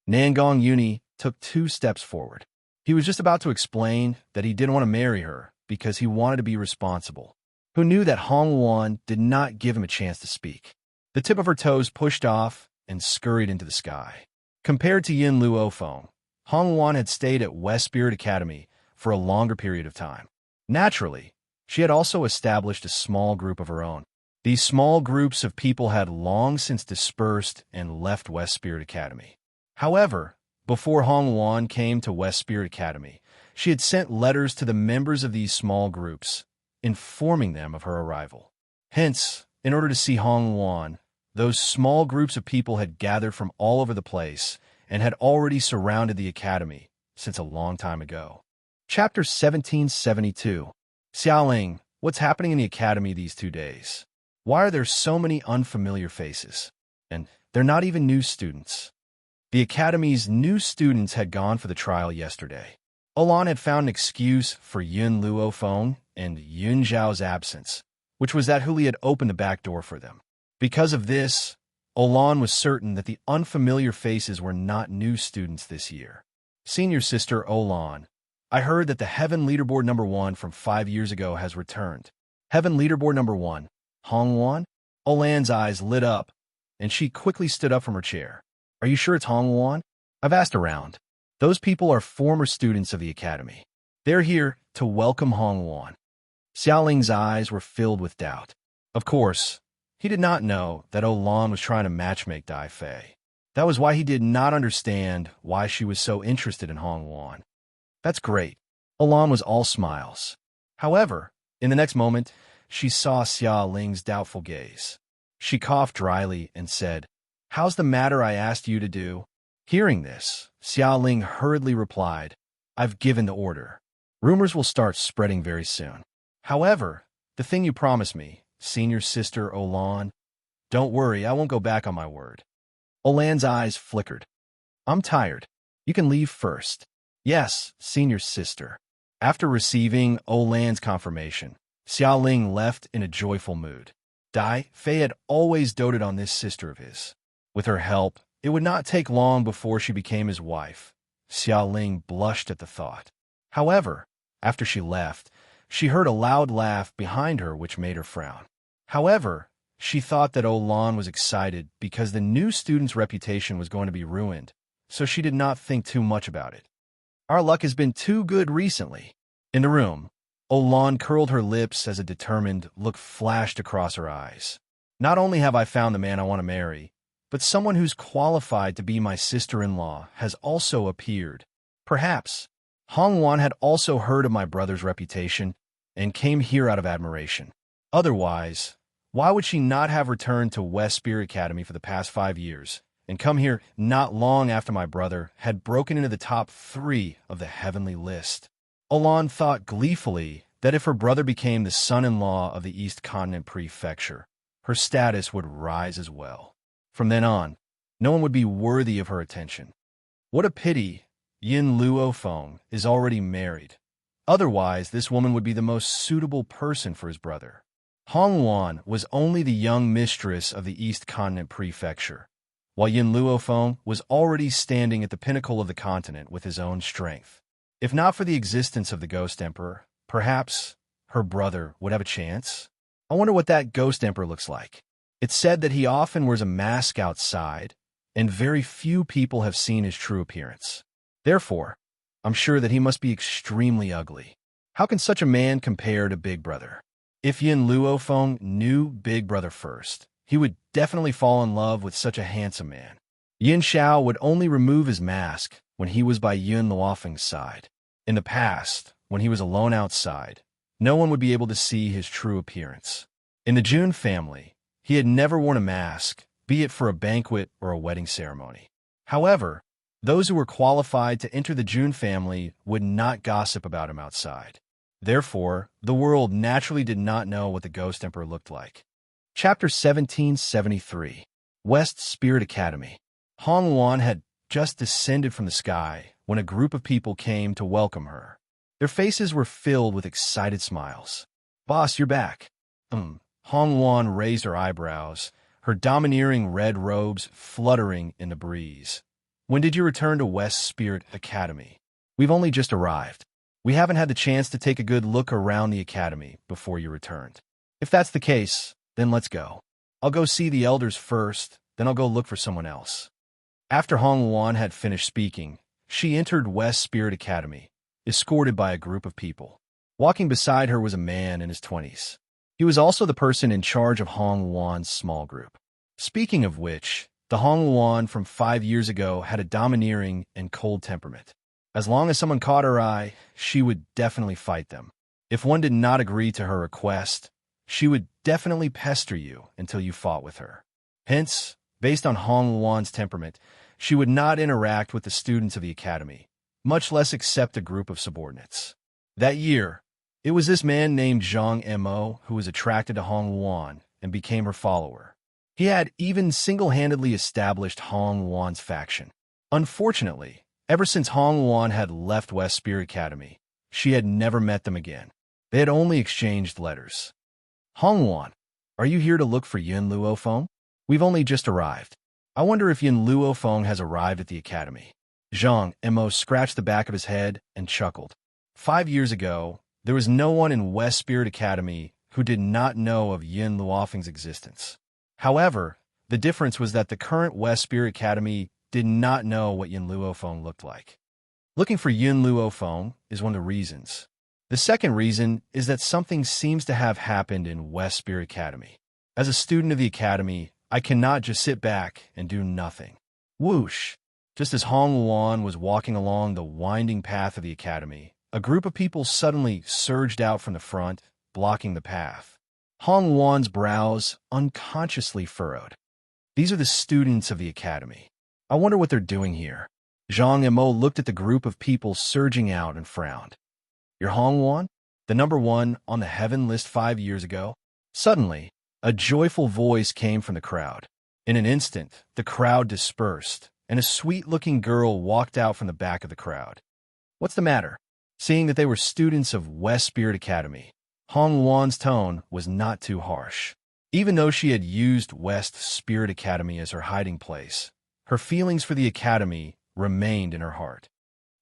Nangong Yuni took 2 steps forward. He was just about to explain that he didn't want to marry her because he wanted to be responsible. Who knew that Hong Wan did not give him a chance to speak? The tip of her toes pushed off and scurried into the sky. Compared to Yin Luofeng, Hong Wan had stayed at West Spirit Academy for a longer period of time. Naturally, she had also established a small group of her own. These small groups of people had long since dispersed and left West Spirit Academy. However, before Hong Wan came to West Spirit Academy, she had sent letters to the members of these small groups, informing them of her arrival. Hence, in order to see Hong Wan, those small groups of people had gathered from all over the place and had already surrounded the academy since a long time ago. Chapter 1772. Xiaoling, what's happening in the academy these 2 days? Why are there so many unfamiliar faces? And they're not even new students. The academy's new students had gone for the trial yesterday. Olan had found an excuse for Yun Luofeng and Yun Zhao's absence, which was that Huli had opened the back door for them. Because of this, Olan was certain that the unfamiliar faces were not new students this year. Senior sister Olan, I heard that the Heaven Leaderboard number 1 from 5 years ago has returned. Heaven Leaderboard number 1, Hong Wan? Olan's eyes lit up, and she quickly stood up from her chair. Are you sure it's Hong Wan? I've asked around. Those people are former students of the academy. They're here to welcome Hong Wan. Xiaoling's eyes were filled with doubt. Of course, he did not know that Olan was trying to matchmake Dai Fei. That was why he did not understand why she was so interested in Hong Wan. That's great. Olan was all smiles. However, in the next moment, she saw Xiaoling's doubtful gaze. She coughed dryly and said, How's the matter I asked you to do? Hearing this, Xiaoling hurriedly replied, I've given the order. Rumors will start spreading very soon. However, the thing you promised me, senior sister Olan, don't worry, I won't go back on my word. Olan's eyes flickered. I'm tired. You can leave first. Yes, senior sister. After receiving Olan's confirmation, Xiaoling left in a joyful mood. Dai Fei had always doted on this sister of his. With her help, it would not take long before she became his wife. Xiaoling blushed at the thought. However, after she left, she heard a loud laugh behind her which made her frown. However, she thought that Olan was excited because the new student's reputation was going to be ruined, so she did not think too much about it. Our luck has been too good recently. In the room, Olan curled her lips as a determined look flashed across her eyes. Not only have I found the man I want to marry, but someone who's qualified to be my sister-in-law has also appeared. Perhaps Hong Wan had also heard of my brother's reputation and came here out of admiration. Otherwise, why would she not have returned to West Spirit Academy for the past 5 years and come here not long after my brother had broken into the top 3 of the heavenly list? Olan thought gleefully that if her brother became the son-in-law of the East Continent Prefecture, her status would rise as well. From then on, no one would be worthy of her attention. What a pity Yin Luofeng is already married. Otherwise, this woman would be the most suitable person for his brother. Hong Wan was only the young mistress of the East Continent Prefecture, while Yin Luofeng was already standing at the pinnacle of the continent with his own strength. If not for the existence of the Ghost Emperor, perhaps her brother would have a chance? I wonder what that Ghost Emperor looks like. It's said that he often wears a mask outside, and very few people have seen his true appearance. Therefore, I'm sure that he must be extremely ugly. How can such a man compare to Big Brother? If Yin Luofeng knew Big Brother first, he would definitely fall in love with such a handsome man. Yin Xiao would only remove his mask when he was by Yin Luofeng's side. In the past, when he was alone outside, no one would be able to see his true appearance. In the Jun family, he had never worn a mask, be it for a banquet or a wedding ceremony. However, those who were qualified to enter the Jun family would not gossip about him outside. Therefore, the world naturally did not know what the Ghost Emperor looked like. Chapter 1773. West Spirit Academy. Hong Wan had just descended from the sky when a group of people came to welcome her. Their faces were filled with excited smiles. "Boss, you're back." Hong Wan raised her eyebrows, her domineering red robes fluttering in the breeze. "When did you return to West Spirit Academy?" "We've only just arrived. We haven't had the chance to take a good look around the academy before you returned." "If that's the case, then let's go. I'll go see the elders first, then I'll go look for someone else." After Hong Wan had finished speaking, she entered West Spirit Academy, escorted by a group of people. Walking beside her was a man in his 20s. He was also the person in charge of Hong Wan's small group. Speaking of which, the Hong Wan from 5 years ago had a domineering and cold temperament. As long as someone caught her eye, she would definitely fight them. If one did not agree to her request, she would definitely pester you until you fought with her. Hence, based on Hong Wan's temperament, she would not interact with the students of the academy, much less accept a group of subordinates. That year, it was this man named Zhang Mo who was attracted to Hong Wan and became her follower. He had even single-handedly established Hong Wan's faction. Unfortunately, ever since Hong Wan had left West Spirit Academy, she had never met them again. They had only exchanged letters. "Hong Wan, are you here to look for Yin Luofeng? We've only just arrived. I wonder if Yin Luofeng has arrived at the academy." Zhang Mo scratched the back of his head and chuckled. 5 years ago, there was no one in West Spirit Academy who did not know of Yin Luofeng's existence. However, the difference was that the current West Spirit Academy did not know what Yin Luofeng looked like. Looking for Yin Luofeng is one of the reasons. The second reason is that something seems to have happened in West Spirit Academy. As a student of the academy, I cannot just sit back and do nothing. Whoosh! Just as Hong Wan was walking along the winding path of the academy, a group of people suddenly surged out from the front, blocking the path. Hong Wan's brows unconsciously furrowed. These are the students of the academy. I wonder what they're doing here. Zhang Mo looked at the group of people surging out and frowned. "You're Hong Wan, the number 1 on the heaven list 5 years ago?" Suddenly, a joyful voice came from the crowd. In an instant, the crowd dispersed, and a sweet-looking girl walked out from the back of the crowd. "What's the matter?" Seeing that they were students of West Spirit Academy, Hong Wan's tone was not too harsh. Even though she had used West Spirit Academy as her hiding place, her feelings for the academy remained in her heart.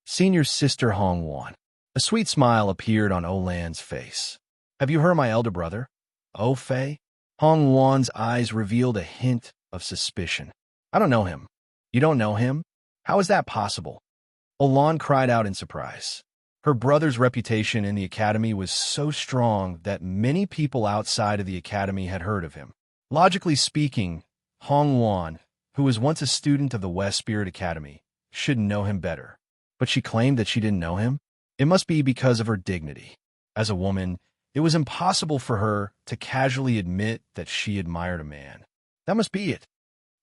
"Senior sister Hong Wan." A sweet smile appeared on Olan's face. "Have you heard my elder brother, O Fei?" Hong Wan's eyes revealed a hint of suspicion. "I don't know him." "You don't know him? How is that possible?" Olan cried out in surprise. Her brother's reputation in the academy was so strong that many people outside of the academy had heard of him. Logically speaking, Hong Wan, who was once a student of the West Spirit Academy, should know him better. But she claimed that she didn't know him? It must be because of her dignity. As a woman, it was impossible for her to casually admit that she admired a man. That must be it.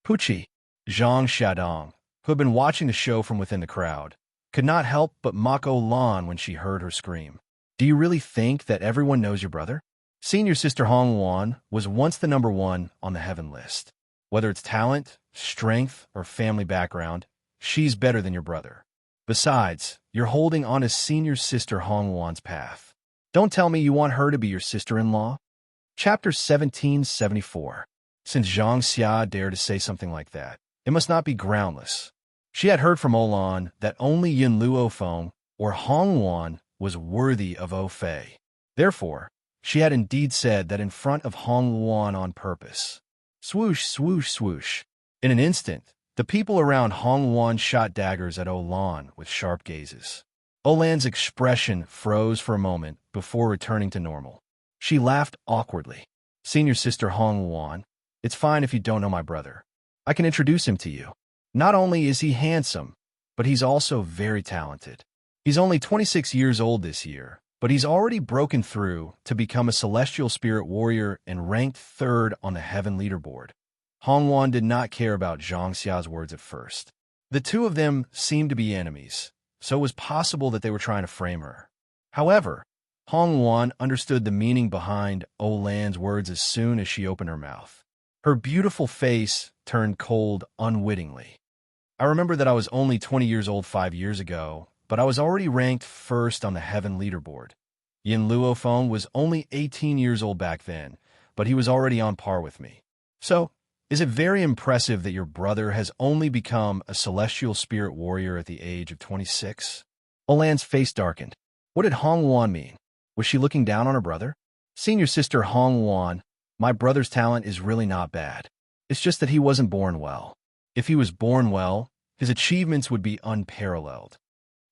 Pucci, Xianxia, who had been watching the show from within the crowd, could not help but mock Lan when she heard her scream. Do you really think that everyone knows your brother? Senior sister Hong Wan was once the #1 on the heaven list. Whether it's talent, strength, or family background, she's better than your brother. Besides, you're holding on to senior sister Hong Wan's path. Don't tell me you want her to be your sister-in-law. Chapter 1774. Since Xianxia dared to say something like that, it must not be groundless. She had heard from Olan that only Yin Luofeng or Hong Wan was worthy of Fei. Therefore, she had indeed said that in front of Hong Wan on purpose. Swoosh, swoosh, swoosh. In an instant, the people around Hong Wan shot daggers at Olan with sharp gazes. Olan's expression froze for a moment before returning to normal. She laughed awkwardly. Senior sister Hong Wan, it's fine if you don't know my brother. I can introduce him to you. Not only is he handsome, but he's also very talented. He's only 26 years old this year, but he's already broken through to become a celestial spirit warrior and ranked 3rd on the heaven leaderboard. Hong Wan did not care about Xianxia's words at first. The two of them seemed to be enemies, so it was possible that they were trying to frame her. However, Hong Wan understood the meaning behind Olan's words as soon as she opened her mouth. Her beautiful face turned cold unwittingly. I remember that I was only 20 years old 5 years ago, but I was already ranked 1st on the heaven leaderboard. Yin Luofeng was only 18 years old back then, but he was already on par with me. So, is it very impressive that your brother has only become a celestial spirit warrior at the age of 26? Olan's face darkened. What did Hong Wan mean? Was she looking down on her brother? Senior sister Hong Wan, my brother's talent is really not bad. It's just that he wasn't born well. If he was born well, his achievements would be unparalleled.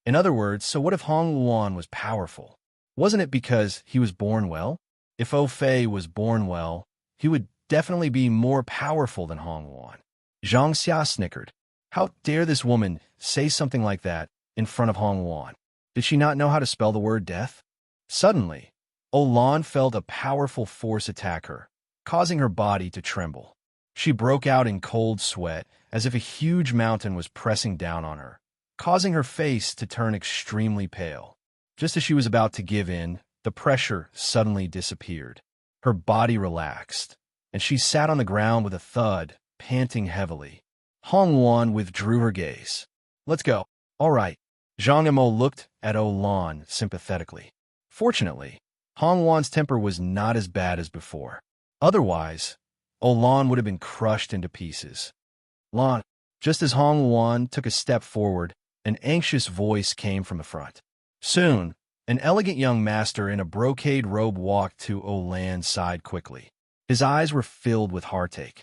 In other words, so what if Hong Wan was powerful? Wasn't it because he was born well? If Fei was born well, he would definitely be more powerful than Hong Wan. Xianxia snickered. How dare this woman say something like that in front of Hong Wan? Did she not know how to spell the word death? Suddenly, Olan felt a powerful force attack her, causing her body to tremble. She broke out in cold sweat as if a huge mountain was pressing down on her, causing her face to turn extremely pale. Just as she was about to give in, the pressure suddenly disappeared. Her body relaxed, and she sat on the ground with a thud, panting heavily. Hong Wan withdrew her gaze. Let's go. All right. Zhang Emo looked at Olan sympathetically. Fortunately, Hong Wan's temper was not as bad as before. Otherwise, Olan would have been crushed into pieces. Lan, just as Hong Wan took a step forward, an anxious voice came from the front. Soon, an elegant young master in a brocade robe walked to Olan's side quickly. His eyes were filled with heartache.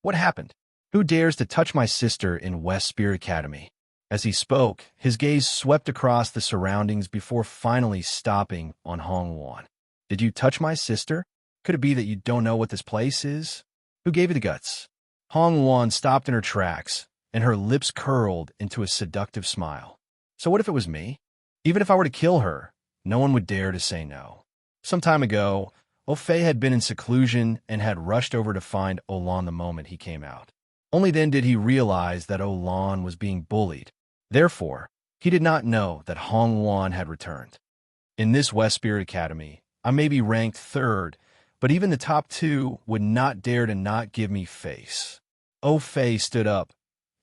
What happened? Who dares to touch my sister in West Spirit Academy? As he spoke, his gaze swept across the surroundings before finally stopping on Hong Wan. Did you touch my sister? Could it be that you don't know what this place is? Who gave you the guts? Hong Wan stopped in her tracks, and her lips curled into a seductive smile. So what if it was me? Even if I were to kill her, no one would dare to say no. Some time ago, Fei had been in seclusion and had rushed over to find Olan the moment he came out. Only then did he realize that Olan was being bullied. Therefore, he did not know that Hong Wan had returned. In this West Spirit Academy, I may be ranked 3rd, but even the top 2 would not dare to not give me face. Fei stood up.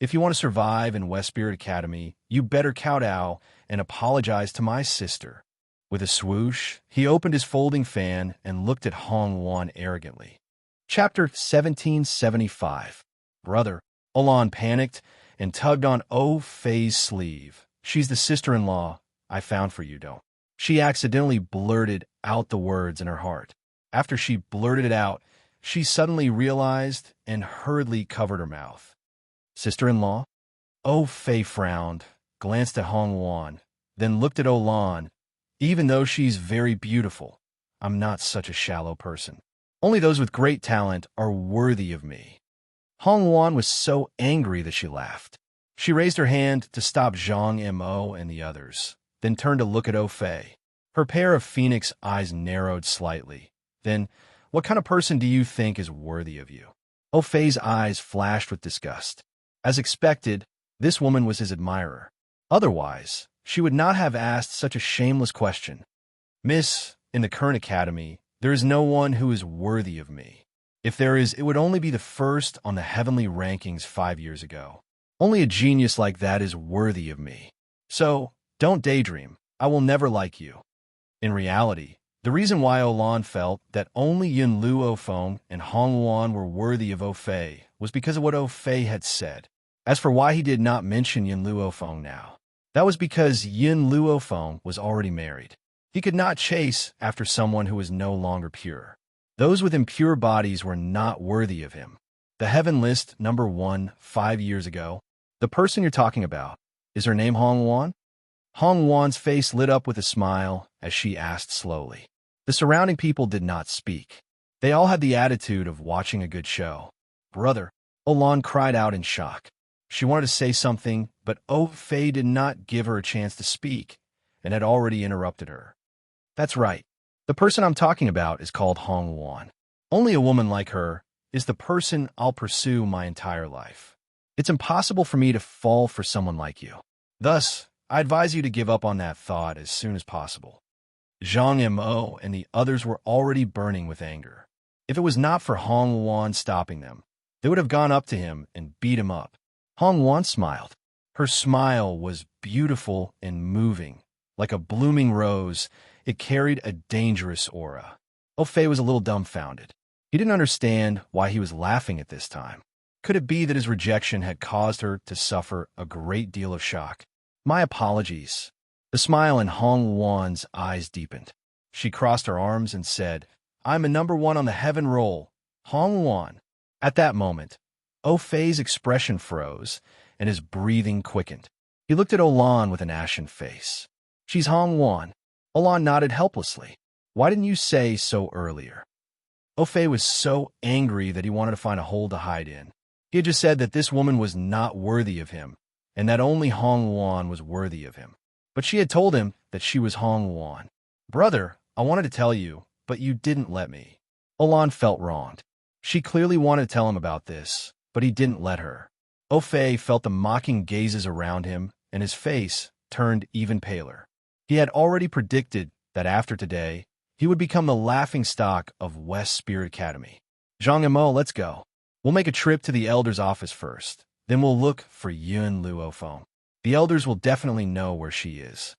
If you want to survive in West Spirit Academy, you better kowtow and apologize to my sister. With a swoosh, he opened his folding fan and looked at Hong Wan arrogantly. Chapter 1775. Brother, Olan panicked and tugged on Fei's sleeve. She's the sister-in-law I found for you, don't. She accidentally blurted out the words in her heart. After she blurted it out, she suddenly realized and hurriedly covered her mouth. Sister-in-law? Fei frowned, glanced at Hong Wan, then looked at Olan. Even though she's very beautiful, I'm not such a shallow person. Only those with great talent are worthy of me. Hong Wuan was so angry that she laughed. She raised her hand to stop Zhang Mo and the others, then turned to look at Au Fei. Her pair of phoenix eyes narrowed slightly. Then, what kind of person do you think is worthy of you? Au Fei's eyes flashed with disgust. As expected, this woman was his admirer. Otherwise, she would not have asked such a shameless question. Miss, in the current academy, there is no one who is worthy of me. If there is, it would only be the first on the heavenly rankings 5 years ago. Only a genius like that is worthy of me. So, don't daydream. I will never like you. In reality, the reason why Olan felt that only Yin Luofeng and Hong Wuan were worthy of Au Fei was because of what Au Fei had said. As for why he did not mention Yin Luofeng now, that was because Yin Luofeng was already married. He could not chase after someone who was no longer pure. Those with impure bodies were not worthy of him. The Heaven List number 1 5 years ago. The person you're talking about, is her name Hong Wuan? Hong Wuan's face lit up with a smile as she asked slowly. The surrounding people did not speak. They all had the attitude of watching a good show. Brother, Olan cried out in shock. She wanted to say something, but Au Fei did not give her a chance to speak and had already interrupted her. That's right. The person I'm talking about is called Hong Wuan. Only a woman like her is the person I'll pursue my entire life. It's impossible for me to fall for someone like you. Thus, I advise you to give up on that thought as soon as possible. Zhang Mo and the others were already burning with anger. If it was not for Hong Wuan stopping them, they would have gone up to him and beat him up. Hong Wuan smiled. Her smile was beautiful and moving. Like a blooming rose, it carried a dangerous aura. Au Fei was a little dumbfounded. He didn't understand why he was laughing at this time. Could it be that his rejection had caused her to suffer a great deal of shock? My apologies. The smile in Hong Wuan's eyes deepened. She crossed her arms and said, I'm a number 1 on the heaven roll, Hong Wuan. At that moment, Au Fei's expression froze and his breathing quickened. He looked at Olan with an ashen face. She's Hong Wuan. Olan nodded helplessly. Why didn't you say so earlier? Au Fei was so angry that he wanted to find a hole to hide in. He had just said that this woman was not worthy of him, and that only Hong Wuan was worthy of him. But she had told him that she was Hong Wuan. Brother, I wanted to tell you, but you didn't let me. Olan felt wronged. She clearly wanted to tell him about this, but he didn't let her. Au Fei felt the mocking gazes around him, and his face turned even paler. He had already predicted that after today, he would become the laughingstock of West Spirit Academy. Zhang Mo, let's go. We'll make a trip to the Elder's office first. Then we'll look for Yun Luofeng. The Elders will definitely know where she is.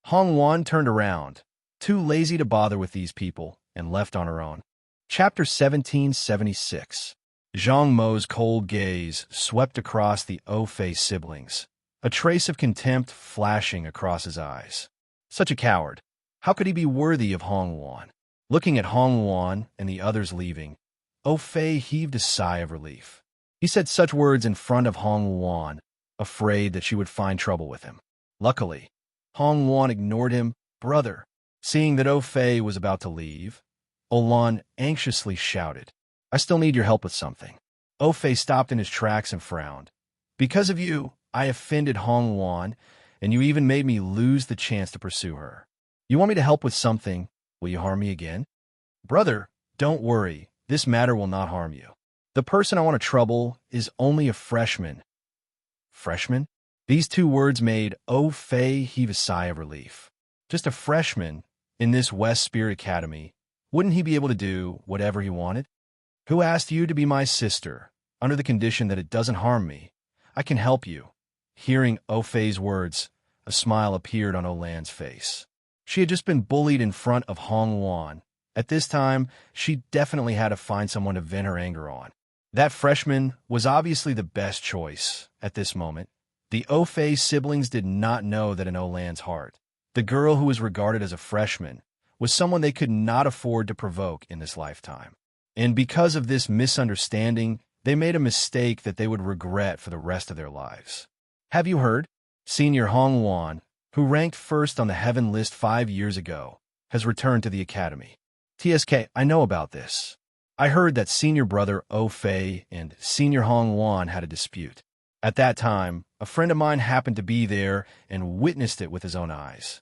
Hong Wuan turned around, too lazy to bother with these people, and left on her own. Chapter 1776. Zhang Mo's cold gaze swept across the Au Fei siblings, a trace of contempt flashing across his eyes. Such a coward. How could he be worthy of Hong Wuan? Looking at Hong Wuan and the others leaving, Au Fei heaved a sigh of relief. He said such words in front of Hong Wuan, afraid that she would find trouble with him. Luckily, Hong Wuan ignored him. Brother, seeing that Au Fei was about to leave, Olan anxiously shouted, I still need your help with something. Au Fei stopped in his tracks and frowned. Because of you, I offended Hong Wuan, and you even made me lose the chance to pursue her. You want me to help with something? Will you harm me again? Brother, don't worry. This matter will not harm you. The person I want to trouble is only a freshman. Freshman? These 2 words made Au Fei heave a sigh of relief. Just a freshman in this West Spirit Academy. Wouldn't he be able to do whatever he wanted? Who asked you to be my sister? Under the condition that it doesn't harm me, I can help you. Hearing Au Fei's words, a smile appeared on Olan's face. She had just been bullied in front of Hong Wuan. At this time, she definitely had to find someone to vent her anger on. That freshman was obviously the best choice at this moment. The Au Fei siblings did not know that in Olan's heart, the girl who was regarded as a freshman was someone they could not afford to provoke in this lifetime. And because of this misunderstanding, they made a mistake that they would regret for the rest of their lives. Have you heard? Senior Hong Wuan, who ranked first on the Heaven List 5 years ago, has returned to the Academy. TSK, I know about this. I heard that senior brother O Fei and senior Hong Wan had a dispute. At that time, a friend of mine happened to be there and witnessed it with his own eyes.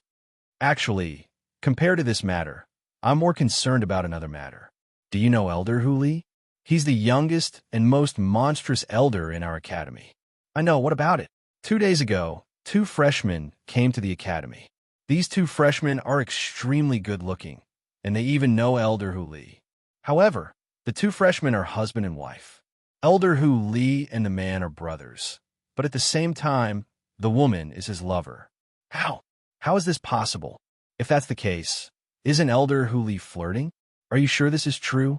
Actually, compared to this matter, I'm more concerned about another matter. Do you know Elder Hu Li? He's the youngest and most monstrous elder in our academy. I know, what about it? 2 days ago, 2 freshmen came to the academy. These 2 freshmen are extremely good-looking, and they even know Elder Hu Li. However, the 2 freshmen are husband and wife. Elder Hu Li and the man are brothers, but at the same time, the woman is his lover. How? How is this possible? If that's the case, isn't Elder Hu Li flirting? Are you sure this is true?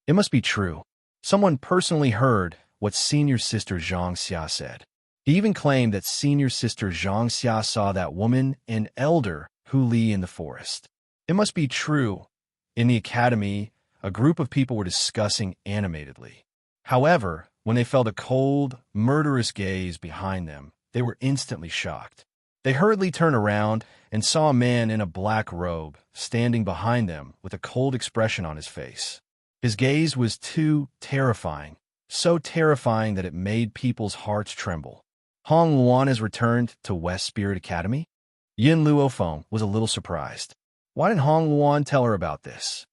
It must be true. Someone personally heard what senior sister Xianxia said. He even claimed that senior sister Xianxia saw that woman and Elder Hu Li in the forest. It must be true. In the academy, a group of people were discussing animatedly. However, when they felt a cold, murderous gaze behind them, they were instantly shocked. They hurriedly turned around and saw a man in a black robe standing behind them with a cold expression on his face. His gaze was too terrifying, so terrifying that it made people's hearts tremble. Hong Luan has returned to West Spirit Academy? Yin Luofeng was a little surprised. Why didn't Hong Luan tell her about this?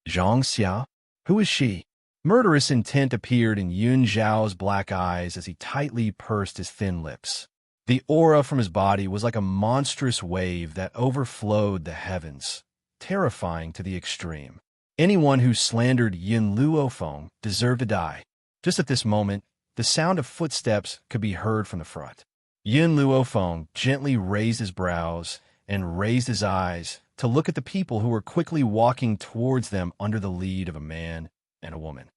Xianxia? Who is she? Murderous intent appeared in Yun Zhao's black eyes as he tightly pursed his thin lips. The aura from his body was like a monstrous wave that overflowed the heavens, terrifying to the extreme. Anyone who slandered Yin Luofeng deserved to die. Just at this moment, the sound of footsteps could be heard from the front. Yin Luofeng gently raised his brows and raised his eyes to look at the people who were quickly walking towards them under the lead of a man and a woman.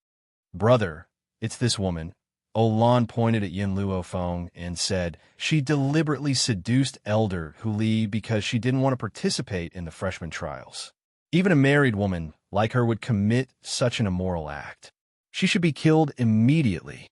Brother, it's this woman. Olan pointed at Yin Luofeng and said she deliberately seduced Elder Hu Li because she didn't want to participate in the freshman trials. Even a married woman like her would commit such an immoral act. She should be killed immediately.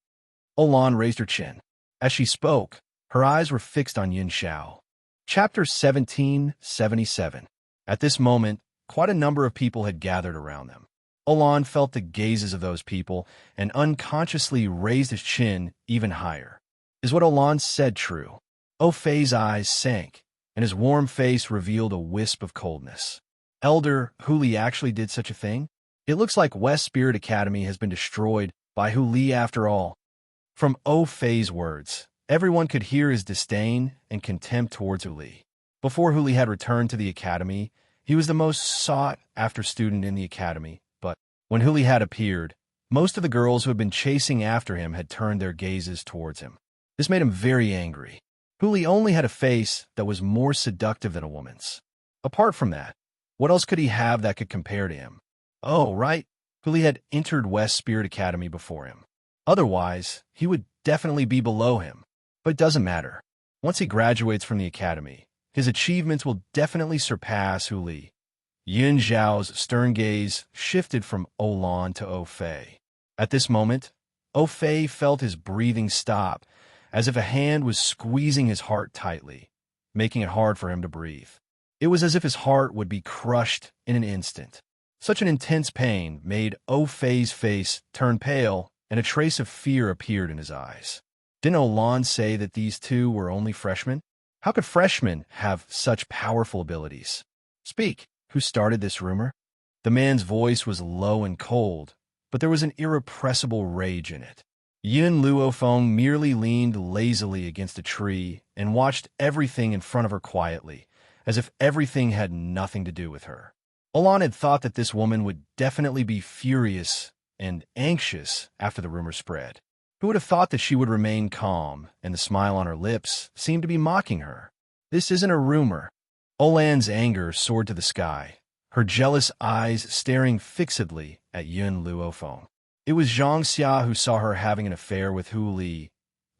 Olan raised her chin. As she spoke, her eyes were fixed on Yin Xiao. Chapter 1777. At this moment, quite a number of people had gathered around them. Olan felt the gazes of those people and unconsciously raised his chin even higher. Is what Olan said true? O Fei's eyes sank, and his warm face revealed a wisp of coldness. Elder Hu Li actually did such a thing? It looks like West Spirit Academy has been destroyed by Hu Li after all. From O Fei's words, everyone could hear his disdain and contempt towards Hu Li. Before Hu Li had returned to the academy, he was the most sought-after student in the academy, but when Hu Li had appeared, most of the girls who had been chasing after him had turned their gazes towards him. This made him very angry. Hu Li only had a face that was more seductive than a woman's. Apart from that, what else could he have that could compare to him? Oh, right, Hu Li had entered West Spirit Academy before him. Otherwise, he would definitely be below him. But it doesn't matter. Once he graduates from the academy, his achievements will definitely surpass Hu Li. Yun Zhao's stern gaze shifted from Olan to O Fei. At this moment, O Fei felt his breathing stop, as if a hand was squeezing his heart tightly, making it hard for him to breathe. It was as if his heart would be crushed in an instant. Such an intense pain made O Fei's face turn pale, and a trace of fear appeared in his eyes. Didn't Olan say that these two were only freshmen? How could freshmen have such powerful abilities? Speak. Who started this rumor? The man's voice was low and cold, but there was an irrepressible rage in it. Yin Luofeng merely leaned lazily against a tree and watched everything in front of her quietly, as if everything had nothing to do with her. Olan had thought that this woman would definitely be furious and anxious after the rumor spread. Who would have thought that she would remain calm, and the smile on her lips seemed to be mocking her? This isn't a rumor. Olan's anger soared to the sky, her jealous eyes staring fixedly at Yun Luofeng. It was Xianxia who saw her having an affair with Hu Li.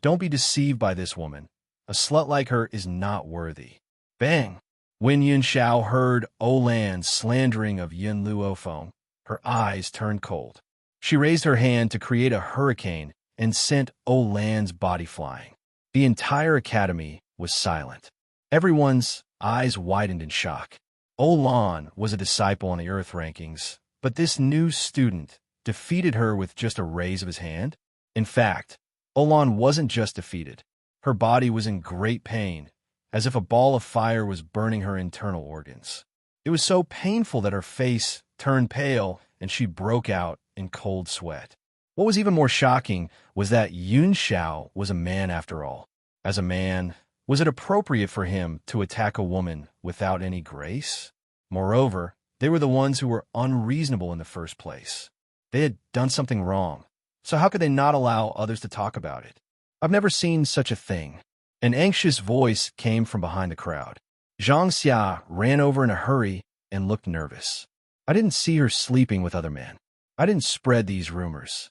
Don't be deceived by this woman. A slut like her is not worthy. Bang! When Yun Xiao heard Olan's slandering of Yun Luofeng, her eyes turned cold. She raised her hand to create a hurricane and sent Olan's body flying. The entire academy was silent. Everyone's eyes widened in shock. Olan was a disciple on the Earth rankings, but this new student defeated her with just a raise of his hand? In fact, Olan wasn't just defeated. Her body was in great pain, as if a ball of fire was burning her internal organs. It was so painful that her face turned pale and she broke out in cold sweat. What was even more shocking was that Xianxia was a man after all. As a man, was it appropriate for him to attack a woman without any grace? Moreover, they were the ones who were unreasonable in the first place. They had done something wrong, so how could they not allow others to talk about it? I've never seen such a thing. An anxious voice came from behind the crowd. Xianxia ran over in a hurry and looked nervous. I didn't see her sleeping with other men. I didn't spread these rumors.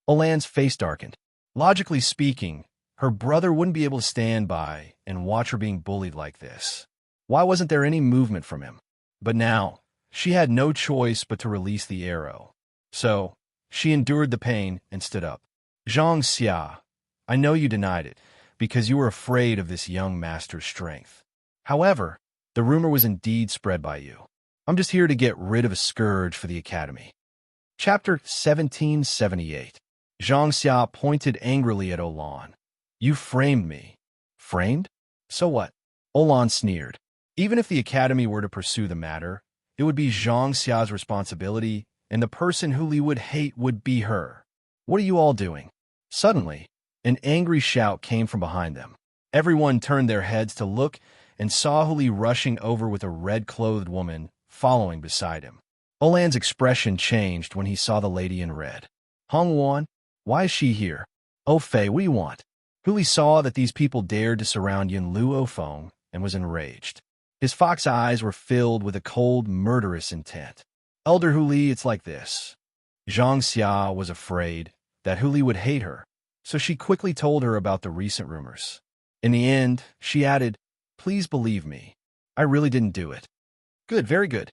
Olan's face darkened. Logically speaking, her brother wouldn't be able to stand by and watch her being bullied like this. Why wasn't there any movement from him? But now, she had no choice but to release the arrow. So, she endured the pain and stood up. Xianxia, I know you denied it, because you were afraid of this young master's strength. However, the rumor was indeed spread by you. I'm just here to get rid of a scourge for the academy. Chapter 1778. Xianxia pointed angrily at Olan. You framed me. Framed? So what? Olan sneered. Even if the academy were to pursue the matter, it would be Xianxia's responsibility, and the person who Li would hate would be her. What are you all doing? Suddenly, an angry shout came from behind them. Everyone turned their heads to look and saw Hu Li rushing over with a red-clothed woman following beside him. Olan's expression changed when he saw the lady in red. Hong Wan, why is she here? Oh Fei, what do you want? Hu Li saw that these people dared to surround Yin Luofeng and was enraged. His fox eyes were filled with a cold, murderous intent. Elder Hu Li, it's like this. Xianxia was afraid that Hu Li would hate her, so she quickly told her about the recent rumors. In the end, she added, Please believe me. I really didn't do it. Good, very good.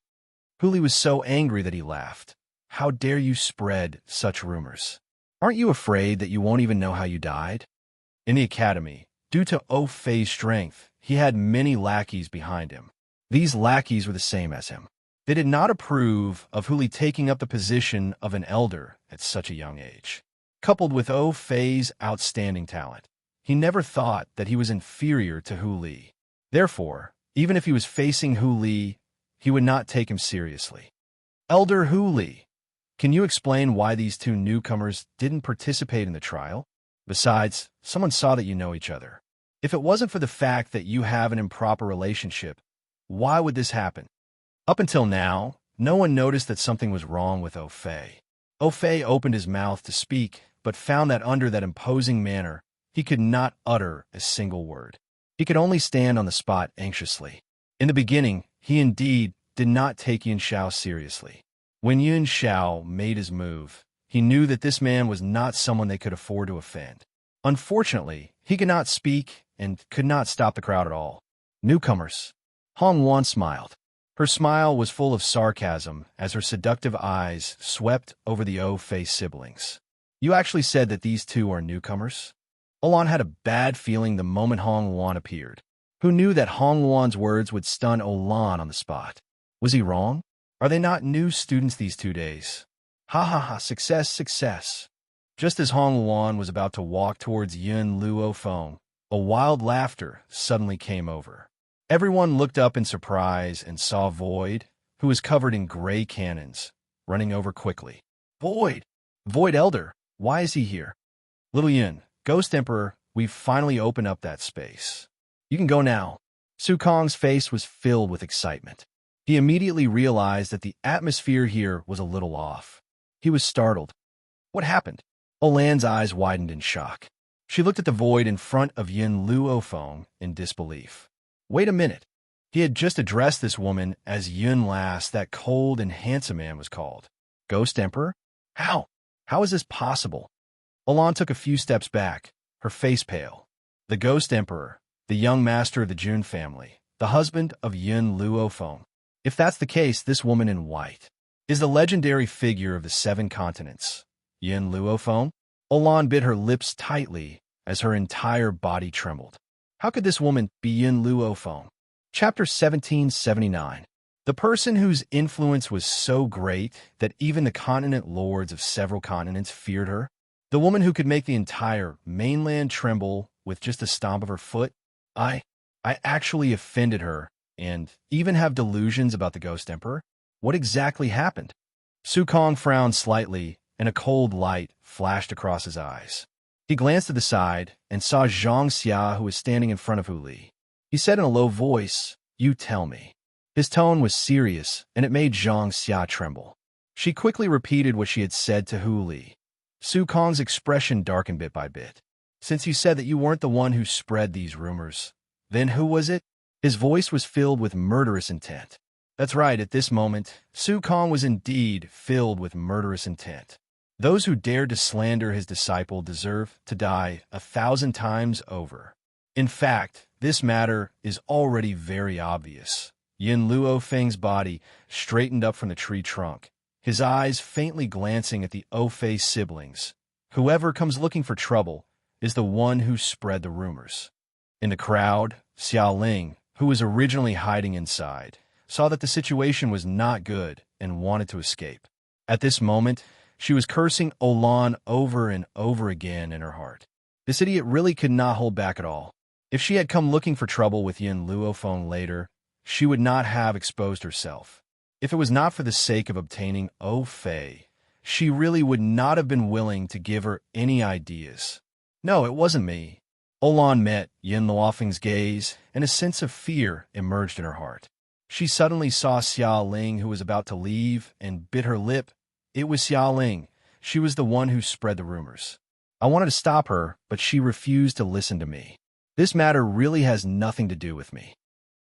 Hu Li was so angry that he laughed. How dare you spread such rumors? Aren't you afraid that you won't even know how you died? In the academy, due to Oh Fei's strength, he had many lackeys behind him. These lackeys were the same as him. They did not approve of Hu Li taking up the position of an elder at such a young age. Coupled with Oh Fei's outstanding talent, he never thought that he was inferior to Hu Li. Therefore, even if he was facing Hu Li, he would not take him seriously. Elder Hu Li, can you explain why these two newcomers didn't participate in the trial? Besides, someone saw that you know each other. If it wasn't for the fact that you have an improper relationship, why would this happen? Up until now, no one noticed that something was wrong with Oh Fei. Oh Fei opened his mouth to speak, but found that under that imposing manner, he could not utter a single word. He could only stand on the spot anxiously. In the beginning, he indeed did not take Yin Xiao seriously. When Yin Xiao made his move, he knew that this man was not someone they could afford to offend. Unfortunately, he could not speak and could not stop the crowd at all. Newcomers. Hong Wan smiled. Her smile was full of sarcasm as her seductive eyes swept over the Oh Fei siblings. You actually said that these two are newcomers? Olan had a bad feeling the moment Hong Wan appeared. Who knew that Hong Wan's words would stun Olan on the spot? Was he wrong? Are they not new students these 2 days? Ha ha ha, success, success. Just as Hong Wan was about to walk towards Yin Luofeng, a wild laughter suddenly came over. Everyone looked up in surprise and saw Void, who was covered in gray cannons, running over quickly. Void! Void Elder, why is he here? Little Yin, Ghost Emperor, we've finally opened up that space. You can go now. Su Kong's face was filled with excitement. He immediately realized that the atmosphere here was a little off. He was startled. What happened? Olan's eyes widened in shock. She looked at the void in front of Yin Luofeng in disbelief. Wait a minute. He had just addressed this woman as Yun Lass, that cold and handsome man was called. Ghost Emperor? How? How is this possible? Olan took a few steps back, her face pale. The Ghost Emperor, the young master of the Jun family, the husband of Yin Luofeng. If that's the case, this woman in white is the legendary figure of the 7 continents. Yin Luofeng? Olan bit her lips tightly as her entire body trembled. How could this woman be Yin Luofeng? Chapter 1779. The person whose influence was so great that even the continent lords of several continents feared her? The woman who could make the entire mainland tremble with just a stomp of her foot? I actually offended her and even have delusions about the Ghost Emperor? What exactly happened? Su Kong frowned slightly, and a cold light flashed across his eyes. He glanced to the side and saw Xianxia, who was standing in front of Hu Li. He said in a low voice, "You tell me." His tone was serious, and it made Xianxia tremble. She quickly repeated what she had said to Hu Li. Su Kong's expression darkened bit by bit. "Since you said that you weren't the one who spread these rumors, then who was it?" His voice was filled with murderous intent. That's right, at this moment, Su Kong was indeed filled with murderous intent. Those who dared to slander his disciple deserve to die 1,000 times over. In fact, this matter is already very obvious. Yin Luo Feng's body straightened up from the tree trunk, his eyes faintly glancing at the Fei siblings. Whoever comes looking for trouble is the one who spread the rumors. In the crowd, Xiao Ling, who was originally hiding inside, saw that the situation was not good and wanted to escape. At this moment, she was cursing Olan over and over again in her heart. This idiot really could not hold back at all. If she had come looking for trouble with Yin Luofeng later, she would not have exposed herself. If it was not for the sake of obtaining Fei, she really would not have been willing to give her any ideas. No, it wasn't me. Olan met Yin Luofeng's gaze, and a sense of fear emerged in her heart. She suddenly saw Xiao Ling, who was about to leave, and bit her lip. It was Xiao Ling. She was the one who spread the rumors. I wanted to stop her, but she refused to listen to me. This matter really has nothing to do with me.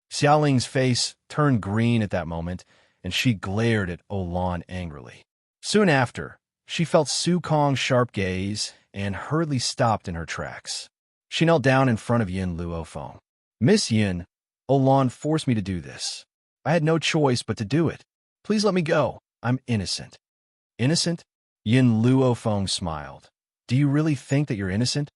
Xiao Ling's face turned green at that moment, and she glared at Olan angrily. Soon after, she felt Su Kong's sharp gaze and hurriedly stopped in her tracks. She knelt down in front of Yin Luofeng. "Miss Yin, Olan forced me to do this. I had no choice but to do it. Please let me go. I'm innocent." "Innocent?" Yin Luofeng smiled. "Do you really think that you're innocent?"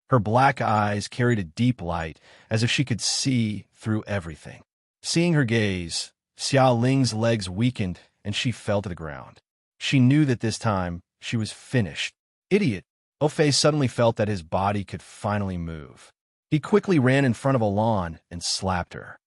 Her black eyes carried a deep light, as if she could see through everything. Seeing her gaze, Xiao Ling's legs weakened, and she fell to the ground. She knew that this time she was finished. Idiot! Fei suddenly felt that his body could finally move. He quickly ran in front of Olan and slapped her.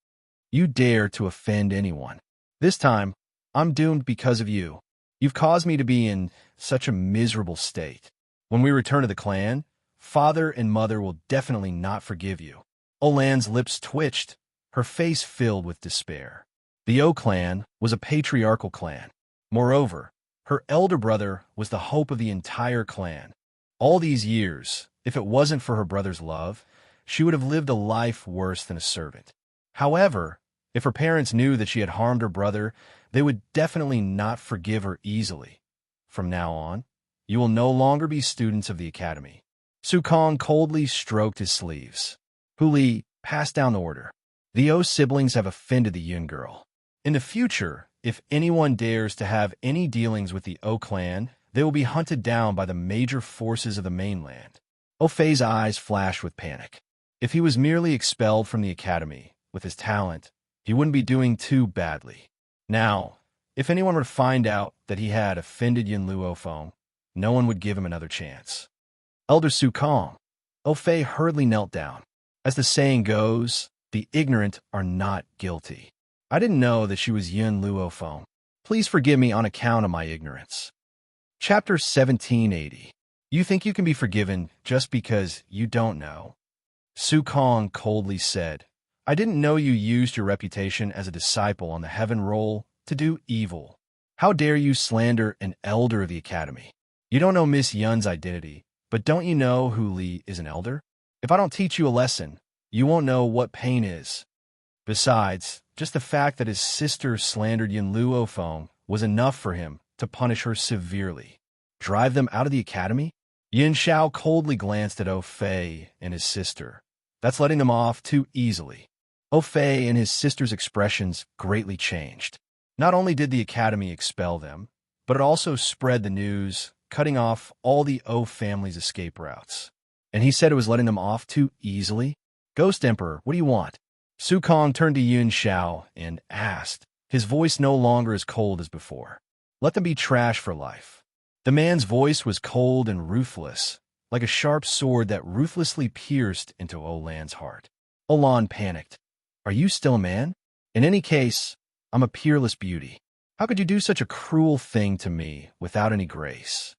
"You dare to offend anyone. This time, I'm doomed because of you. You've caused me to be in such a miserable state. When we return to the clan, father and mother will definitely not forgive you." Olan's lips twitched, her face filled with despair. The O clan was a patriarchal clan. Moreover, her elder brother was the hope of the entire clan. All these years, if it wasn't for her brother's love, she would have lived a life worse than a servant. However, if her parents knew that she had harmed her brother, they would definitely not forgive her easily. From now on, you will no longer be students of the academy. Su Kong coldly stroked his sleeves. Hu Li passed down the order. The O siblings have offended the Yun girl. In the future, if anyone dares to have any dealings with the O clan, they will be hunted down by the major forces of the mainland. Fei's eyes flashed with panic. If he was merely expelled from the academy, with his talent, he wouldn't be doing too badly. Now, if anyone were to find out that he had offended Yin Luofeng, no one would give him another chance. Elder Su Kong. Fei hurriedly knelt down. As the saying goes, the ignorant are not guilty. I didn't know that she was Yin Luofeng. Please forgive me on account of my ignorance. Chapter 1780. You think you can be forgiven just because you don't know? Su Kong coldly said, "I didn't know you used your reputation as a disciple on the heaven roll to do evil. How dare you slander an elder of the academy? You don't know Miss Yun's identity, but don't you know Hu Li is an elder? If I don't teach you a lesson, you won't know what pain is." Besides, just the fact that his sister slandered Yin Luofeng was enough for him to punish her severely. Drive them out of the academy? Yin Xiao coldly glanced at Fei and his sister. That's letting them off too easily. Fei and his sister's expressions greatly changed. Not only did the academy expel them, but it also spread the news, cutting off all the O family's escape routes. And he said it was letting them off too easily? Ghost Emperor, what do you want? Su Kong turned to Yun Xiao and asked, his voice no longer as cold as before. Let them be trash for life. The man's voice was cold and ruthless, like a sharp sword that ruthlessly pierced into Olan's heart. Olan panicked. Are you still a man? In any case, I'm a peerless beauty. How could you do such a cruel thing to me without any grace?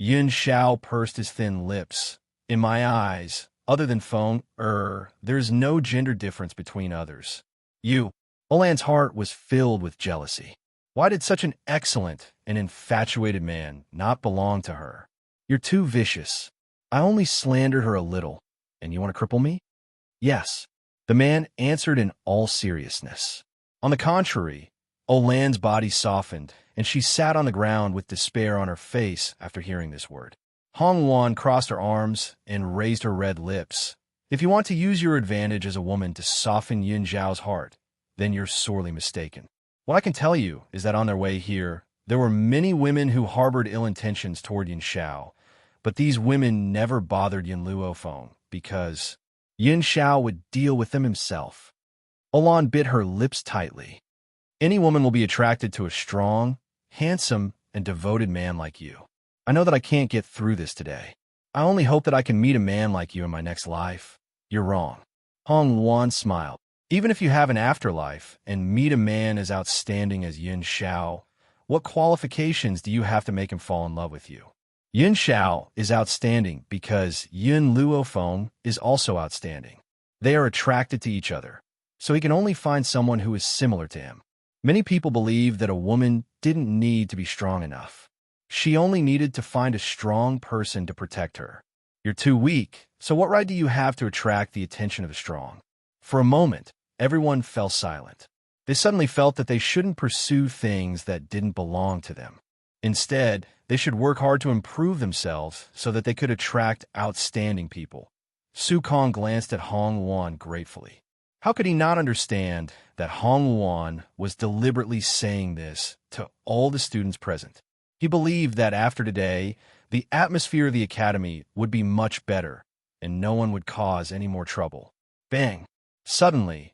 Xianxia pursed his thin lips. In my eyes, other than Feng, there's no gender difference between others. You. Olan's heart was filled with jealousy. Why did such an excellent and infatuated man not belong to her? You're too vicious. I only slandered her a little, and you want to cripple me? Yes, the man answered in all seriousness. On the contrary, Olan's body softened, and she sat on the ground with despair on her face after hearing this word. Hong Wan crossed her arms and raised her red lips. If you want to use your advantage as a woman to soften Yin Zhao's heart, then you're sorely mistaken. What I can tell you is that on their way here, there were many women who harbored ill intentions toward Yin Xiao, but these women never bothered Yin Luofeng because Yin Xiao would deal with them himself. Olan bit her lips tightly. Any woman will be attracted to a strong, handsome, and devoted man like you. I know that I can't get through this today. I only hope that I can meet a man like you in my next life. You're wrong. Hong Wan smiled. Even if you have an afterlife and meet a man as outstanding as Yin Xiao, what qualifications do you have to make him fall in love with you? Yin Xiao is outstanding because Yin Luofeng is also outstanding. They are attracted to each other, so he can only find someone who is similar to him. Many people believe that a woman didn't need to be strong enough. She only needed to find a strong person to protect her. You're too weak, so what right do you have to attract the attention of the strong? For a moment, everyone fell silent. They suddenly felt that they shouldn't pursue things that didn't belong to them. Instead, they should work hard to improve themselves so that they could attract outstanding people. Su Kong glanced at Hong Wan gratefully. How could he not understand that Hong Wan was deliberately saying this to all the students present? He believed that after today, the atmosphere of the academy would be much better, and no one would cause any more trouble. Bang! Suddenly,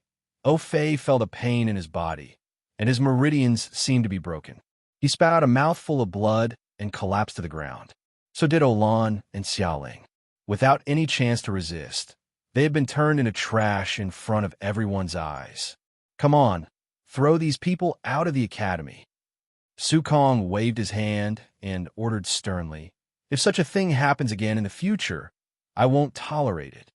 Fei felt a pain in his body, and his meridians seemed to be broken. He spat out a mouthful of blood and collapsed to the ground. So did Olan and Xiaoling. Without any chance to resist, they had been turned into trash in front of everyone's eyes. Come on, throw these people out of the academy. Su Kong waved his hand and ordered sternly, if such a thing happens again in the future, I won't tolerate it.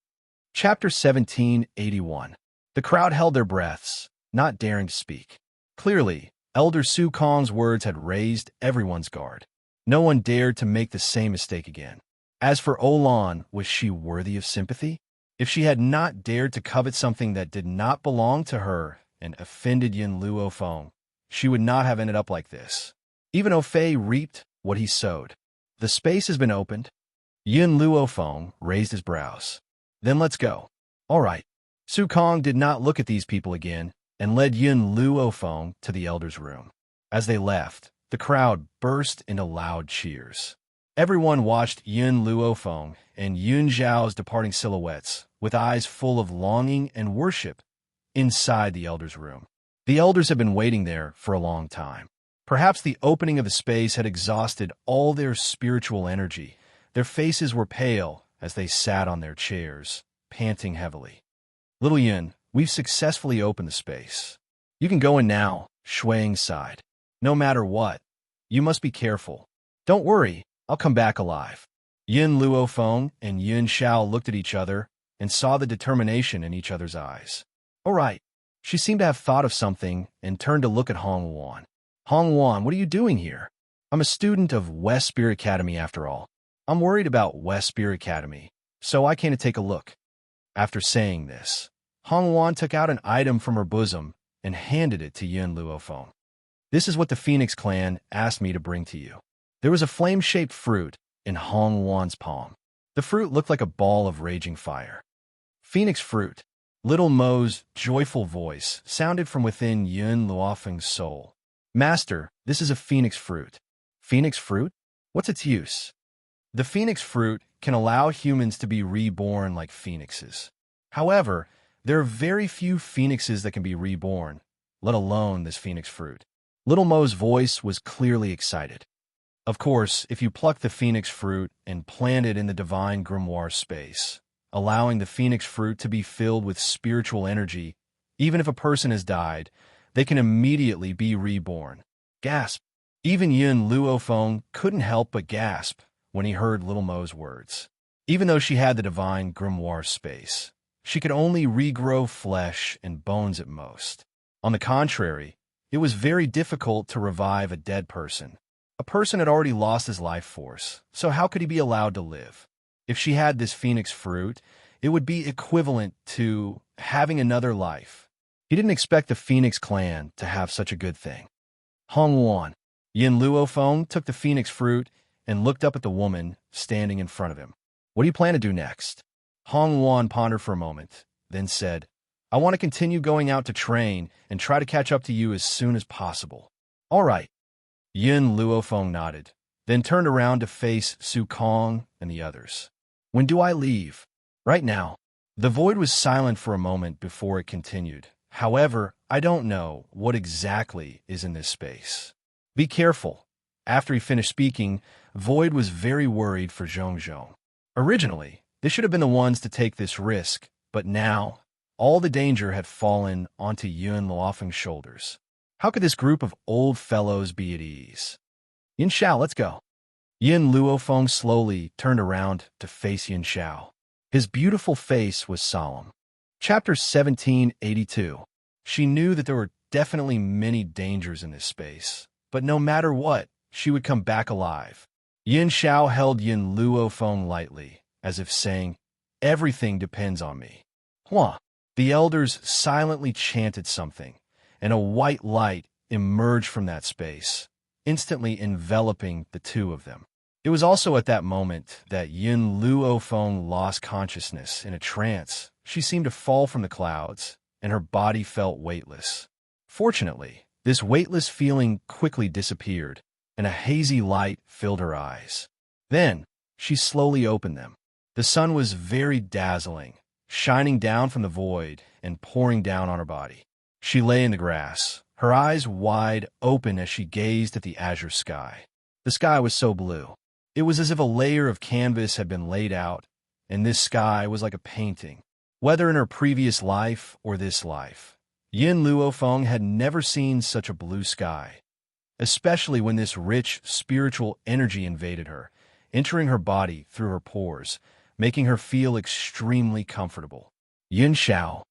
Chapter 1781. The crowd held their breaths, not daring to speak. Clearly, Elder Su Kong's words had raised everyone's guard. No one dared to make the same mistake again. As for Olan, was she worthy of sympathy? If she had not dared to covet something that did not belong to her and offended Yin Luofeng, she would not have ended up like this. Even Fei reaped what he sowed. The space has been opened. Yin Luofeng raised his brows. Then let's go. All right. Su Kong did not look at these people again and led Yin Luofeng to the elder's room. As they left, the crowd burst into loud cheers. Everyone watched Yin Luofeng and Yun Zhao's departing silhouettes with eyes full of longing and worship inside the elder's room. The elders had been waiting there for a long time. Perhaps the opening of the space had exhausted all their spiritual energy. Their faces were pale as they sat on their chairs, panting heavily. Little Yin, we've successfully opened the space. You can go in now, Shuang sighed. No matter what, you must be careful. Don't worry, I'll come back alive. Yin Luofeng and Yin Xiao looked at each other and saw the determination in each other's eyes. All right. She seemed to have thought of something and turned to look at Hong Wan. Hong Wan, what are you doing here? I'm a student of West Spirit Academy after all. I'm worried about West Spirit Academy, so I came to take a look. After saying this, Hong Wan took out an item from her bosom and handed it to Yin Luofeng. This is what the Phoenix clan asked me to bring to you. There was a flame-shaped fruit in Hong Wan's palm. The fruit looked like a ball of raging fire. Phoenix fruit. Little Mo's joyful voice sounded from within Yin Luofeng's soul. Master, this is a phoenix fruit. Phoenix fruit? What's its use? The phoenix fruit can allow humans to be reborn like phoenixes. However, there are very few phoenixes that can be reborn, let alone this phoenix fruit. Little Mo's voice was clearly excited. Of course, if you pluck the phoenix fruit and plant it in the divine grimoire space, allowing the phoenix fruit to be filled with spiritual energy, even if a person has died, they can immediately be reborn. Gasp! Even Yin Luofeng couldn't help but gasp when he heard Little Mo's words. Even though she had the divine grimoire space, she could only regrow flesh and bones at most. On the contrary, it was very difficult to revive a dead person. A person had already lost his life force, so how could he be allowed to live? If she had this phoenix fruit, it would be equivalent to having another life. He didn't expect the Phoenix clan to have such a good thing. Hong Wan. Yin Luofeng took the phoenix fruit and looked up at the woman standing in front of him. What do you plan to do next? Hong Wan pondered for a moment, then said, I want to continue going out to train and try to catch up to you as soon as possible. All right. Yin Luofeng nodded, then turned around to face Su Kong and the others. When do I leave? Right now. The void was silent for a moment before it continued. However, I don't know what exactly is in this space. Be careful. After he finished speaking, Void was very worried for Zhongzhong. Originally, they should have been the ones to take this risk, but now, all the danger had fallen onto Yun Luofeng's shoulders. How could this group of old fellows be at ease? Yin Xiao, let's go. Yin Luofeng slowly turned around to face Yin Xiao. His beautiful face was solemn. Chapter 1782. She knew that there were definitely many dangers in this space, but no matter what, she would come back alive. Yin Xiao held Yin Luofeng lightly, as if saying, everything depends on me. Hua! The elders silently chanted something, and a white light emerged from that space, instantly enveloping the two of them. It was also at that moment that Yin Luofeng lost consciousness in a trance. She seemed to fall from the clouds, and her body felt weightless. Fortunately, this weightless feeling quickly disappeared, and a hazy light filled her eyes. Then, she slowly opened them. The sun was very dazzling, shining down from the void and pouring down on her body. She lay in the grass, her eyes wide open as she gazed at the azure sky. The sky was so blue. It was as if a layer of canvas had been laid out, and this sky was like a painting. Whether in her previous life or this life, Yin Luofeng had never seen such a blue sky, especially when this rich spiritual energy invaded her, entering her body through her pores, making her feel extremely comfortable. Yin Xiao.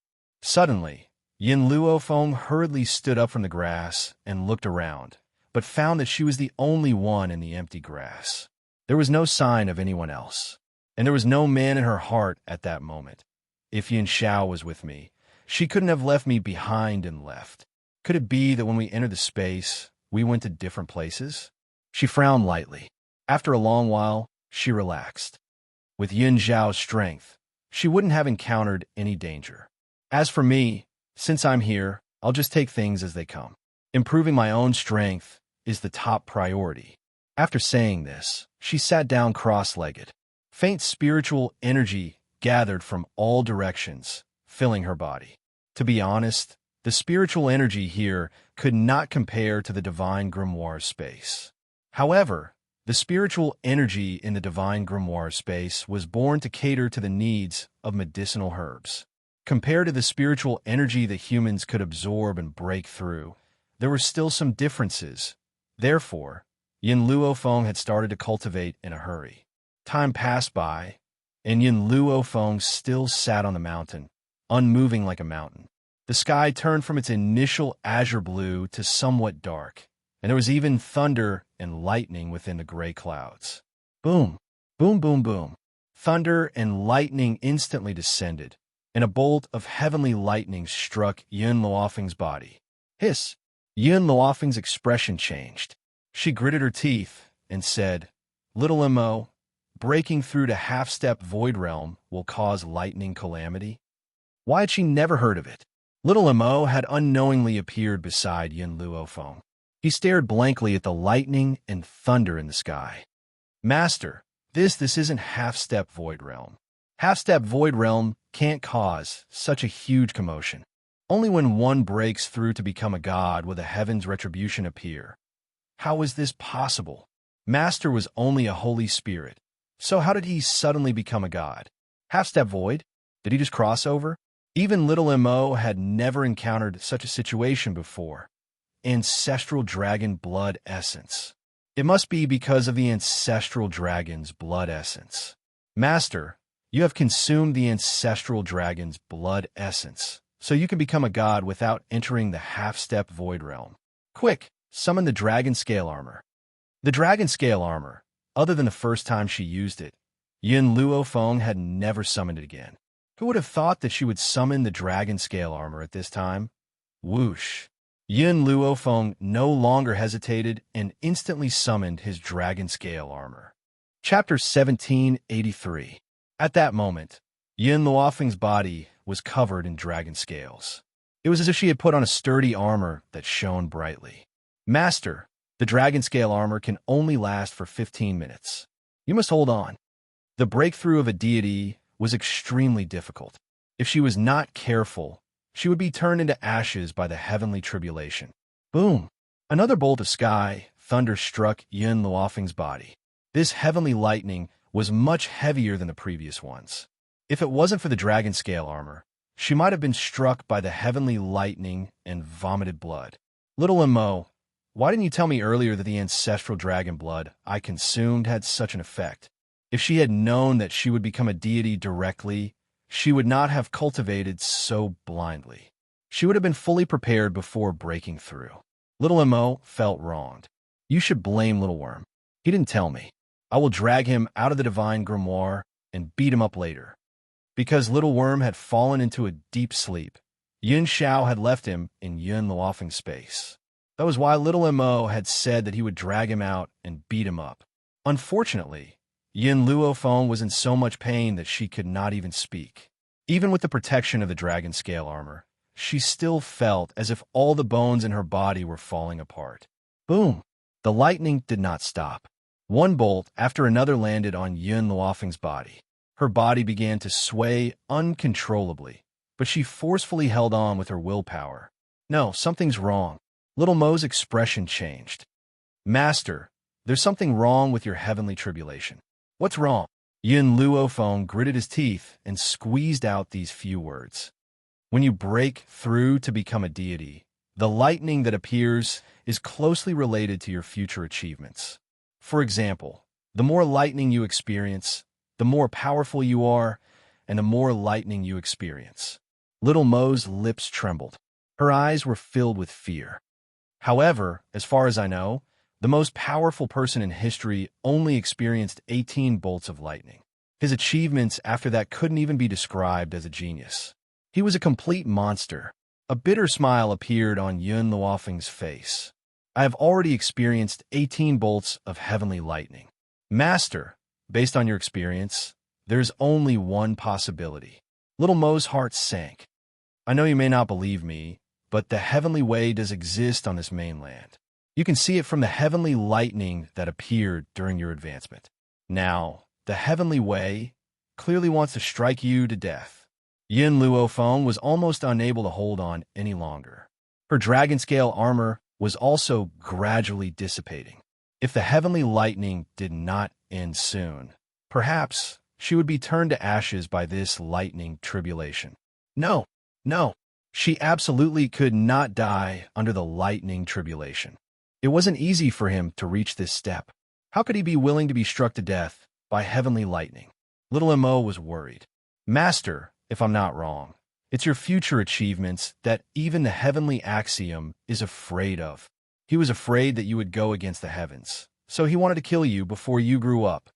Suddenly, Yin Luofeng hurriedly stood up from the grass and looked around, but found that she was the only one in the empty grass. There was no sign of anyone else, and there was no man in her heart at that moment. If Yin Xiao was with me, she couldn't have left me behind and left. Could it be that when we entered the space, we went to different places? She frowned lightly. After a long while, she relaxed. With Yin Xiao's strength, she wouldn't have encountered any danger. As for me, since I'm here, I'll just take things as they come. Improving my own strength is the top priority. After saying this, she sat down cross-legged. Faint spiritual energy gathered from all directions, filling her body. To be honest, the spiritual energy here could not compare to the divine grimoire space. However, the spiritual energy in the divine grimoire space was born to cater to the needs of medicinal herbs. Compared to the spiritual energy that humans could absorb and break through, there were still some differences. Therefore, Yin Luofeng had started to cultivate in a hurry. Time passed by, and Yin Luofeng still sat on the mountain, unmoving like a mountain. The sky turned from its initial azure blue to somewhat dark, and there was even thunder and lightning within the gray clouds. Boom, boom, boom, boom. Thunder and lightning instantly descended, and a bolt of heavenly lightning struck Yin Luofeng's body. Hiss! Yin Luofeng's expression changed. She gritted her teeth and said, Little Mo, breaking through to half-step void realm will cause lightning calamity? Why had she never heard of it? Little Mo had unknowingly appeared beside Yin Luofeng. He stared blankly at the lightning and thunder in the sky. Master, this isn't half-step void realm. Half-step void realm can't cause such a huge commotion. Only when one breaks through to become a god will the heaven's retribution appear. How is this possible? Master was only a holy spirit. So how did he suddenly become a god? Half-step void? Did he just cross over? Even little Mo had never encountered such a situation before. Ancestral dragon blood essence. It must be because of the ancestral dragon's blood essence. Master, you have consumed the ancestral dragon's blood essence, so you can become a god without entering the half-step void realm. Quick, summon the dragon scale armor. The dragon scale armor, other than the first time she used it, Yin Luofeng had never summoned it again. Who would have thought that she would summon the dragon scale armor at this time? Whoosh. Yin Luofeng no longer hesitated and instantly summoned his dragon scale armor. Chapter 1783. At that moment, Yin Luofeng's body was covered in dragon scales. It was as if she had put on a sturdy armor that shone brightly. Master, the dragon scale armor can only last for 15 minutes. You must hold on. The breakthrough of a deity was extremely difficult. If she was not careful, she would be turned into ashes by the heavenly tribulation. Boom! Another bolt of sky thunder struck Yin Luofeng's body. This heavenly lightning was much heavier than the previous ones. If it wasn't for the dragon scale armor, she might have been struck by the heavenly lightning and vomited blood. Little Mo, why didn't you tell me earlier that the ancestral dragon blood I consumed had such an effect? If she had known that she would become a deity directly, she would not have cultivated so blindly. She would have been fully prepared before breaking through. Little Mo felt wronged. You should blame Little Worm. He didn't tell me. I will drag him out of the divine grimoire and beat him up later. Because Little Worm had fallen into a deep sleep, Yin Xiao had left him in Yin Luofeng's space. That was why Little Mo had said that he would drag him out and beat him up. Unfortunately, Yin Luofeng was in so much pain that she could not even speak. Even with the protection of the dragon scale armor, she still felt as if all the bones in her body were falling apart. Boom! The lightning did not stop. One bolt after another landed on Yin Luofeng's body. Her body began to sway uncontrollably, but she forcefully held on with her willpower. No, something's wrong. Little Mo's expression changed. Master, there's something wrong with your heavenly tribulation. What's wrong? Yin Luofeng gritted his teeth and squeezed out these few words. When you break through to become a deity, the lightning that appears is closely related to your future achievements. For example, the more lightning you experience, the more powerful you are, and the more lightning you experience. Little Mo's lips trembled. Her eyes were filled with fear. However, as far as I know, the most powerful person in history only experienced 18 bolts of lightning. His achievements after that couldn't even be described as a genius. He was a complete monster. A bitter smile appeared on Yin Luofeng's face. I have already experienced 18 bolts of heavenly lightning. Master, based on your experience, there's only one possibility. Little Mo's heart sank. I know you may not believe me, but the heavenly way does exist on this mainland. You can see it from the heavenly lightning that appeared during your advancement. Now, the heavenly way clearly wants to strike you to death. Yin Luofeng was almost unable to hold on any longer. Her dragon scale armor was also gradually dissipating. If the heavenly lightning did not end soon, perhaps she would be turned to ashes by this lightning tribulation. No, no, she absolutely could not die under the lightning tribulation. It wasn't easy for him to reach this step. How could he be willing to be struck to death by heavenly lightning? Little Mo was worried. Master, if I'm not wrong, it's your future achievements that even the heavenly axiom is afraid of. He was afraid that you would go against the heavens, so he wanted to kill you before you grew up.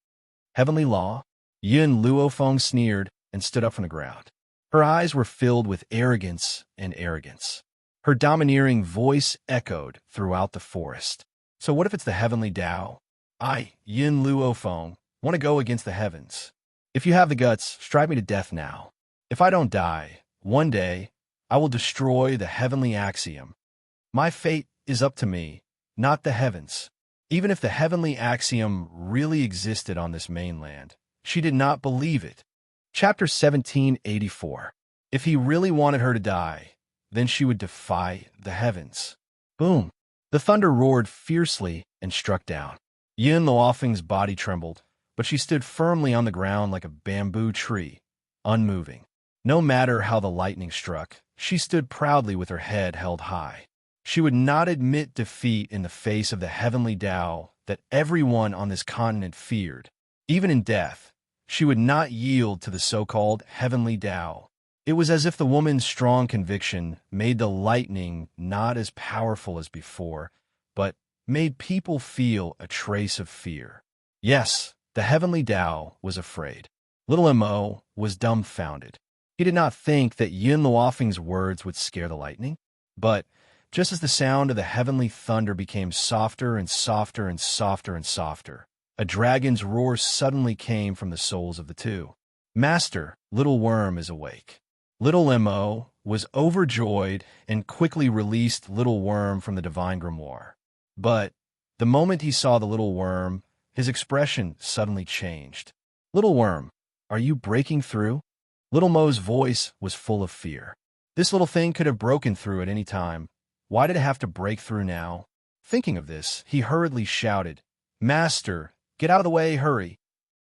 Heavenly law? Yin Luofeng sneered and stood up from the ground. Her eyes were filled with arrogance and arrogance. Her domineering voice echoed throughout the forest. So what if it's the heavenly Tao? I, Yin Luofeng, want to go against the heavens. If you have the guts, strike me to death now. If I don't die, one day, I will destroy the heavenly axiom. My fate is up to me, not the heavens. Even if the heavenly axiom really existed on this mainland, she did not believe it. Chapter 1784. If he really wanted her to die, then she would defy the heavens. Boom! The thunder roared fiercely and struck down. Yin Luofeng's body trembled, but she stood firmly on the ground like a bamboo tree, unmoving. No matter how the lightning struck, she stood proudly with her head held high. She would not admit defeat in the face of the heavenly Tao that everyone on this continent feared. Even in death, she would not yield to the so-called heavenly Tao. It was as if the woman's strong conviction made the lightning not as powerful as before, but made people feel a trace of fear. Yes, the heavenly Tao was afraid. Little Mo was dumbfounded. He did not think that Yin Luofeng's words would scare the lightning, but just as the sound of the heavenly thunder became softer and softer and softer and softer, a dragon's roar suddenly came from the souls of the two. Master, Little Worm is awake. Little Mo was overjoyed and quickly released Little Worm from the divine grimoire. But the moment he saw the little worm, his expression suddenly changed. Little Worm, are you breaking through? Little Mo's voice was full of fear. This little thing could have broken through at any time. Why did it have to break through now? Thinking of this, he hurriedly shouted, Master, get out of the way, hurry!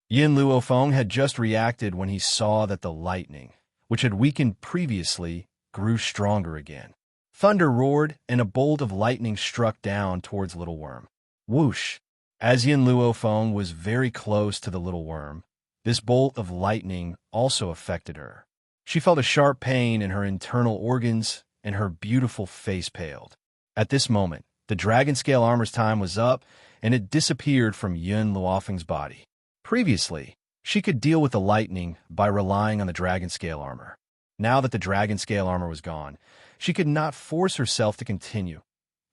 Yin Luofeng had just reacted when he saw that the lightning, which had weakened previously, grew stronger again. Thunder roared, and a bolt of lightning struck down towards Little Worm. Whoosh! As Yin Luofeng was very close to the little worm, this bolt of lightning also affected her. She felt a sharp pain in her internal organs, and her beautiful face paled. At this moment, the dragon scale armor's time was up, and it disappeared from Yin Luofeng's body. Previously, she could deal with the lightning by relying on the dragon scale armor. Now that the dragon scale armor was gone, she could not force herself to continue.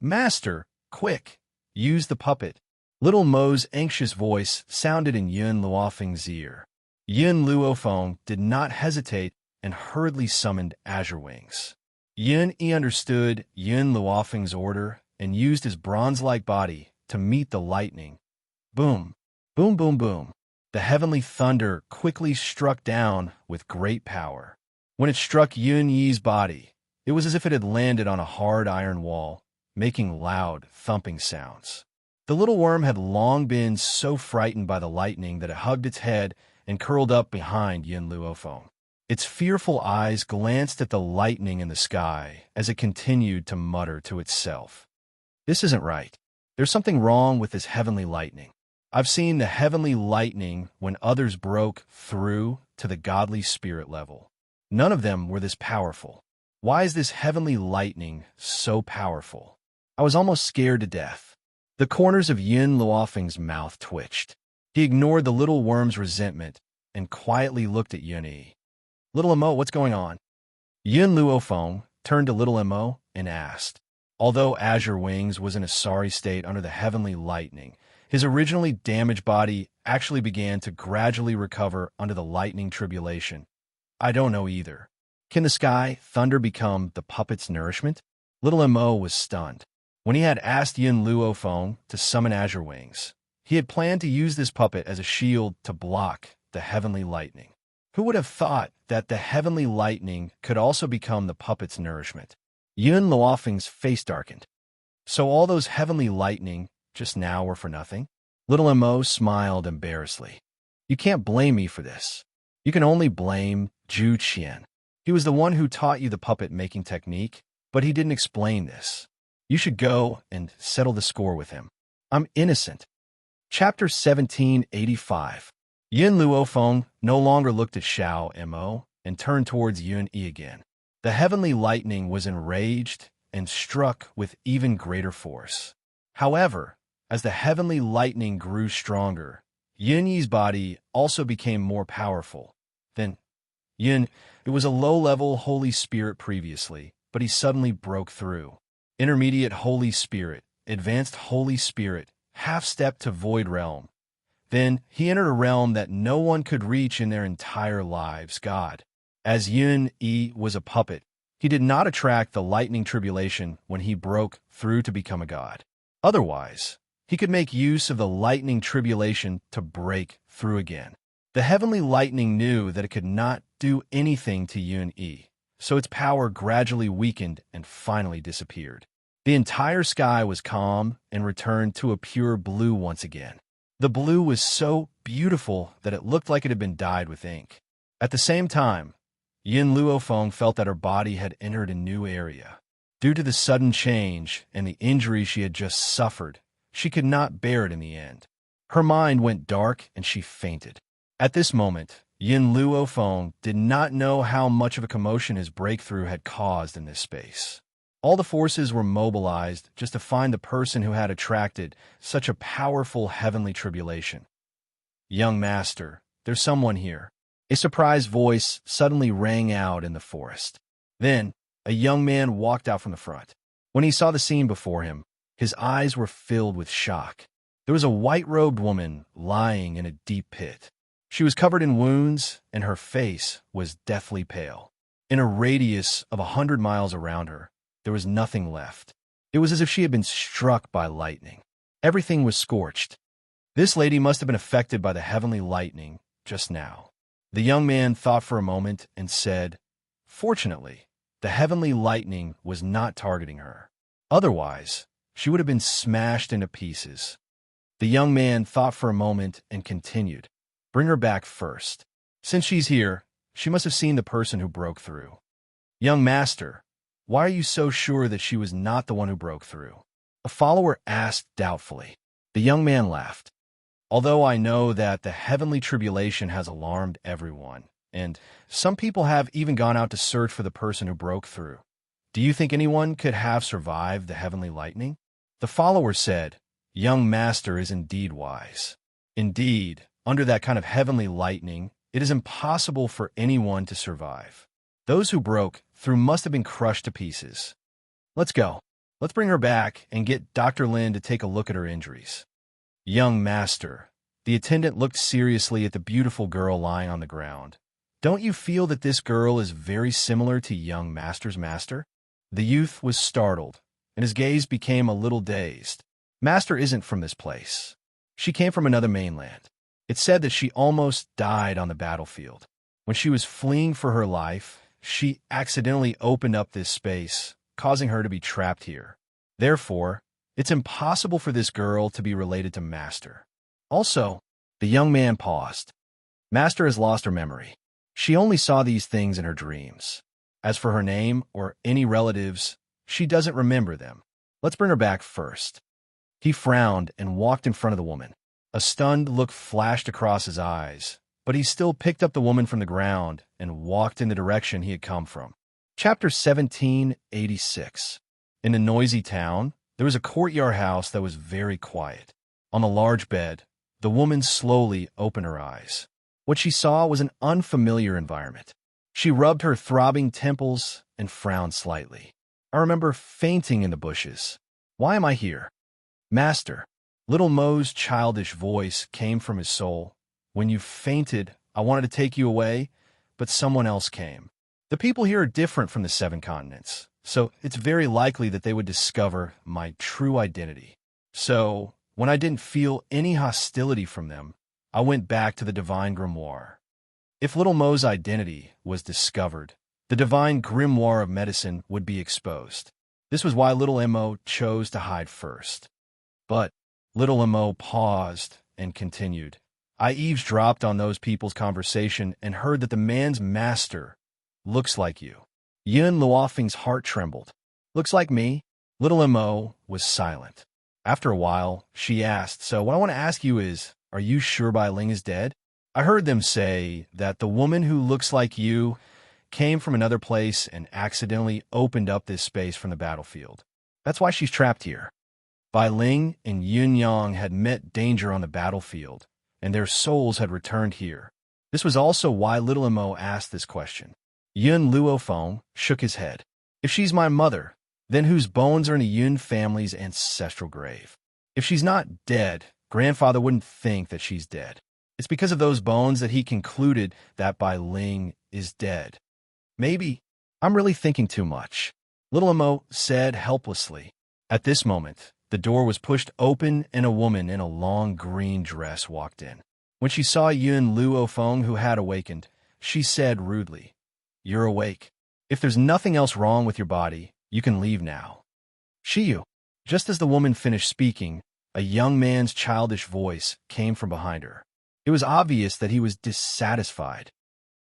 Master, quick, use the puppet. Little Mo's anxious voice sounded in Yin Luofeng's ear. Yin Luofeng did not hesitate and hurriedly summoned Azure Wings. Yin understood Yin Luofeng's order and used his bronze-like body to meet the lightning. Boom, boom, boom, boom. The heavenly thunder quickly struck down with great power. When it struck Yun Yi's body, it was as if it had landed on a hard iron wall, making loud, thumping sounds. The little worm had long been so frightened by the lightning that it hugged its head and curled up behind Yin Luofeng. Its fearful eyes glanced at the lightning in the sky as it continued to mutter to itself. This isn't right. There's something wrong with this heavenly lightning. I've seen the heavenly lightning when others broke through to the godly spirit level. None of them were this powerful. Why is this heavenly lightning so powerful? I was almost scared to death. The corners of Yin Luofeng's mouth twitched. He ignored the little worm's resentment and quietly looked at Yun Yi. Little Mo, what's going on? Yin Luofeng turned to Little Mo and asked. Although Azure Wings was in a sorry state under the heavenly lightning, his originally damaged body actually began to gradually recover under the lightning tribulation. I don't know either. Can the sky thunder become the puppet's nourishment? Little Mo was stunned. When he had asked Yin Luofeng to summon Azure Wings, he had planned to use this puppet as a shield to block the heavenly lightning. Who would have thought that the heavenly lightning could also become the puppet's nourishment? Yin Luofeng's face darkened. So all those heavenly lightning just now were for nothing? Little Mo smiled embarrassedly. You can't blame me for this. You can only blame Zhu Qian. He was the one who taught you the puppet-making technique, but he didn't explain this. You should go and settle the score with him. I'm innocent. Chapter 1785. Yin Luofeng no longer looked at Xiao Mo and turned towards Yun Yi again. The heavenly lightning was enraged and struck with even greater force. However, as the heavenly lightning grew stronger, Yun Yi's body also became more powerful. Then, Yun, it was a low-level Holy Spirit previously, but he suddenly broke through. Intermediate Holy Spirit, Advanced Holy Spirit, half-step to Void Realm. Then he entered a realm that no one could reach in their entire lives, God. As Yun Yi was a puppet, he did not attract the lightning tribulation when he broke through to become a god. Otherwise, he could make use of the lightning tribulation to break through again. The heavenly lightning knew that it could not do anything to Yun Yi, so its power gradually weakened and finally disappeared. The entire sky was calm and returned to a pure blue once again. The blue was so beautiful that it looked like it had been dyed with ink. At the same time, Yin Luofeng felt that her body had entered a new area. Due to the sudden change and the injury she had just suffered, she could not bear it in the end. Her mind went dark and she fainted. At this moment, Yin Luofeng did not know how much of a commotion his breakthrough had caused in this space. All the forces were mobilized just to find the person who had attracted such a powerful heavenly tribulation. "Young master, there's someone here." A surprised voice suddenly rang out in the forest. Then, a young man walked out from the front. When he saw the scene before him, his eyes were filled with shock. There was a white-robed woman lying in a deep pit. She was covered in wounds, and her face was deathly pale. In a radius of 100 miles around her, there was nothing left. It was as if she had been struck by lightning. Everything was scorched. This lady must have been affected by the heavenly lightning just now. The young man thought for a moment and said, "Fortunately, the heavenly lightning was not targeting her. Otherwise, she would have been smashed into pieces." The young man thought for a moment and continued, "Bring her back first. Since she's here, she must have seen the person who broke through." "Young master, why are you so sure that she was not the one who broke through?" a follower asked doubtfully. The young man laughed. "Although I know that the heavenly tribulation has alarmed everyone, and some people have even gone out to search for the person who broke through, do you think anyone could have survived the heavenly lightning?" The follower said, "Young master is indeed wise. Indeed, under that kind of heavenly lightning, it is impossible for anyone to survive. Those who broke through must have been crushed to pieces. Let's go. Let's bring her back and get Dr. Lin to take a look at her injuries." "Young master," the attendant looked seriously at the beautiful girl lying on the ground. "Don't you feel that this girl is very similar to young master's master?" The youth was startled, and his gaze became a little dazed. "Master isn't from this place. She came from another mainland. It's said that she almost died on the battlefield. When she was fleeing for her life, she accidentally opened up this space, causing her to be trapped here. Therefore, it's impossible for this girl to be related to Master. Also," the young man paused. "Master has lost her memory. She only saw these things in her dreams. As for her name or any relatives, she doesn't remember them. Let's bring her back first." He frowned and walked in front of the woman. A stunned look flashed across his eyes, but he still picked up the woman from the ground and walked in the direction he had come from. Chapter 1786. In a noisy town, there was a courtyard house that was very quiet. On a large bed, the woman slowly opened her eyes. What she saw was an unfamiliar environment. She rubbed her throbbing temples and frowned slightly. "I remember fainting in the bushes. Why am I here?" "Master," little Mo's childish voice came from his soul. "When you fainted, I wanted to take you away, but someone else came. The people here are different from the 7 continents, so it's very likely that they would discover my true identity. So, when I didn't feel any hostility from them, I went back to the divine grimoire. If little Mo's identity was discovered, the divine grimoire of medicine would be exposed. This was why little Mo chose to hide first." But little Mo paused and continued, "I eavesdropped on those people's conversation and heard that the man's master looks like you." Yin Luofeng's heart trembled. "Looks like me?" Little Mo was silent. After a while, she asked, "So what I want to ask you is, are you sure Bai Ling is dead? I heard them say that the woman who looks like you came from another place and accidentally opened up this space from the battlefield. That's why she's trapped here." Bai Ling and Yun Yang had met danger on the battlefield, and their souls had returned here. This was also why little Mo asked this question. Yun Luofeng shook his head. "If she's my mother, then whose bones are in the Yun family's ancestral grave? If she's not dead, grandfather wouldn't think that she's dead. It's because of those bones that he concluded that Bai Ling is dead. Maybe I'm really thinking too much," little Mo said helplessly. At this moment, the door was pushed open and a woman in a long green dress walked in. When she saw Yun Luofeng, who had awakened, she said rudely, "You're awake." If there's nothing else wrong with your body, you can leave now. Xiyu. Just as the woman finished speaking, a young man's childish voice came from behind her. It was obvious that he was dissatisfied.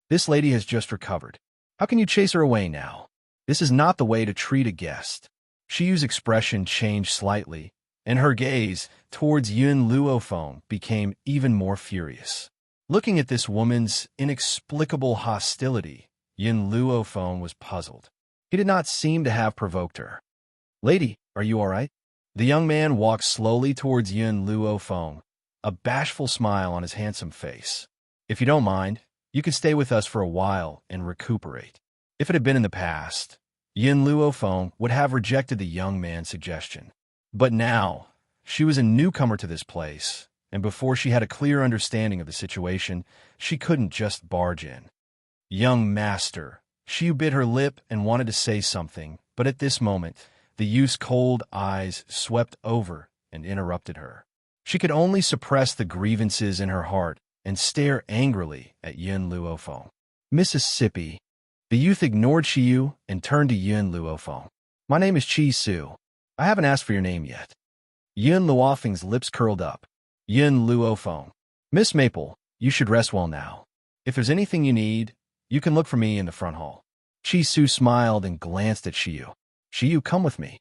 This lady has just recovered. How can you chase her away now? This is not the way to treat a guest. Shiyu's expression changed slightly, and her gaze towards Yun Luofeng became even more furious. Looking at this woman's inexplicable hostility, Yun Luofeng was puzzled. He did not seem to have provoked her. Lady, are you all right? The young man walked slowly towards Yun Luofeng, a bashful smile on his handsome face. If you don't mind, you can stay with us for a while and recuperate. If it had been in the past, Yun Luofeng would have rejected the young man's suggestion. But now, she was a newcomer to this place, and before she had a clear understanding of the situation, she couldn't just barge in. Young master, she bit her lip and wanted to say something, but at this moment, the youth's cold eyes swept over and interrupted her. She could only suppress the grievances in her heart and stare angrily at Yun Luofeng. Mississippi. The youth ignored Xiyu and turned to Yun Luofeng. My name is Chi Su. I haven't asked for your name yet. Yun Luofeng's lips curled up. Yun Luofeng. Miss Maple, you should rest well now. If there's anything you need, you can look for me in the front hall. Chi Su smiled and glanced at Xiyu. Xiyu, come with me.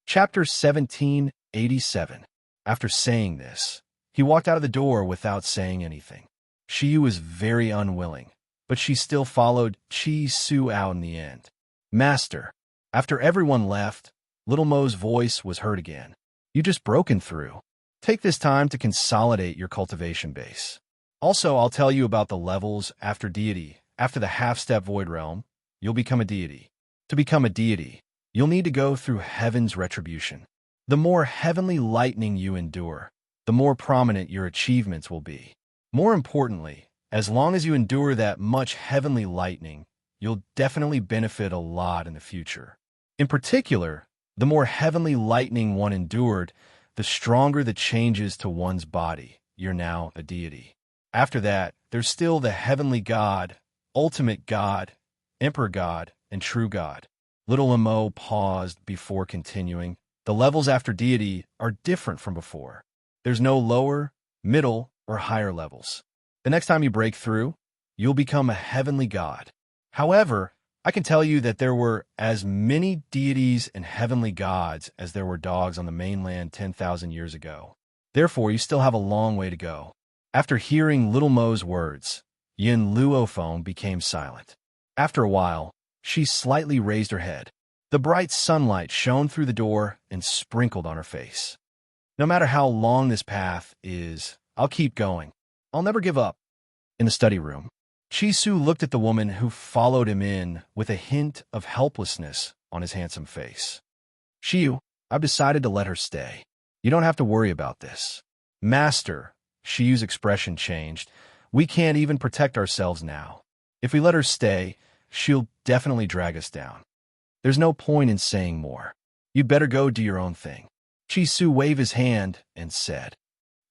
Chapter 1787. After saying this, he walked out of the door without saying anything. Xiyu was very unwilling, but she still followed Chi Su out in the end. Master. After everyone left, Little Mo's voice was heard again. You just broken through. Take this time to consolidate your cultivation base. Also, I'll tell you about the levels after deity. After the half-step void realm, you'll become a deity. To become a deity, you'll need to go through heaven's retribution. The more heavenly lightning you endure, the more prominent your achievements will be. More importantly, as long as you endure that much heavenly lightning, you'll definitely benefit a lot in the future. In particular, the more heavenly lightning one endured, the stronger the changes to one's body. You're now a deity. After that, there's still the heavenly God, ultimate God, emperor God, and true God. Little Mo paused before continuing. The levels after deity are different from before. There's no lower, middle, or higher levels. The next time you break through, you'll become a heavenly God. However, I can tell you that there were as many deities and heavenly gods as there were dogs on the mainland 10,000 years ago. Therefore, you still have a long way to go. After hearing Little Mo's words, Yun Luofeng became silent. After a while, she slightly raised her head. The bright sunlight shone through the door and sprinkled on her face. No matter how long this path is, I'll keep going. I'll never give up. In the study room, Chi Su looked at the woman who followed him in with a hint of helplessness on his handsome face. Xiyu, I've decided to let her stay. You don't have to worry about this. Master, Xiyu's expression changed. We can't even protect ourselves now. If we let her stay, she'll definitely drag us down. There's no point in saying more. You'd better go do your own thing. Chi Su waved his hand and said,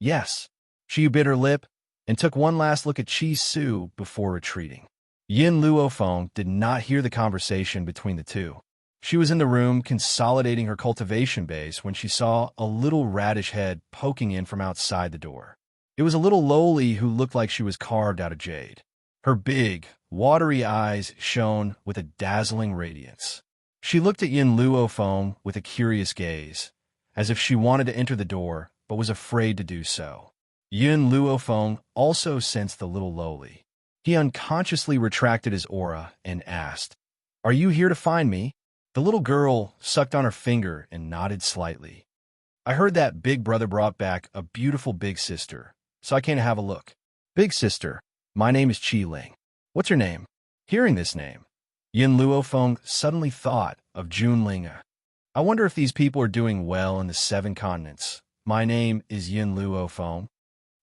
Yes. Xiyu bit her lip and took one last look at Chi Su before retreating. Yun Luofeng did not hear the conversation between the two. She was in the room consolidating her cultivation base when she saw a little radish head poking in from outside the door. It was a little lowly who looked like she was carved out of jade. Her big, watery eyes shone with a dazzling radiance. She looked at Yun Luofeng with a curious gaze, as if she wanted to enter the door but was afraid to do so. Yun Luofeng also sensed the little lowly. He unconsciously retracted his aura and asked, Are you here to find me? The little girl sucked on her finger and nodded slightly. I heard that big brother brought back a beautiful big sister, so I came to have a look. Big sister, my name is Chi Ling. What's your name? Hearing this name, Yun Luofeng suddenly thought of Jun Linga. I wonder if these people are doing well in the 7 continents. My name is Yun Luofeng.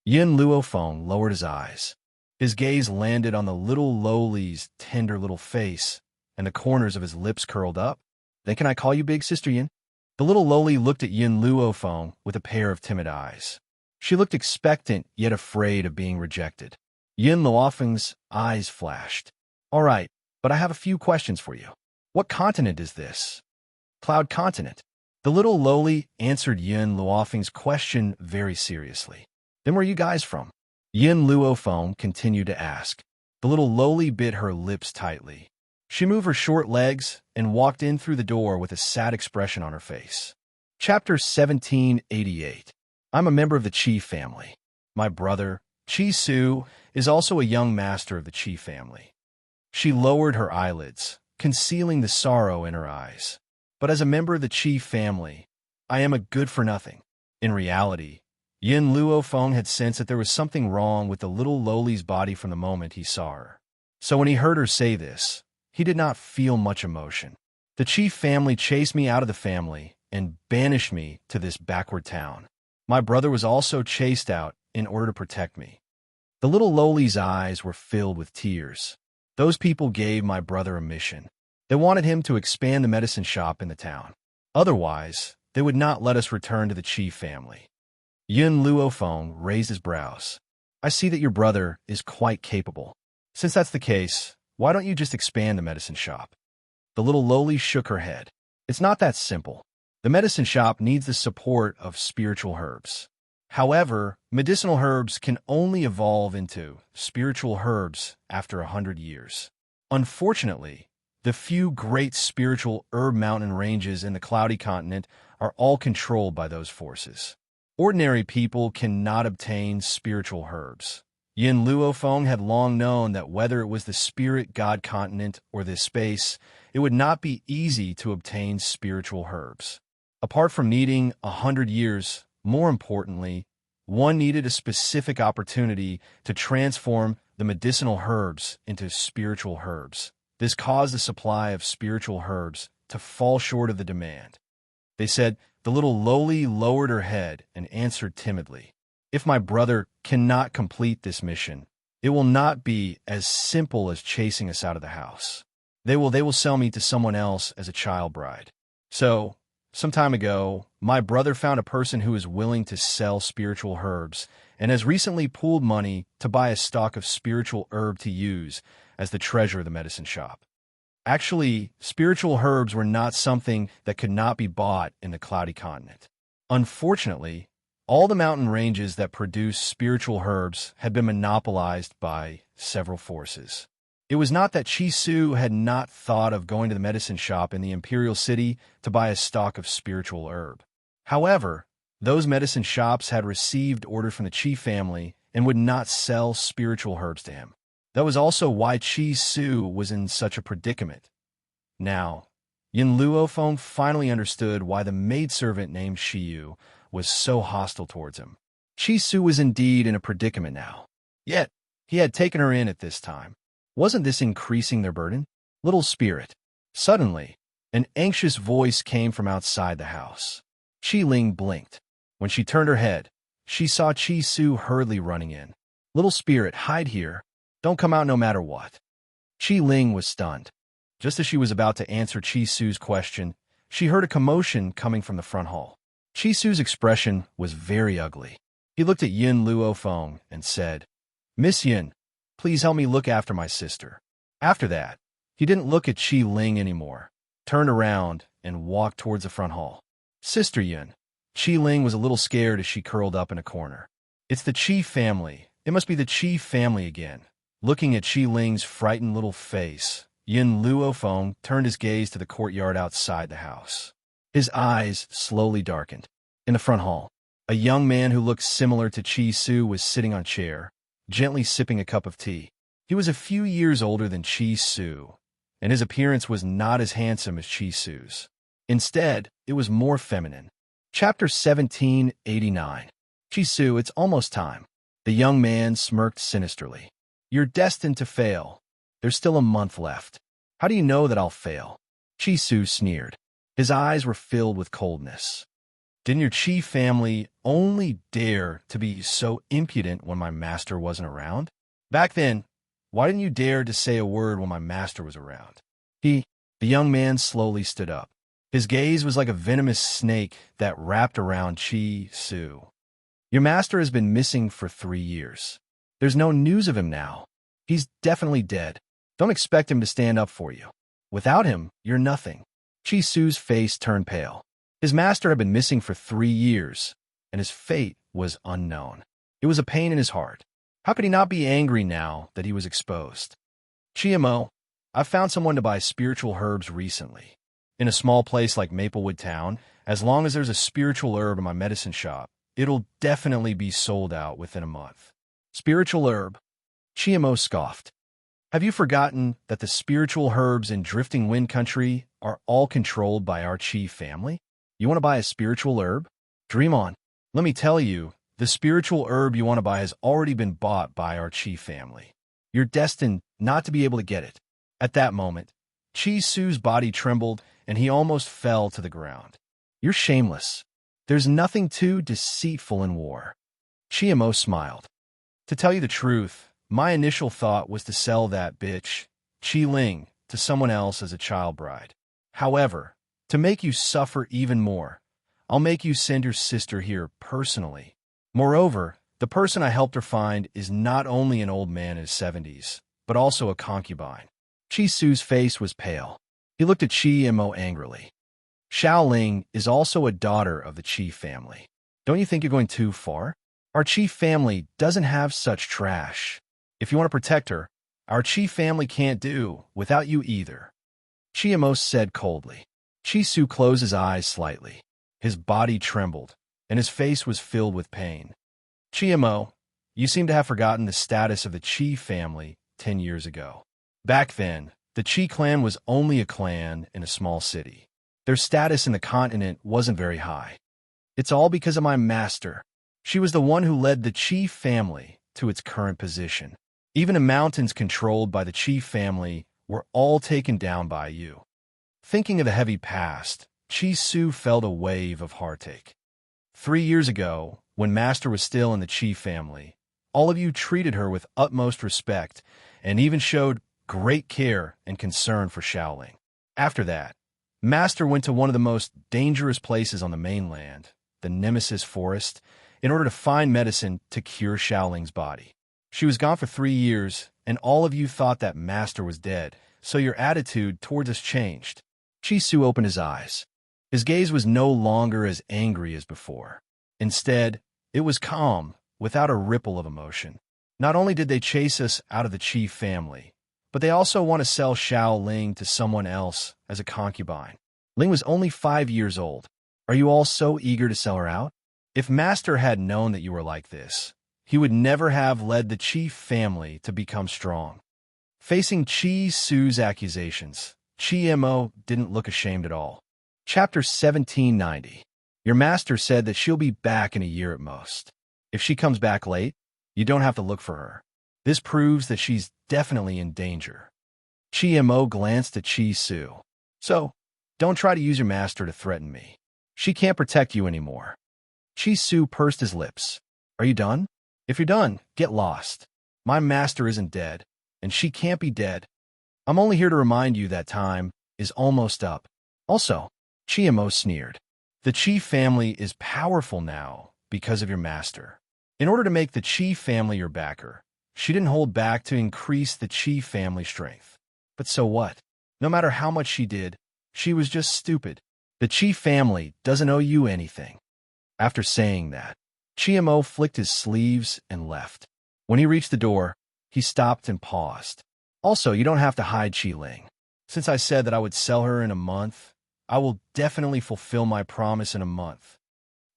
Yun Luofeng lowered his eyes. His gaze landed on the little lowly's tender little face, and the corners of his lips curled up. Then can I call you Big Sister Yin? The little lowly looked at Yun Luofeng with a pair of timid eyes. She looked expectant yet afraid of being rejected. Yun Luofeng's eyes flashed. All right, but I have a few questions for you. What continent is this? Cloud continent. The little lowly answered Yin Luofeng's question very seriously. Then where are you guys from? Yin Luofeng continued to ask. The little lowly bit her lips tightly. She moved her short legs and walked in through the door with a sad expression on her face. Chapter 1788. I'm a member of the Qi family. My brother, Qi Su, is also a young master of the Qi family. She lowered her eyelids, concealing the sorrow in her eyes. But as a member of the Qi family, I am a good-for-nothing. In reality, Yin Luofeng had sensed that there was something wrong with the little lowly's body from the moment he saw her. So when he heard her say this, he did not feel much emotion. The Qi family chased me out of the family and banished me to this backward town. My brother was also chased out in order to protect me. The little lowly's eyes were filled with tears. Those people gave my brother a mission. They wanted him to expand the medicine shop in the town. Otherwise, they would not let us return to the Qi family. Yin Luofeng raised his brows. I see that your brother is quite capable. Since that's the case, why don't you just expand the medicine shop? The little lowly shook her head. It's not that simple. The medicine shop needs the support of spiritual herbs. However, medicinal herbs can only evolve into spiritual herbs after 100 years. Unfortunately, the few great spiritual herb mountain ranges in the cloudy continent are all controlled by those forces. Ordinary people cannot obtain spiritual herbs. Yin Luofeng had long known that whether it was the spirit god continent or this space, it would not be easy to obtain spiritual herbs. Apart from needing 100 years, more importantly, one needed a specific opportunity to transform the medicinal herbs into spiritual herbs. This caused the supply of spiritual herbs to fall short of the demand. They said, the little lowly lowered her head and answered timidly, if my brother cannot complete this mission, it will not be as simple as chasing us out of the house. They will sell me to someone else as a child bride. So, some time ago, my brother found a person who is willing to sell spiritual herbs and has recently pooled money to buy a stock of spiritual herb to use as the treasure of the medicine shop. Actually, spiritual herbs were not something that could not be bought in the cloudy continent. Unfortunately, all the mountain ranges that produce spiritual herbs had been monopolized by several forces. It was not that Qi Su had not thought of going to the medicine shop in the imperial city to buy a stock of spiritual herb. However, those medicine shops had received orders from the Qi family and would not sell spiritual herbs to him. That was also why Qi Su was in such a predicament. Now, Yin Luofeng finally understood why the maidservant named Shiyu was so hostile towards him. Qi Su was indeed in a predicament now. Yet, he had taken her in at this time. Wasn't this increasing their burden? Little spirit. Suddenly, an anxious voice came from outside the house. Qi Ling blinked. When she turned her head, she saw Qi Su hurriedly running in. Little spirit, hide here. Don't come out no matter what. Qi Ling was stunned. Just as she was about to answer Qi Su's question, she heard a commotion coming from the front hall. Qi Su's expression was very ugly. He looked at Yin Luofeng and said, Miss Yin, please help me look after my sister. After that, he didn't look at Qi Ling anymore, turned around, and walked towards the front hall. Sister Yin. Qi Ling was a little scared as she curled up in a corner. It's the Qi family. It must be the Qi family again. Looking at Qi Ling's frightened little face, Yin Luofeng turned his gaze to the courtyard outside the house. His eyes slowly darkened. In the front hall, a young man who looked similar to Qi Su was sitting on a chair, gently sipping a cup of tea. He was a few years older than Qi Su, and his appearance was not as handsome as Qi Su's. Instead, it was more feminine. Chapter 1789. Qi Su, it's almost time. The young man smirked sinisterly. You're destined to fail. There's still a month left. How do you know that I'll fail? Qi Su sneered. His eyes were filled with coldness. Didn't your Qi family only dare to be so impudent when my master wasn't around? Back then, why didn't you dare to say a word when my master was around? The young man slowly stood up. His gaze was like a venomous snake that wrapped around Qi Su. Your master has been missing for 3 years. There's no news of him now. He's definitely dead. Don't expect him to stand up for you. Without him, you're nothing. Chi Su's face turned pale. His master had been missing for 3 years, and his fate was unknown. It was a pain in his heart. How could he not be angry now that he was exposed? GMO, I've found someone to buy spiritual herbs recently. In a small place like Maplewood Town, as long as there's a spiritual herb in my medicine shop, it'll definitely be sold out within a month. Spiritual herb? GMO scoffed. Have you forgotten that the spiritual herbs in Drifting Wind Country are all controlled by our Chi family? You want to buy a spiritual herb? Dream on. Let me tell you, the spiritual herb you want to buy has already been bought by our Chi family. You're destined not to be able to get it. At that moment, Chi Su's body trembled and he almost fell to the ground. You're shameless. There's nothing too deceitful in war. GMO smiled. To tell you the truth, my initial thought was to sell that bitch, Chi Ling, to someone else as a child bride. However, to make you suffer even more, I'll make you send your sister here personally. Moreover, the person I helped her find is not only an old man in his 70s, but also a concubine. Chi Su's face was pale. He looked at Chi Mo angrily. Xiao Ling is also a daughter of the Chi family. Don't you think you're going too far? Our Chi family doesn't have such trash. If you want to protect her, our Chi family can't do without you either. Chi Mo said coldly. Chi Su closed his eyes slightly. His body trembled, and his face was filled with pain. Chi Mo, you seem to have forgotten the status of the Chi family 10 years ago. Back then, the Chi clan was only a clan in a small city. Their status in the continent wasn't very high. It's all because of my master. She was the one who led the Chi family to its current position. Even the mountains controlled by the Chi family were all taken down by you. Thinking of the heavy past, Chi Su felt a wave of heartache. 3 years ago, when Master was still in the Chi family, all of you treated her with utmost respect and even showed great care and concern for Xiaoling. After that, Master went to one of the most dangerous places on the mainland, the Nemesis Forest, in order to find medicine to cure Xiaoling's body. She was gone for 3 years, and all of you thought that Master was dead, so your attitude towards us changed. Chi Su opened his eyes. His gaze was no longer as angry as before. Instead, it was calm, without a ripple of emotion. Not only did they chase us out of the Chi family, but they also want to sell Xiao Ling to someone else as a concubine. Ling was only 5 years old. Are you all so eager to sell her out? If Master had known that you were like this, he would never have led the Chi family to become strong. Facing Chi Su's accusations, Chi Mo didn't look ashamed at all. Chapter 1790. Your master said that she'll be back in a year at most. If she comes back late, you don't have to look for her. This proves that she's definitely in danger. Chi Mo glanced at Chi Su. So, don't try to use your master to threaten me. She can't protect you anymore. Chi Su pursed his lips. Are you done? If you're done, get lost. My master isn't dead, and she can't be dead. I'm only here to remind you that time is almost up. Also, Chi Mo sneered. The Chi family is powerful now because of your master. In order to make the Chi family your backer, she didn't hold back to increase the Chi family strength. But so what? No matter how much she did, she was just stupid. The Chi family doesn't owe you anything. After saying that, Chi Mo flicked his sleeves and left. When he reached the door, he stopped and paused. Also, you don't have to hide Chi Ling. Since I said that I would sell her in a month, I will definitely fulfill my promise in a month.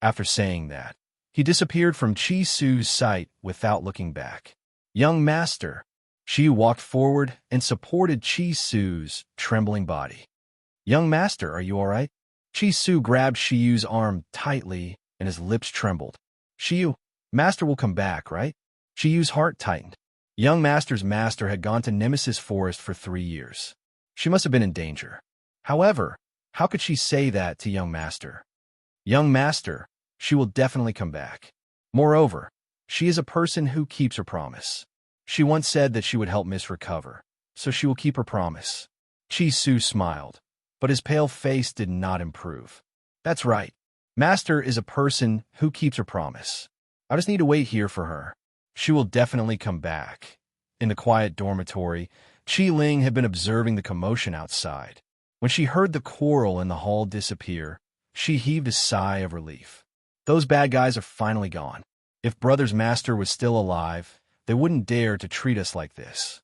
After saying that, he disappeared from Chi Su's sight without looking back. Young master. She walked forward and supported Chi Su's trembling body. Young master, are you all right? Chi Su grabbed Shiyu's arm tightly and his lips trembled. Shiyu, master will come back, right? Shiyu's heart tightened. Young master's master had gone to Nemesis Forest for 3 years. She must have been in danger. However, how could she say that to young master? Young master, she will definitely come back. Moreover, she is a person who keeps her promise. She once said that she would help Miss recover, so she will keep her promise. Chi Su smiled, but his pale face did not improve. That's right. Master is a person who keeps her promise. I just need to wait here for her. She will definitely come back. In the quiet dormitory, Qi Ling had been observing the commotion outside. When she heard the quarrel in the hall disappear, she heaved a sigh of relief. Those bad guys are finally gone. If Brother's master was still alive, they wouldn't dare to treat us like this.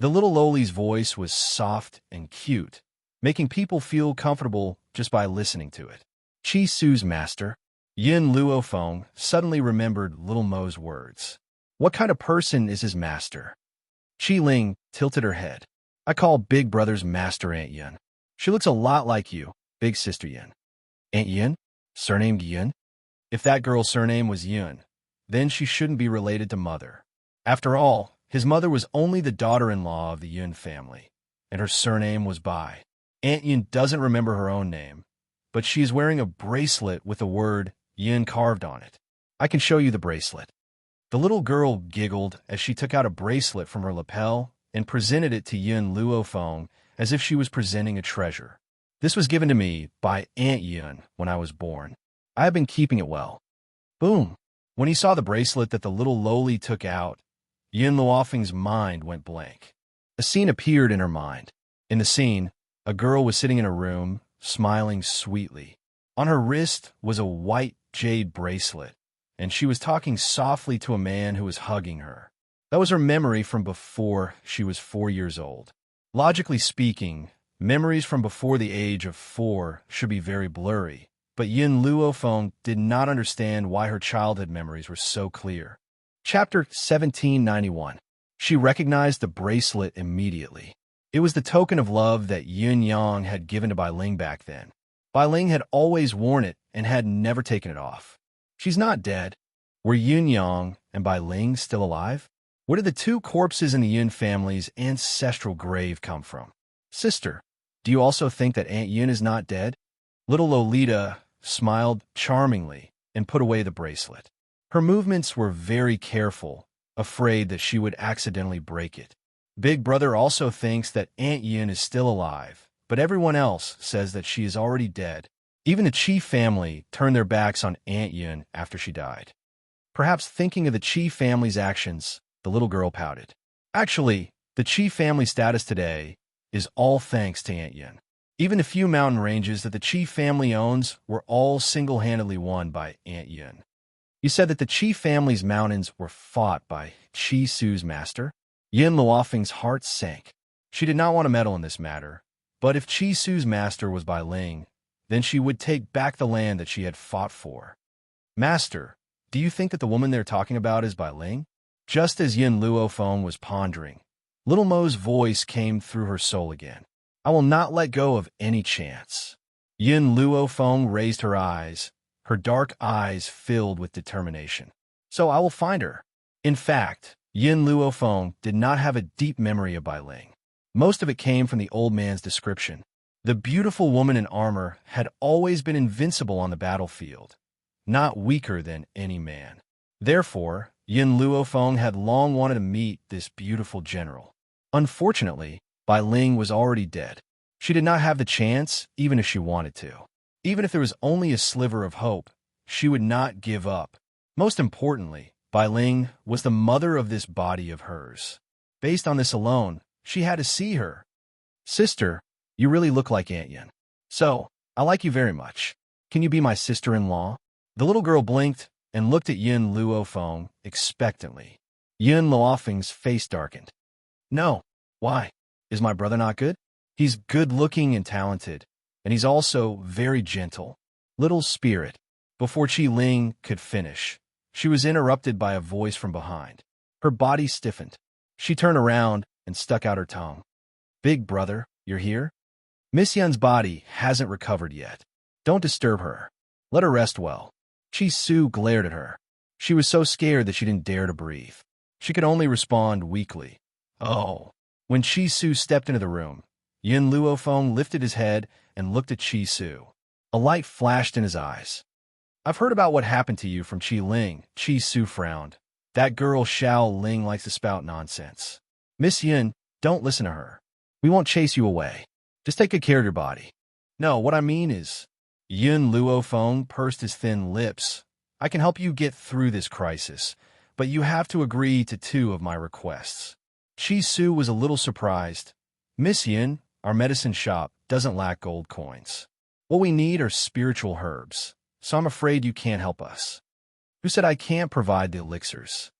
The little Loli's voice was soft and cute, making people feel comfortable just by listening to it. Qi Su's master, Yin Luofeng, suddenly remembered Little Mo's words. What kind of person is his master? Qi Ling tilted her head. I call Big Brother's master Aunt Yin. She looks a lot like you, Big Sister Yin. Aunt Yin? Surnamed Yin? If that girl's surname was Yin, then she shouldn't be related to Mother. After all, his mother was only the daughter-in-law of the Yin family, and her surname was Bai. Aunt Yin doesn't remember her own name, but she is wearing a bracelet with the word Yin carved on it. I can show you the bracelet. The little girl giggled as she took out a bracelet from her lapel and presented it to Yin Luofeng as if she was presenting a treasure. This was given to me by Aunt Yin when I was born. I have been keeping it well. Boom! When he saw the bracelet that the little Loli took out, Yin Luofeng's mind went blank. A scene appeared in her mind. In the scene, a girl was sitting in a room, smiling sweetly. On her wrist was a white jade bracelet, and she was talking softly to a man who was hugging her. That was her memory from before she was 4 years old. Logically speaking, memories from before the age of 4 should be very blurry, but Yin Luofeng did not understand why her childhood memories were so clear. Chapter 1791. She recognized the bracelet immediately. It was the token of love that Yin Yang had given to Bai Ling back then. Bai Ling had always worn it and had never taken it off. She's not dead. Were Yin Yang and Bai Ling still alive? Where did the two corpses in the Yin family's ancestral grave come from? Sister, do you also think that Aunt Yin is not dead? Little Lolita smiled charmingly and put away the bracelet. Her movements were very careful, afraid that she would accidentally break it. Big Brother also thinks that Aunt Yin is still alive, but everyone else says that she is already dead. Even the Qi family turned their backs on Aunt Yin after she died. Perhaps thinking of the Qi family's actions, the little girl pouted. Actually, the Qi family status today is all thanks to Aunt Yin. Even the few mountain ranges that the Qi family owns were all single-handedly won by Aunt Yin. You said that the Qi family's mountains were fought by Qi Su's master? Yin Luofeng's heart sank. She did not want to meddle in this matter, but if Qi Su's master was Bai Ling, then she would take back the land that she had fought for. Master, do you think that the woman they're talking about is Bai Ling? Just as Yin Luofeng was pondering, Little Mo's voice came through her soul again. I will not let go of any chance. Yin Luofeng raised her eyes, her dark eyes filled with determination. So I will find her. In fact, Yin Luofeng did not have a deep memory of Bai Ling. Most of it came from the old man's description. The beautiful woman in armor had always been invincible on the battlefield, not weaker than any man. Therefore, Yin Luofeng had long wanted to meet this beautiful general. Unfortunately, Bai Ling was already dead. She did not have the chance, even if she wanted to. Even if there was only a sliver of hope, she would not give up. Most importantly, Bai Ling was the mother of this body of hers. Based on this alone, she had to see her. Sister, you really look like Aunt Yin. So, I like you very much. Can you be my sister-in-law? The little girl blinked and looked at Yin Luofeng expectantly. Yin Luofeng's face darkened. No. Why? Is my brother not good? He's good-looking and talented, and he's also very gentle. Little spirit. Before Qi Ling could finish, she was interrupted by a voice from behind. Her body stiffened. She turned around and stuck out her tongue. Big Brother, you're here? Miss Yin's body hasn't recovered yet. Don't disturb her. Let her rest well. Qi Su glared at her. She was so scared that she didn't dare to breathe. She could only respond weakly. Oh. When Qi Su stepped into the room, Yin Luofeng lifted his head and looked at Qi Su. A light flashed in his eyes. I've heard about what happened to you from Qi Ling. Qi Su frowned. That girl Xiao Ling likes to spout nonsense. Miss Yin, don't listen to her. We won't chase you away. Just take good care of your body. No, what I mean is... Yin Luofeng pursed his thin lips. I can help you get through this crisis, but you have to agree to 2 of my requests. Chi Su was a little surprised. Miss Yin, our medicine shop doesn't lack gold coins. What we need are spiritual herbs, so I'm afraid you can't help us. Who said I can't provide the elixirs?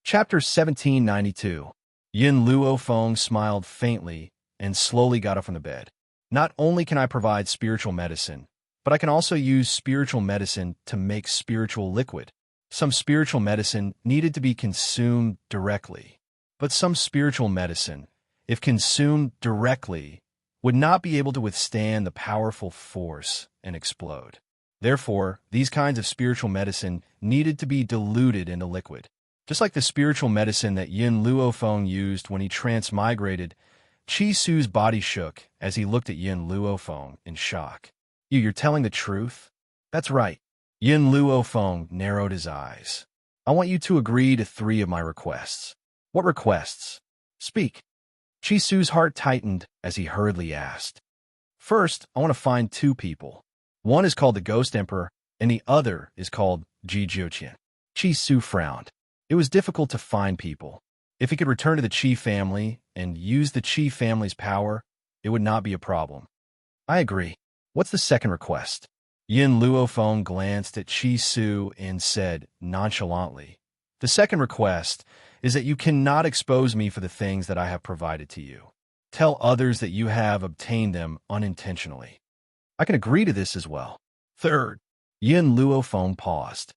Chapter 1792. Yin Luofeng smiled faintly and slowly got up from the bed. Not only can I provide spiritual medicine, but I can also use spiritual medicine to make spiritual liquid. Some spiritual medicine needed to be consumed directly, but some spiritual medicine, if consumed directly, would not be able to withstand the powerful force and explode. Therefore, these kinds of spiritual medicine needed to be diluted into liquid. Just like the spiritual medicine that Yin Luofeng used when he transmigrated, Chi Su's body shook as he looked at Yin Luofeng in shock. You're telling the truth? That's right. Yin Luofeng narrowed his eyes. I want you to agree to 3 of my requests. What requests? Speak. Chi Su's heart tightened as he hurriedly asked. First, I want to find 2 people. One is called the Ghost Emperor, and the other is called Ji Jiuqian. Chi Su frowned. It was difficult to find people. If he could return to the Qi family and use the Qi family's power, it would not be a problem. I agree. What's the second request? Yin Luofeng glanced at Chi Su and said nonchalantly, the second request is that you cannot expose me for the things that I have provided to you. Tell others that you have obtained them unintentionally. I can agree to this as well. Third, Yin Luofeng paused.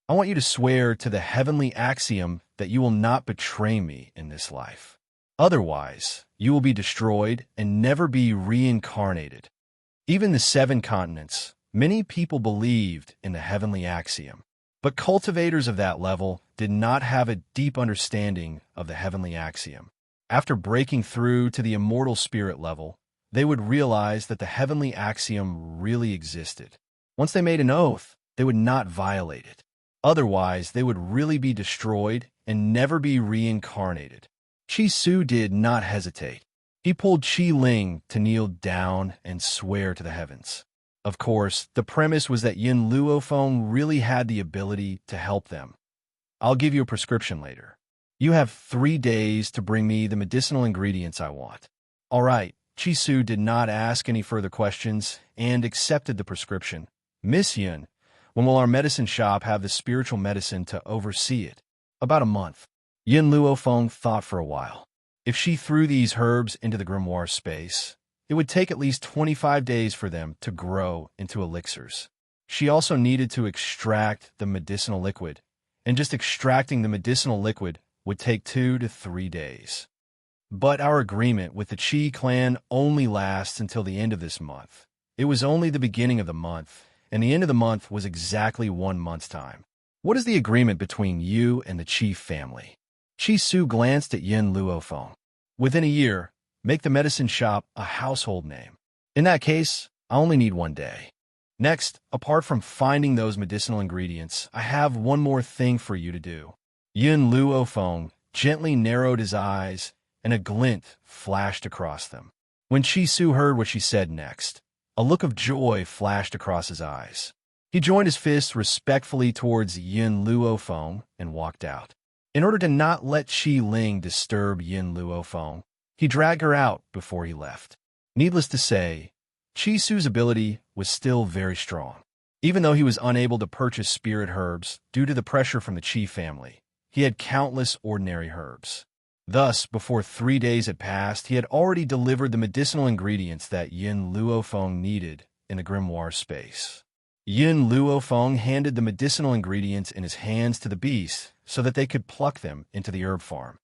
I want you to swear to the heavenly axiom that you will not betray me in this life. Otherwise, you will be destroyed and never be reincarnated. Even the 7 continents, many people believed in the heavenly axiom, but cultivators of that level did not have a deep understanding of the heavenly axiom. After breaking through to the immortal spirit level, they would realize that the heavenly axiom really existed. Once they made an oath, they would not violate it. Otherwise, they would really be destroyed and never be reincarnated. Chi Su did not hesitate. He pulled Qi Ling to kneel down and swear to the heavens. Of course, the premise was that Yin Luofeng really had the ability to help them. I'll give you a prescription later. You have 3 days to bring me the medicinal ingredients I want. All right, Chi Su did not ask any further questions and accepted the prescription. Miss Yin, when will our medicine shop have the spiritual medicine to oversee it? About a month. Yin Luofeng thought for a while. If she threw these herbs into the grimoire space, it would take at least 25 days for them to grow into elixirs. She also needed to extract the medicinal liquid, and just extracting the medicinal liquid would take 2 to 3 days. But our agreement with the Qi clan only lasts until the end of this month. It was only the beginning of the month, and the end of the month was exactly 1 month's time. What is the agreement between you and the Qi family? Chi Su glanced at Yin Luofeng. Within a year, make the medicine shop a household name. In that case, I only need 1 day. Next, apart from finding those medicinal ingredients, I have one more thing for you to do. Yin Luofeng gently narrowed his eyes, and a glint flashed across them. When Chi Su heard what she said next, a look of joy flashed across his eyes. He joined his fists respectfully towards Yin Luofeng and walked out. In order to not let Qi Ling disturb Yin Luofeng, he dragged her out before he left. Needless to say, Chi Su's ability was still very strong. Even though he was unable to purchase spirit herbs due to the pressure from the Qi family, he had countless ordinary herbs. Thus, before 3 days had passed, he had already delivered the medicinal ingredients that Yin Luofeng needed in the grimoire space. Yin Luofeng handed the medicinal ingredients in his hands to the beast so that they could pluck them into the herb farm.